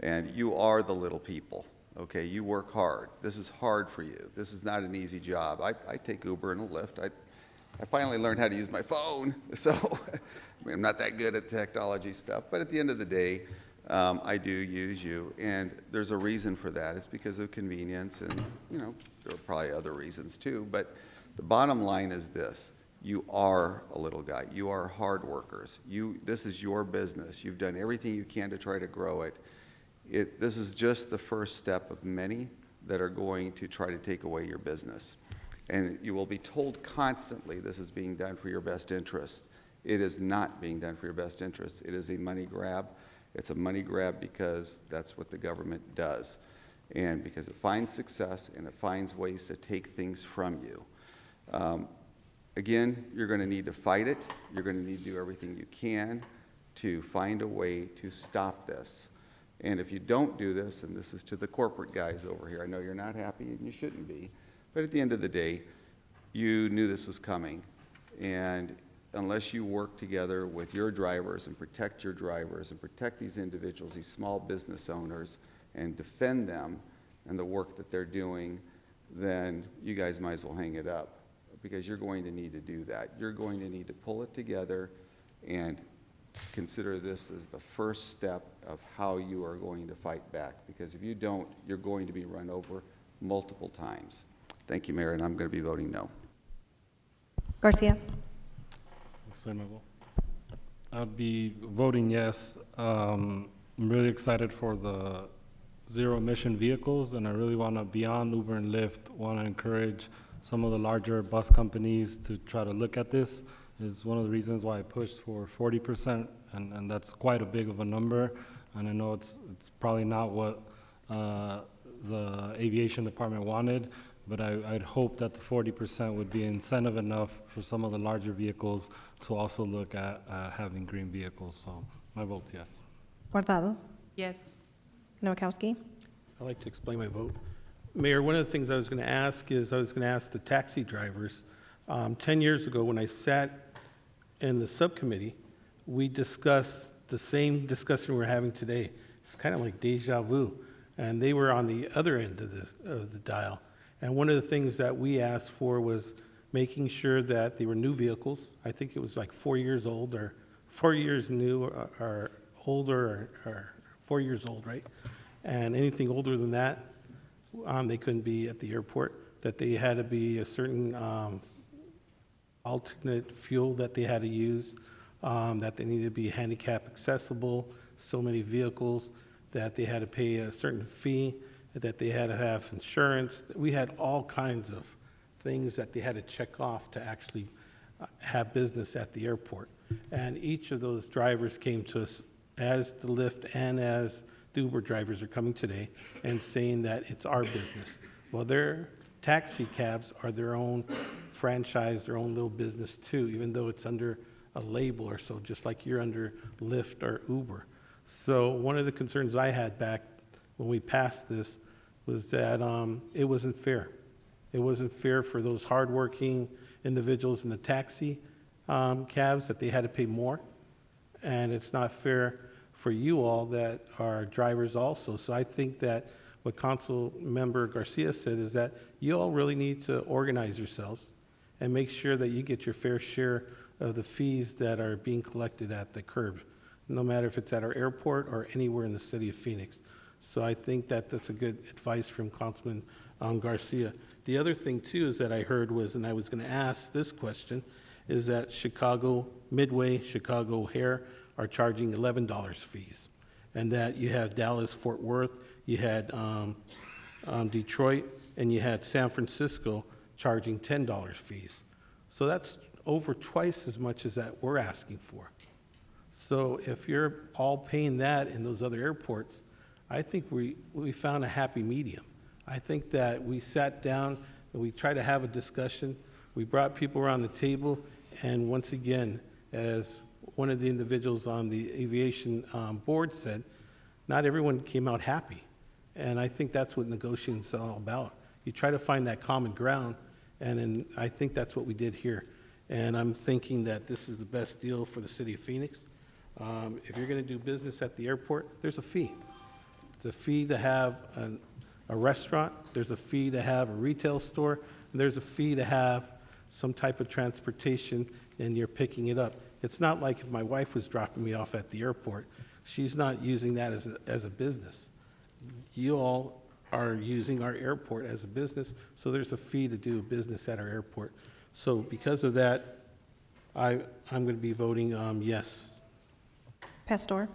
and you are the little people. Okay, you work hard. This is hard for you. This is not an easy job. I take Uber and Lyft. I finally learned how to use my phone, so I mean, I'm not that good at technology stuff, but at the end of the day, I do use you, and there's a reason for that. It's because of convenience, and there are probably other reasons too, but the bottom line is this. You are a little guy. You are hard workers. This is your business. You've done everything you can to try to grow it. This is just the first step of many that are going to try to take away your business. And you will be told constantly this is being done for your best interest. It is not being done for your best interest. It is a money grab. It's a money grab because that's what the government does. And because it finds success and it finds ways to take things from you. Again, you're going to need to fight it. You're going to need to do everything you can to find a way to stop this. And if you don't do this, and this is to the corporate guys over here, I know you're not happy and you shouldn't be, but at the end of the day, you knew this was coming. And unless you work together with your drivers and protect your drivers and protect these individuals, these small business owners, and defend them and the work that they're doing, then you guys might as well hang it up, because you're going to need to do that. You're going to need to pull it together and consider this as the first step of how you are going to fight back, because if you don't, you're going to be run over multiple times. Thank you, Mayor, and I'm going to be voting no. Garcia. Explain my vote. I'd be voting yes. I'm really excited for the zero-emission vehicles, and I really want to, beyond Uber and Lyft, want to encourage some of the larger bus companies to try to look at this. Is one of the reasons why I pushed for 40%, and that's quite a big of a number. And I know it's probably not what the aviation department wanted, but I'd hope that the 40% would be incentive enough for some of the larger vehicles to also look at having green vehicles. So my vote's yes. Guardado. Yes. Nowakowski. I'd like to explain my vote. Mayor, one of the things I was going to ask is the taxi drivers. 10 years ago, when I sat in the subcommittee, we discussed the same discussion we're having today. It's kind of like deja vu. And they were on the other end of the dial. And one of the things that we asked for was making sure that they were new vehicles. I think it was like 4 years old, or 4 years new, or older, or 4 years old, right? And anything older than that, they couldn't be at the airport, that they had to be a certain alternate fuel that they had to use, that they needed to be handicap accessible, so many vehicles, that they had to pay a certain fee, that they had to have insurance. We had all kinds of things that they had to check off to actually have business at the airport. And each of those drivers came to us, as the Lyft and as the Uber drivers are coming today, and saying that it's our business. Well, their taxi cabs are their own franchise, their own little business too, even though it's under a label or so, just like you're under Lyft or Uber. So one of the concerns I had back when we passed this was that it wasn't fair. It wasn't fair for those hardworking individuals in the taxi cabs, that they had to pay more. And it's not fair for you all that are drivers also. So I think that what Council Member Garcia said is that you all really need to organize yourselves and make sure that you get your fair share of the fees that are being collected at the curb, no matter if it's at our airport or anywhere in the city of Phoenix. So I think that that's a good advice from Councilman Garcia. The other thing too is that I heard was, and I was going to ask this question, is that Chicago Midway, Chicago O'Hare are charging $11 fees, and that you have Dallas Fort Worth, you had Detroit, and you had San Francisco charging $10 fees. So that's over twice as much as that we're asking for. So if you're all paying that in those other airports, I think we found a happy medium. I think that we sat down and we tried to have a discussion. We brought people around the table, and once again, as one of the individuals on the aviation board said, not everyone came out happy. And I think that's what negotiating is all about. You try to find that common ground, and then I think that's what we did here. And I'm thinking that this is the best deal for the city of Phoenix. If you're going to do business at the airport, there's a fee. It's a fee to have a restaurant, there's a fee to have a retail store, and there's a fee to have some type of transportation, and you're picking it up. It's not like if my wife was dropping me off at the airport. She's not using that as a business. You all are using our airport as a business, so there's a fee to do business at our airport. So because of that, I'm going to be voting yes. Pastor.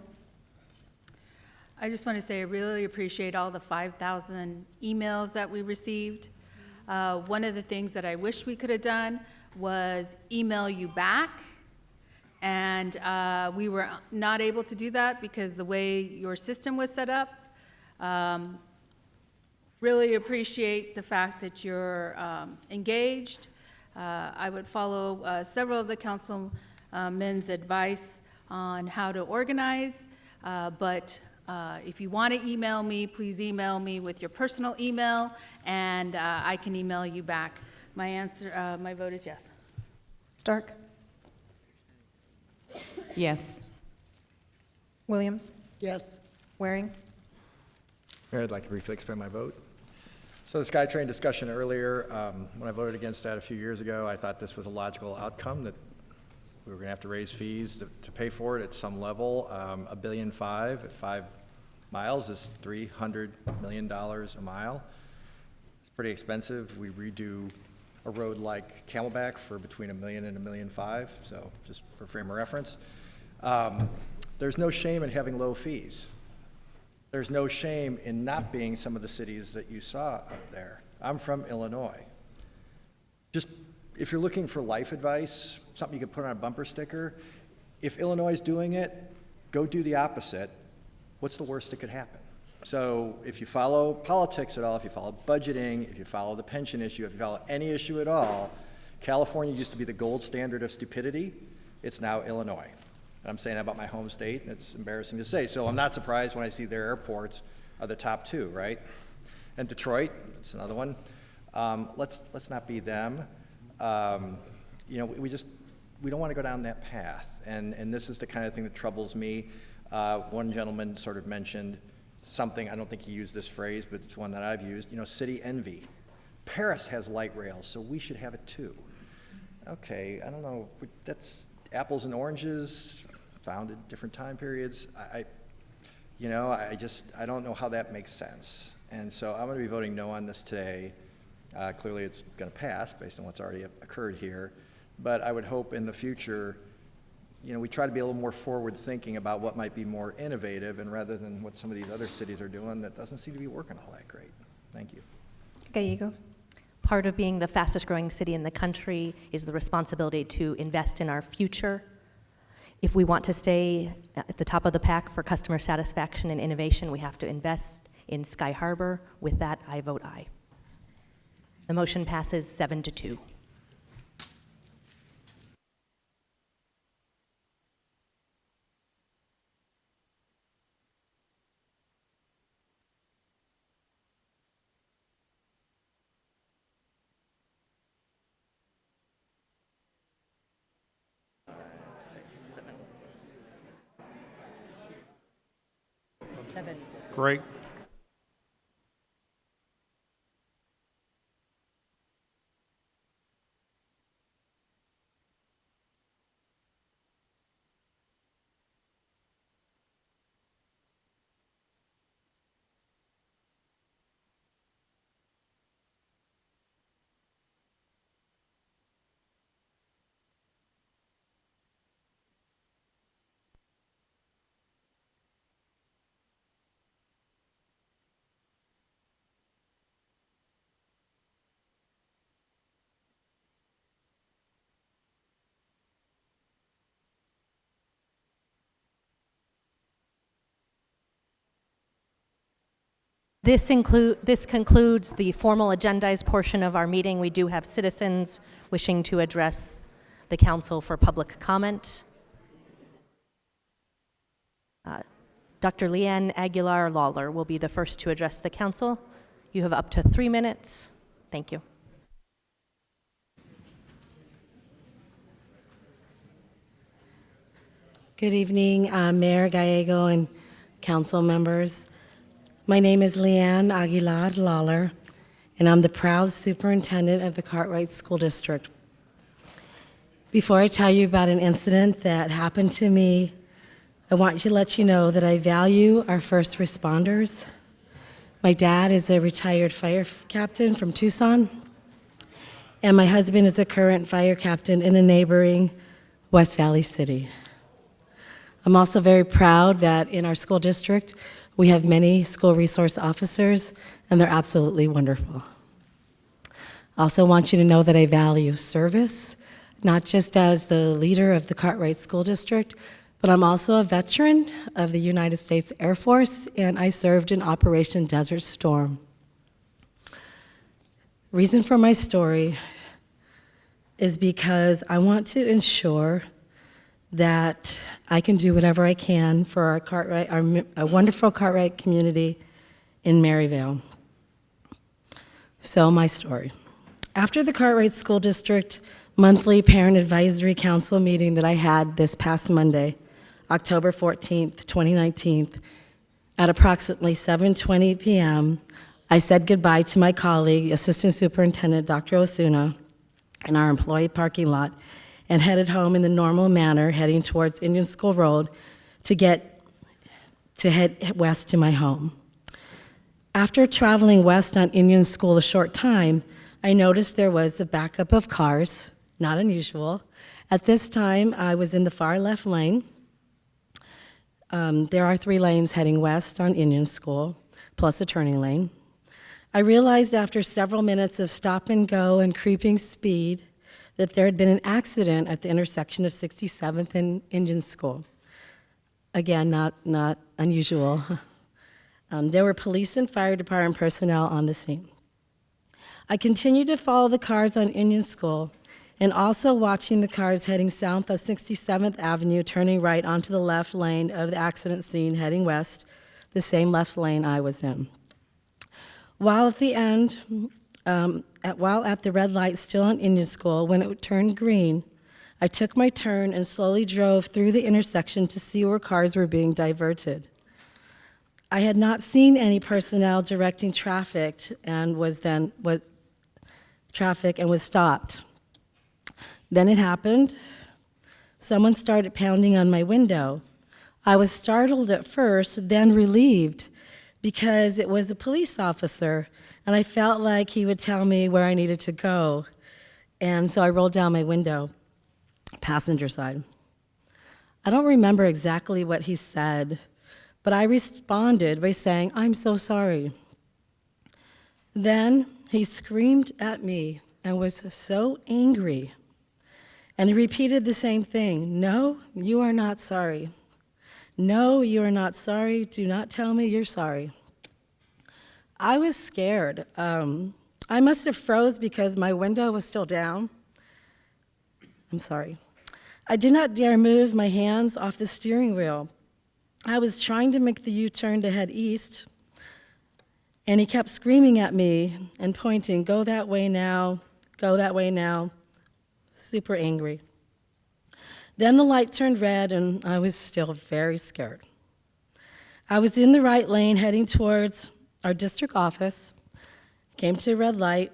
I just want to say I really appreciate all the 5,000 emails that we received. One of the things that I wish we could have done was email you back, and we were not able to do that because the way your system was set up. Really appreciate the fact that you're engaged. I would follow several of the councilmen's advice on how to organize, but if you want to email me, please email me with your personal email, and I can email you back. My answer, my vote is yes. Stark. Yes. Williams. Yes. Waring. Mayor, I'd like to briefly explain my vote. So the SkyTrain discussion earlier, when I voted against that a few years ago, I thought this was a logical outcome, that we were going to have to raise fees to pay for it at some level. $1.5 billion at 5 miles is $300 million a mile. It's pretty expensive. We redo a road like Camelback for between $1 million and $1.5 million, so just for frame of reference. There's no shame in having low fees. There's no shame in not being some of the cities that you saw up there. I'm from Illinois. Just if you're looking for life advice, something you could put on a bumper sticker, if Illinois is doing it, go do the opposite. What's the worst that could happen? So if you follow politics at all, if you follow budgeting, if you follow the pension issue, if you follow any issue at all, California used to be the gold standard of stupidity. It's now Illinois. I'm saying that about my home state, and it's embarrassing to say. So I'm not surprised when I see their airports are the top two, right? And Detroit, that's another one. Let's not be them. You know, we don't want to go down that path. And this is the kind of thing that troubles me. One gentleman sort of mentioned something, I don't think he used this phrase, but it's one that I've used, you know, city envy. Paris has light rail, so we should have it too. Okay, I don't know, that's apples and oranges, found at different time periods. I don't know how that makes sense. And so I'm going to be voting no on this today. Clearly it's going to pass based on what's already occurred here. But I would hope in the future, you know, we try to be a little more forward thinking about what might be more innovative, and rather than what some of these other cities are doing that doesn't seem to be working all that great. Thank you. Gallego. Part of being the fastest growing city in the country is the responsibility to invest in our future. If we want to stay at the top of the pack for customer satisfaction and innovation, we have to invest in Sky Harbor. With that, I vote aye. The motion passes 7-2. Great. This concludes the formal agendized portion of our meeting. We do have citizens wishing to address the council for public comment. Dr. Leanne Aguilar Lawler will be the first to address the council. You have up to 3 minutes. Thank you. Good evening, Mayor Gallego and council members. My name is Leanne Aguilar Lawler, and I'm the proud superintendent of the Cartwright School District. Before I tell you about an incident that happened to me, I want to let you know that I value our first responders. My dad is a retired fire captain from Tucson, and my husband is a current fire captain in a neighboring West Valley city. I'm also very proud that in our school district, we have many school resource officers, and they're absolutely wonderful. I also want you to know that I value service, not just as the leader of the Cartwright School District, but I'm also a veteran of the United States Air Force, and I served in Operation Desert Storm. Reason for my story is because I want to ensure that I can do whatever I can for our Cartwright, our wonderful Cartwright community in Maryvale. So my story. After the Cartwright School District monthly Parent Advisory Council meeting that I had this past Monday, October 14th, 2019, at approximately 7:20 p.m., I said goodbye to my colleague, Assistant Superintendent Dr. Osuna, in our employee parking lot and headed home in the normal manner, heading towards Indian School Road to head west to my home. After traveling west on Indian School a short time, I noticed there was a backup of cars, not unusual. At this time, I was in the far left lane. There are 3 lanes heading west on Indian School, plus a turning lane. I realized after several minutes of stop and go and creeping speed that there had been an accident at the intersection of 67th and Indian School. Again, not unusual. There were police and fire department personnel on the scene. I continued to follow the cars on Indian School and also watching the cars heading south on 67th Avenue, turning right onto the left lane of the accident scene, heading west, the same left lane I was in. While at the red light still on Indian School, when it turned green, I took my turn and slowly drove through the intersection to see where cars were being diverted. I had not seen any personnel directing traffic and was stopped. Then it happened. Someone started pounding on my window. I was startled at first, then relieved, because it was a police officer, and I felt like he would tell me where I needed to go. And so I rolled down my window, passenger side. I don't remember exactly what he said, but I responded by saying, "I'm so sorry." Then he screamed at me and was so angry. And he repeated the same thing. "No, you are not sorry. No, you are not sorry. Do not tell me you're sorry." I was scared. I must have froze because my window was still down. I'm sorry. I did not dare move my hands off the steering wheel. I was trying to make the U-turn to head east, and he kept screaming at me and pointing, "Go that way now, go that way now." Super angry. Then the light turned red, and I was still very scared. I was in the right lane heading towards our district office, came to a red light.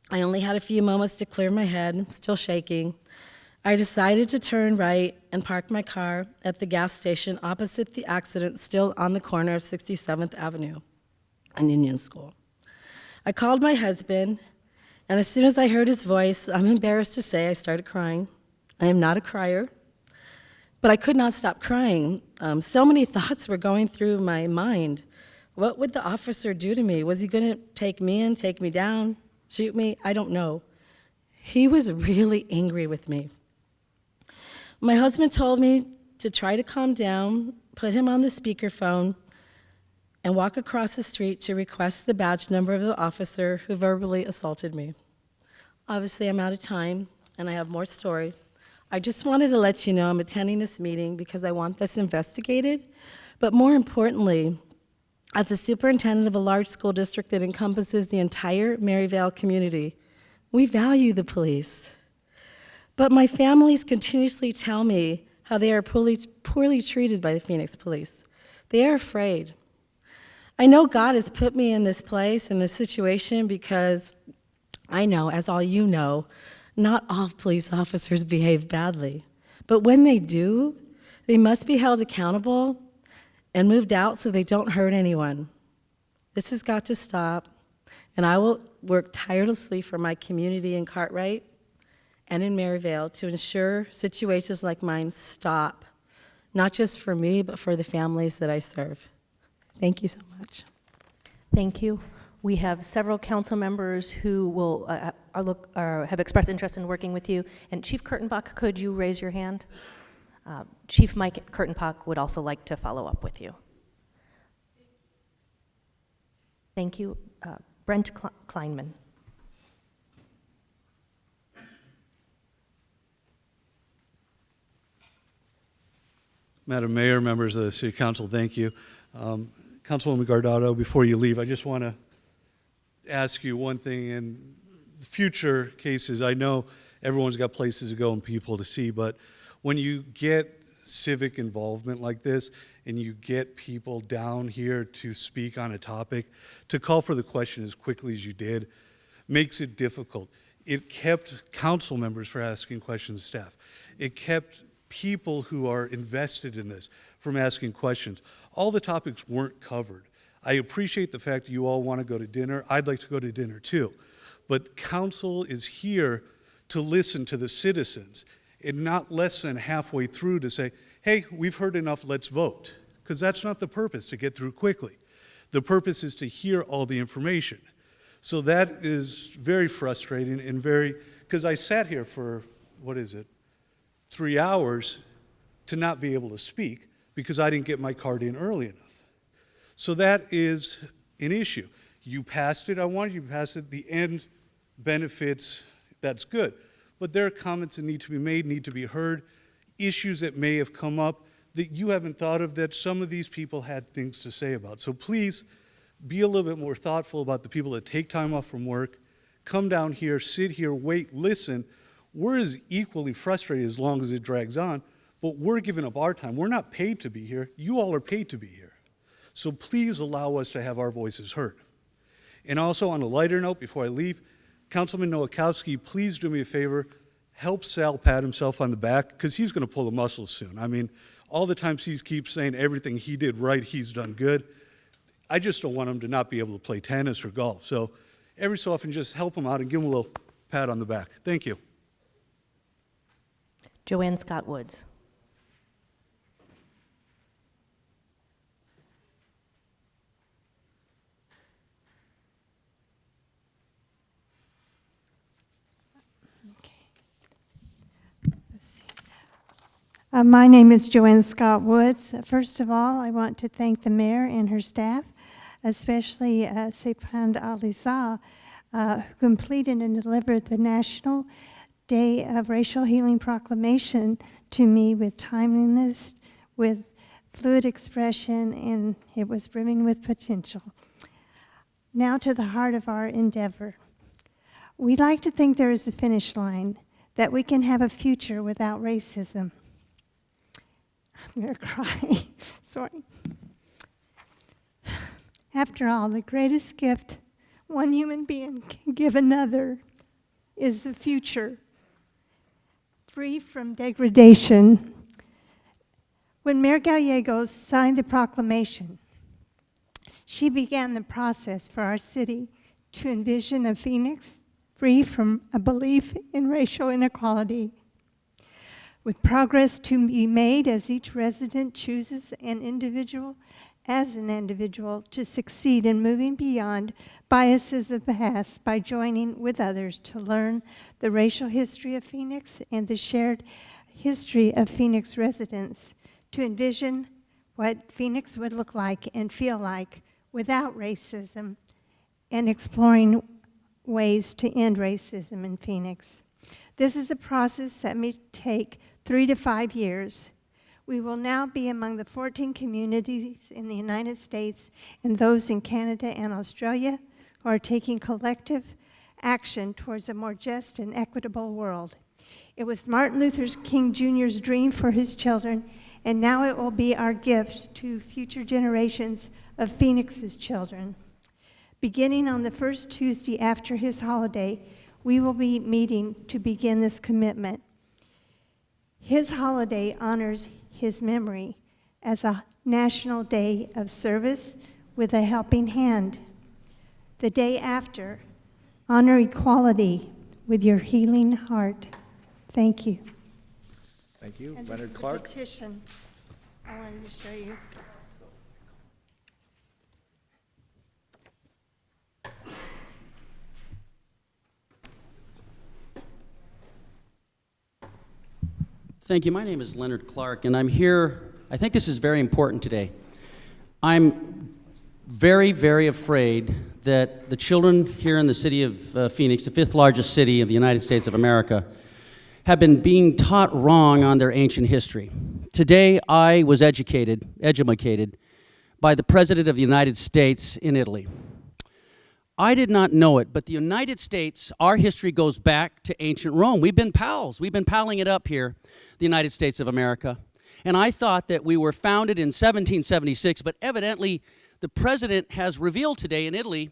I only had a few moments to clear my head, still shaking. I decided to turn right and park my car at the gas station opposite the accident, still on the corner of 67th Avenue and Indian School. I called my husband, and as soon as I heard his voice, I'm embarrassed to say I started crying. I am not a crier, but I could not stop crying. So many thoughts were going through my mind. What would the officer do to me? Was he going to take me in, take me down, shoot me? I don't know. He was really angry with me. My husband told me to try to calm down, put him on the speakerphone, and walk across the street to request the badge number of the officer who verbally assaulted me. Obviously, I'm out of time, and I have more story. I just wanted to let you know I'm attending this meeting because I want this investigated, but more importantly, as the superintendent of a large school district that encompasses the entire Maryvale community, we value the police. But my families continuously tell me how they are poorly treated by the Phoenix police. They are afraid. I know God has put me in this place, in this situation, because I know, as all you know, not all police officers behave badly. But when they do, they must be held accountable and moved out so they don't hurt anyone. This has got to stop, and I will work tirelessly for my community in Cartwright and in Maryvale to ensure situations like mine stop, not just for me, but for the families that I serve. Thank you so much. Thank you. We have several council members who will have expressed interest in working with you. And Chief Kurtenbach, could you raise your hand? Chief Mike Kurtenbach would also like to follow up with you. Thank you. Brent Kleinman. Madam Mayor, members of the City Council, thank you. Councilwoman Guardado, before you leave, I just want to ask you one thing. In future cases, I know everyone's got places to go and people to see, but when you get civic involvement like this and you get people down here to speak on a topic, to call for the question as quickly as you did makes it difficult. It kept council members from asking questions to staff. It kept people who are invested in this from asking questions. All the topics weren't covered. I appreciate the fact that you all want to go to dinner. I'd like to go to dinner too. But council is here to listen to the citizens and not less than halfway through to say, hey, we've heard enough, let's vote. Because that's not the purpose, to get through quickly. The purpose is to hear all the information. So that is very frustrating and because I sat here for, 3 hours to not be able to speak because I didn't get my card in early enough. So that is an issue. You passed it, I wanted you to pass it, the end benefits, that's good. But there are comments that need to be made, need to be heard, issues that may have come up that you haven't thought of that some of these people had things to say about. So please be a little bit more thoughtful about the people that take time off from work, come down here, sit here, wait, listen. We're as equally frustrated as long as it drags on, but we're giving up our time. We're not paid to be here. You all are paid to be here. So please allow us to have our voices heard. And also on a lighter note, before I leave, Councilman Nowakowski, please do me a favor, help Sal pat himself on the back, because he's going to pull a muscle soon. I mean, all the times he keeps saying everything he did right, he's done good. I just don't want him to not be able to play tennis or golf. So every so often, just help him out and give him a little pat on the back. Thank you. Joanne Scott Woods. My name is Joanne Scott Woods. First of all, I want to thank the mayor and her staff, especially Sepand Alizah, who completed and delivered the National Day of Racial Healing Proclamation to me with timeliness, with fluid expression, and it was brimming with potential. Now to the heart of our endeavor. We like to think there is a finish line, that we can have a future without racism. I'm going to cry. Sorry. After all, the greatest gift one human being can give another is the future, free from degradation. When Mayor Gallegos signed the proclamation, she began the process for our city to envision a Phoenix free from a belief in racial inequality, with progress to be made as each resident chooses an individual to succeed in moving beyond biases of the past by joining with others to learn the racial history of Phoenix and the shared history of Phoenix residents, to envision what Phoenix would look like and feel like without racism and exploring ways to end racism in Phoenix. This is a process that may take 3 to 5 years. We will now be among the 14 communities in the United States and those in Canada and Australia who are taking collective action towards a more just and equitable world. It was Martin Luther King Jr.'s dream for his children, and now it will be our gift to future generations of Phoenix's children. Beginning on the first Tuesday after his holiday, we will be meeting to begin this commitment. His holiday honors his memory as a national day of service with a helping hand. The day after, honor equality with your healing heart. Thank you. Thank you. And Leonard this is Clark. the petition I wanted to show you. Thank you. My name is Leonard Clark, and I'm here. I think this is very important today. I'm very, very afraid that the children here in the city of Phoenix, the 5th largest city of the United States of America, have been being taught wrong on their ancient history. Today, I was educated by the President of the United States in Italy. I did not know it, but the United States, our history goes back to ancient Rome. We've been pals. We've been palling it up here, the United States of America. And I thought that we were founded in 1776, but evidently the president has revealed today in Italy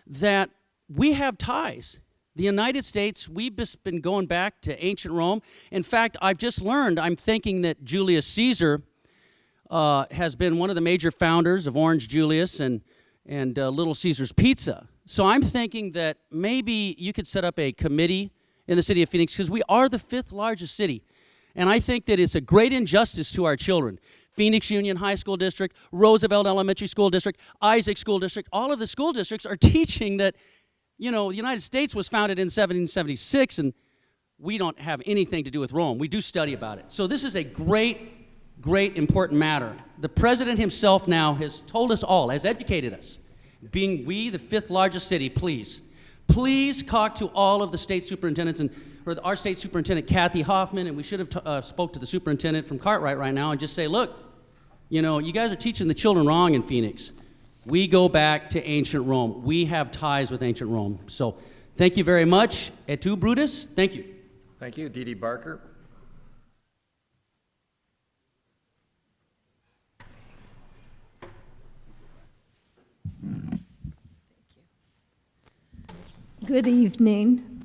that we have ties. The United States, we've just been going back to ancient Rome. In fact, I've just learned, I'm thinking that Julius Caesar has been one of the major founders of Orange Julius and Little Caesar's Pizza. So I'm thinking that maybe you could set up a committee in the city of Phoenix, because we are the 5th largest city. And I think that it's a great injustice to our children. Phoenix Union High School District, Roosevelt Elementary School District, Isaac School District, all of the school districts are teaching that, you know, the United States was founded in 1776, and we don't have anything to do with Rome. We do study about it. So this is a great, great, important matter. The president himself now has told us all, has educated us. Being we the 5th largest city, please talk to all of the state superintendents, or our state superintendent, Kathy Hoffman, and we should have spoke to the superintendent from Cartwright right now and just say, look, you know, you guys are teaching the children wrong in Phoenix. We go back to ancient Rome. We have ties with ancient Rome. So thank you very much. Et tu, Brutus? Thank you. Thank you. Dee Dee Barker. Good evening.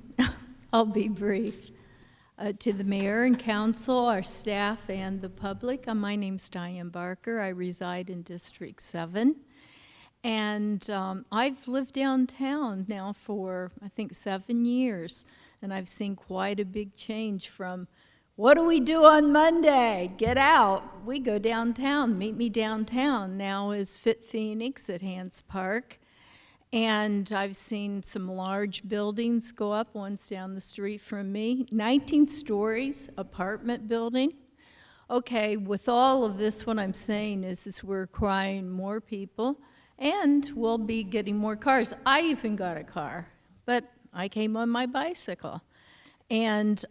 I'll be brief. To the mayor and council, our staff, and the public, my name's Diane Barker. I reside in District 7. And I've lived downtown now for, I think, 7 years. And I've seen quite a big change from, what do we do on Monday? Get out. We go downtown. Meet me downtown. Now is Fit Phoenix at Hans Park. And I've seen some large buildings go up. One's down the street from me. 19 stories, apartment building. Okay, with all of this, what I'm saying is we're acquiring more people, and we'll be getting more cars. I even got a car, but I came on my bicycle. And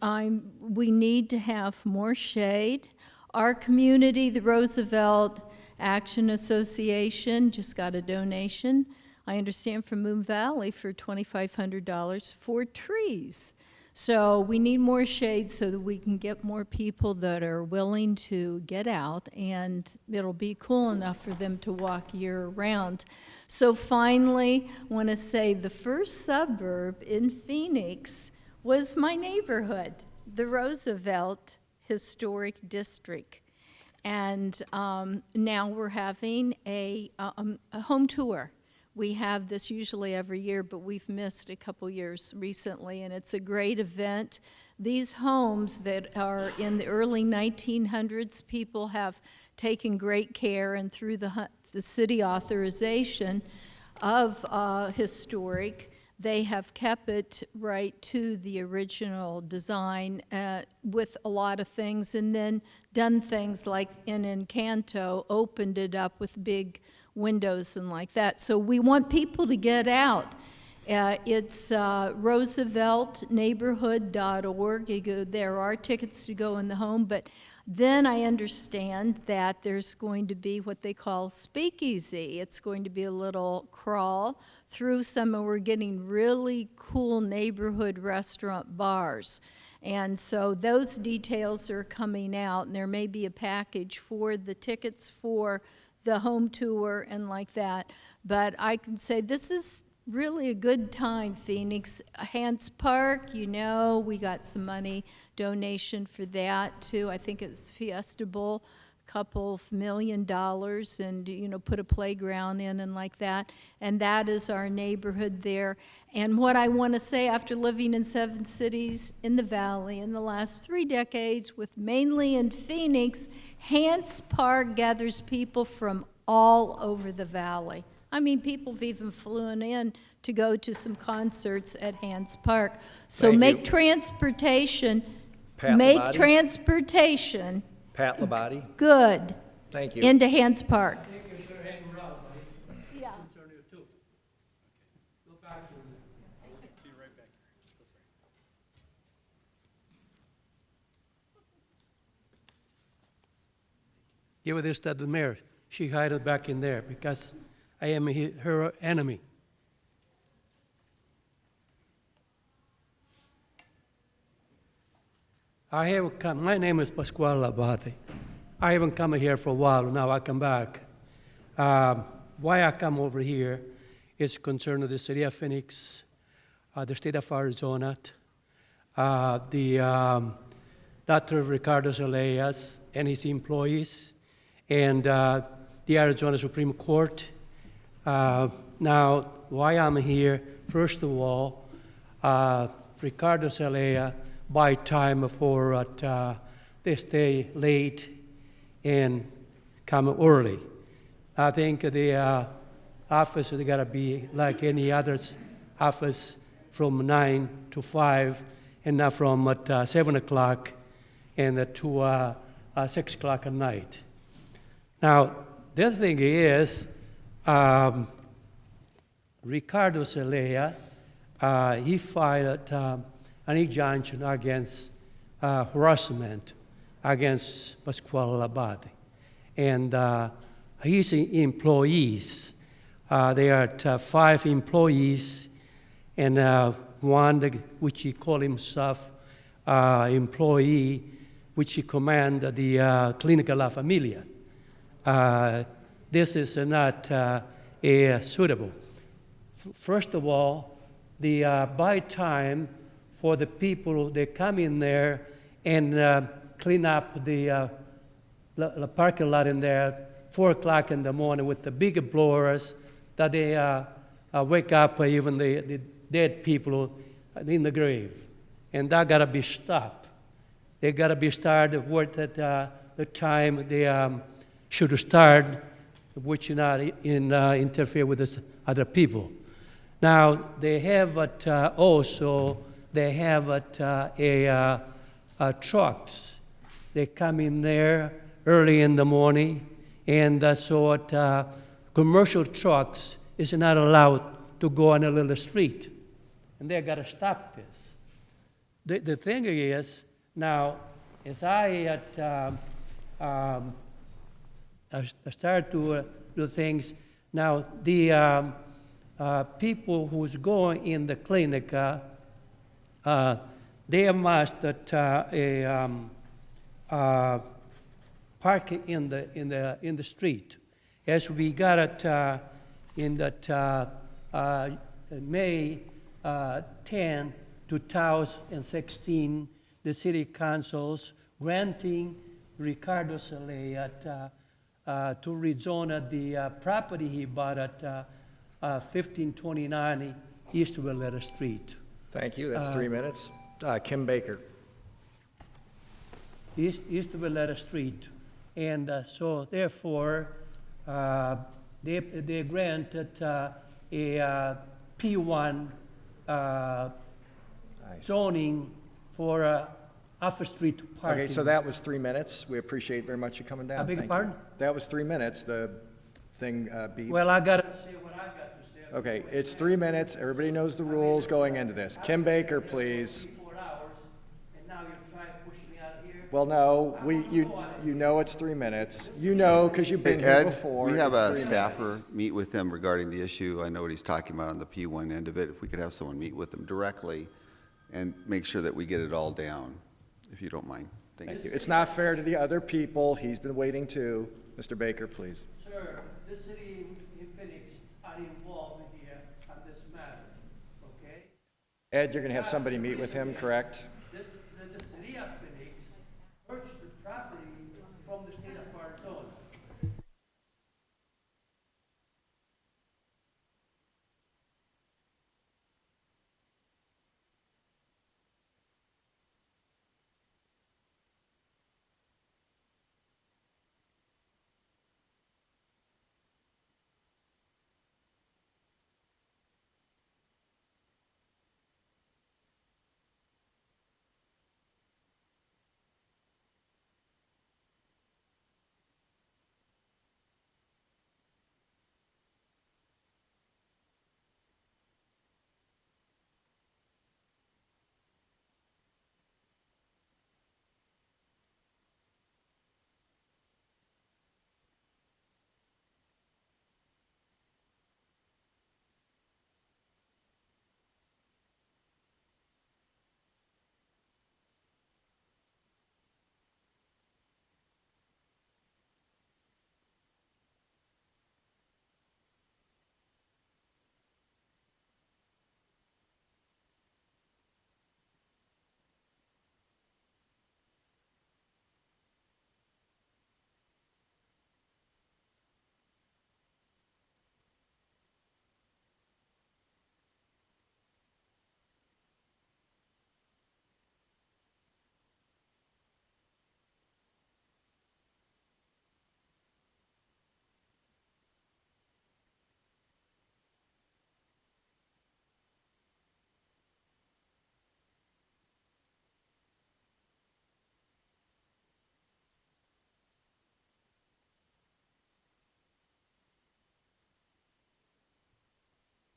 we need to have more shade. Our community, the Roosevelt Action Association, just got a donation, I understand, from Moon Valley for $2,500 for trees. So we need more shade so that we can get more people that are willing to get out, and it'll be cool enough for them to walk year-round. So finally, I want to say the first suburb in Phoenix was my neighborhood, the Roosevelt Historic District. And now we're having a home tour. We have this usually every year, but we've missed a couple years recently, and it's a great event. These homes that are in the early 1900s, people have taken great care, and through the city authorization of historic, they have kept it right to the original design with a lot of things, and then done things like in Encanto, opened it up with big windows and like that. So we want people to get out. It's rooseveltneighborhood.org. There are tickets to go in the home, but then I understand that there's going to be what they call speakeasy. It's going to be a little crawl through some, and we're getting really cool neighborhood restaurant bars. And so those details are coming out, and there may be a package for the tickets for the home tour and like that. But I can say this is really a good time, Phoenix. Hance Park, you know, we got some money donation for that too. I think it was Fiesta Bowl, $2 million, and, you know, put a playground in and like that. And that is our neighborhood there. And what I want to say, after living in 7 cities in the Valley in the last 3 decades, with mainly in Phoenix, Hance Park gathers people from all over the Valley. I mean, people have even flown in to go to some concerts at Hance Park. So Thank make you. transportation, Pat make Labate. transportation Pat Labate. good Thank you. into Hance Park. Yeah. Give this to the mayor. She hid it back in there because I am her enemy. I have come, my name is Pasquale Labate. I haven't come here for a while, now I come back. Why I come over here is concerned with the city of Phoenix, the state of Arizona, Dr. Ricardo Zeleyas and his employees, and the Arizona Supreme Court. Now, why I'm here, first of all, Ricardo Zelaya buy time for they stay late and come early. I think the office is got to be like any other office from 9 to 5 and not from 7 o'clock and to 6 o'clock at night. Now, the other thing is, Ricardo Zelaya, he filed an injunction against harassment against Pasquale Labate. And his employees, there are 5 employees, and one which he called himself employee, which he command the Clinica La Familia. This is not suitable. First of all, the buy time for the people, they come in there and clean up the parking lot in there 4 o'clock in the morning with the big blowers that they wake up even the dead people in the grave. And that got to be stopped. They got to be started at the time they should start, which not interfere with this other people. Now, they have also, they have trucks. They come in there early in the morning, and so commercial trucks is not allowed to go on a little street. And they got to stop this. The thing is, now, as I start to do things, now the people who's going in the clinic, they must park in the street. As we got it in that May 10, 2016, the city councils granting Ricardo Zelaya to rezone the property he bought at 1529 East Valletta Street. Thank you. That's 3 minutes. Kim Baker. East Valletta Street. And so therefore, they granted a P1 zoning for off-street parking. Okay, so that was 3 minutes. We appreciate very much you coming down. I beg your Thank you. pardon? That was 3 minutes. The thing beeped. Well, I got to say what I got to say. Okay, it's 3 minutes. Everybody knows the rules going into this. Kim Baker, please. 4 hours, and now you're trying to push me out of here. Well, no, you know it's 3 minutes. You know, because you've been Hey, here Ed, before. we have it's a 3 staffer minutes. meet with him regarding the issue. I know what he's talking about on the P1 end of it. If we could have someone meet with him directly and make sure that we get it all down, if you don't mind. Thank you. It's not fair to the other people. He's been waiting too. Mr. Baker, please. Sir, the city in Phoenix are involved here on this matter, okay? Ed, you're going to have somebody meet with him, correct? The city of Phoenix purchased the property from the state of Arizona.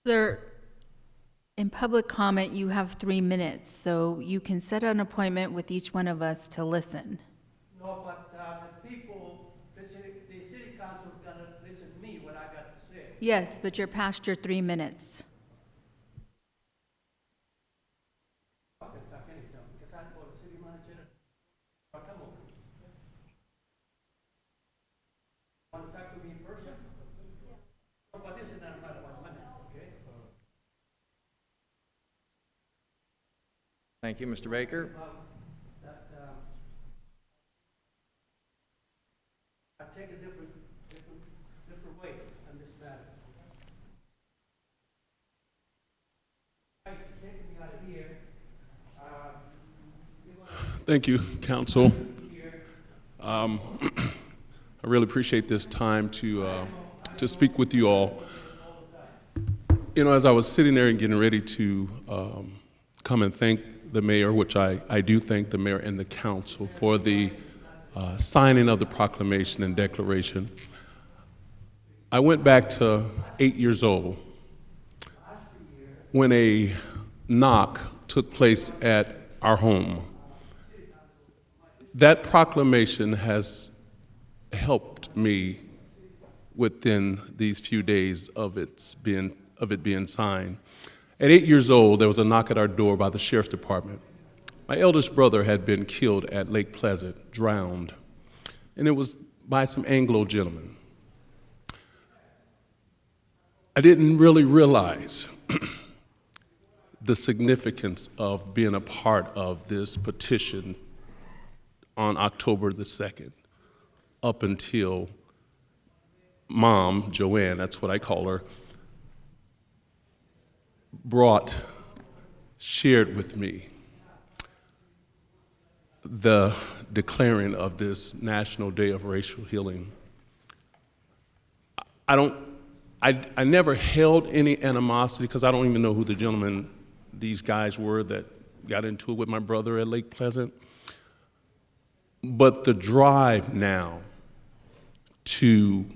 Sir, in public comment, you have 3 minutes, so you can set an appointment with each one of us to listen. No, but the people, the city council gonna listen to me what I got to say. Yes, but you're past your 3 minutes. I can talk anytime, because I told the city manager, come over. Want to talk to me in person? No, but this is not a matter of money, okay? Thank you, Mr. Baker. I take a different way on this matter. Guys, taking me out of here. Thank you, Council. I really appreciate this time to speak with you all. You know, as I was sitting there and getting ready to come and thank the mayor, which I do thank the mayor and the council for the signing of the proclamation and declaration, I went back to 8 years old when a knock took place at our home. That proclamation has helped me within these few days of it being signed. At 8 years old, there was a knock at our door by the sheriff's department. My eldest brother had been killed at Lake Pleasant, drowned, and it was by some Anglo gentlemen. I didn't really realize the significance of being a part of this petition on October the 2nd, up until Mom, Joanne, that's what I call her, shared with me the declaring of this National Day of Racial Healing. I never held any animosity, because I don't even know who the gentleman these guys were that got into it with my brother at Lake Pleasant. But the drive now to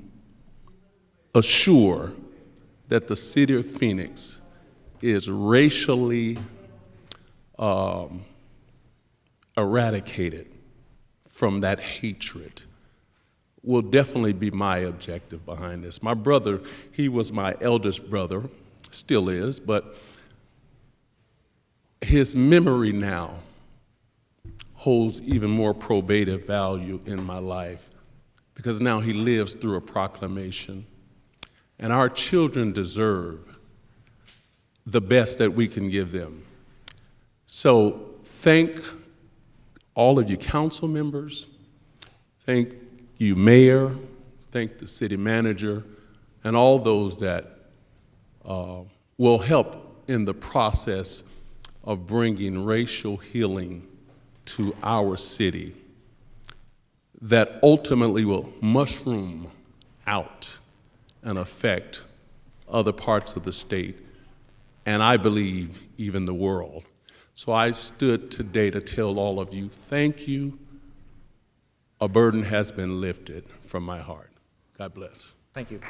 assure that the city of Phoenix is racially eradicated from that hatred will definitely be my objective behind this. My brother, he was my eldest brother, still is, but his memory now holds even more probative value in my life because now he lives through a proclamation. And our children deserve the best that we can give them. So thank all of you council members, thank you mayor, thank the city manager, and all those that will help in the process of bringing racial healing to our city that ultimately will mushroom out and affect other parts of the state, and I believe even the world. So I stood today to tell all of you, thank you. A burden has been lifted from my heart. God bless. Thank you.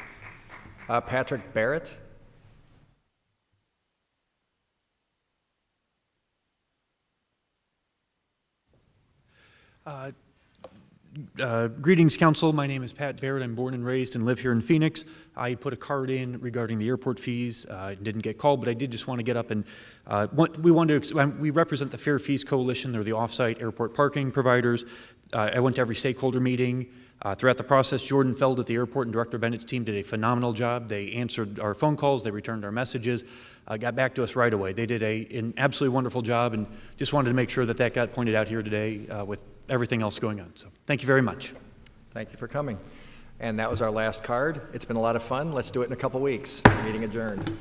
Patrick Barrett. Greetings, Council. My name is Pat Barrett. I'm born and raised and live here in Phoenix. I put a card in regarding the airport fees. Didn't get called, but I did just want to get up and we represent the Fair Fees Coalition. They're the off-site airport parking providers. I went to every stakeholder meeting. Throughout the process, Jordan Feld at the airport and Director Bennett's team did a phenomenal job. They answered our phone calls. They returned our messages, got back to us right away. They did an absolutely wonderful job, and just wanted to make sure that that got pointed out here today with everything else going on. So thank you very much. Thank you for coming. And that was our last card. It's been a lot of fun. Let's do it in a couple weeks. Meeting adjourned.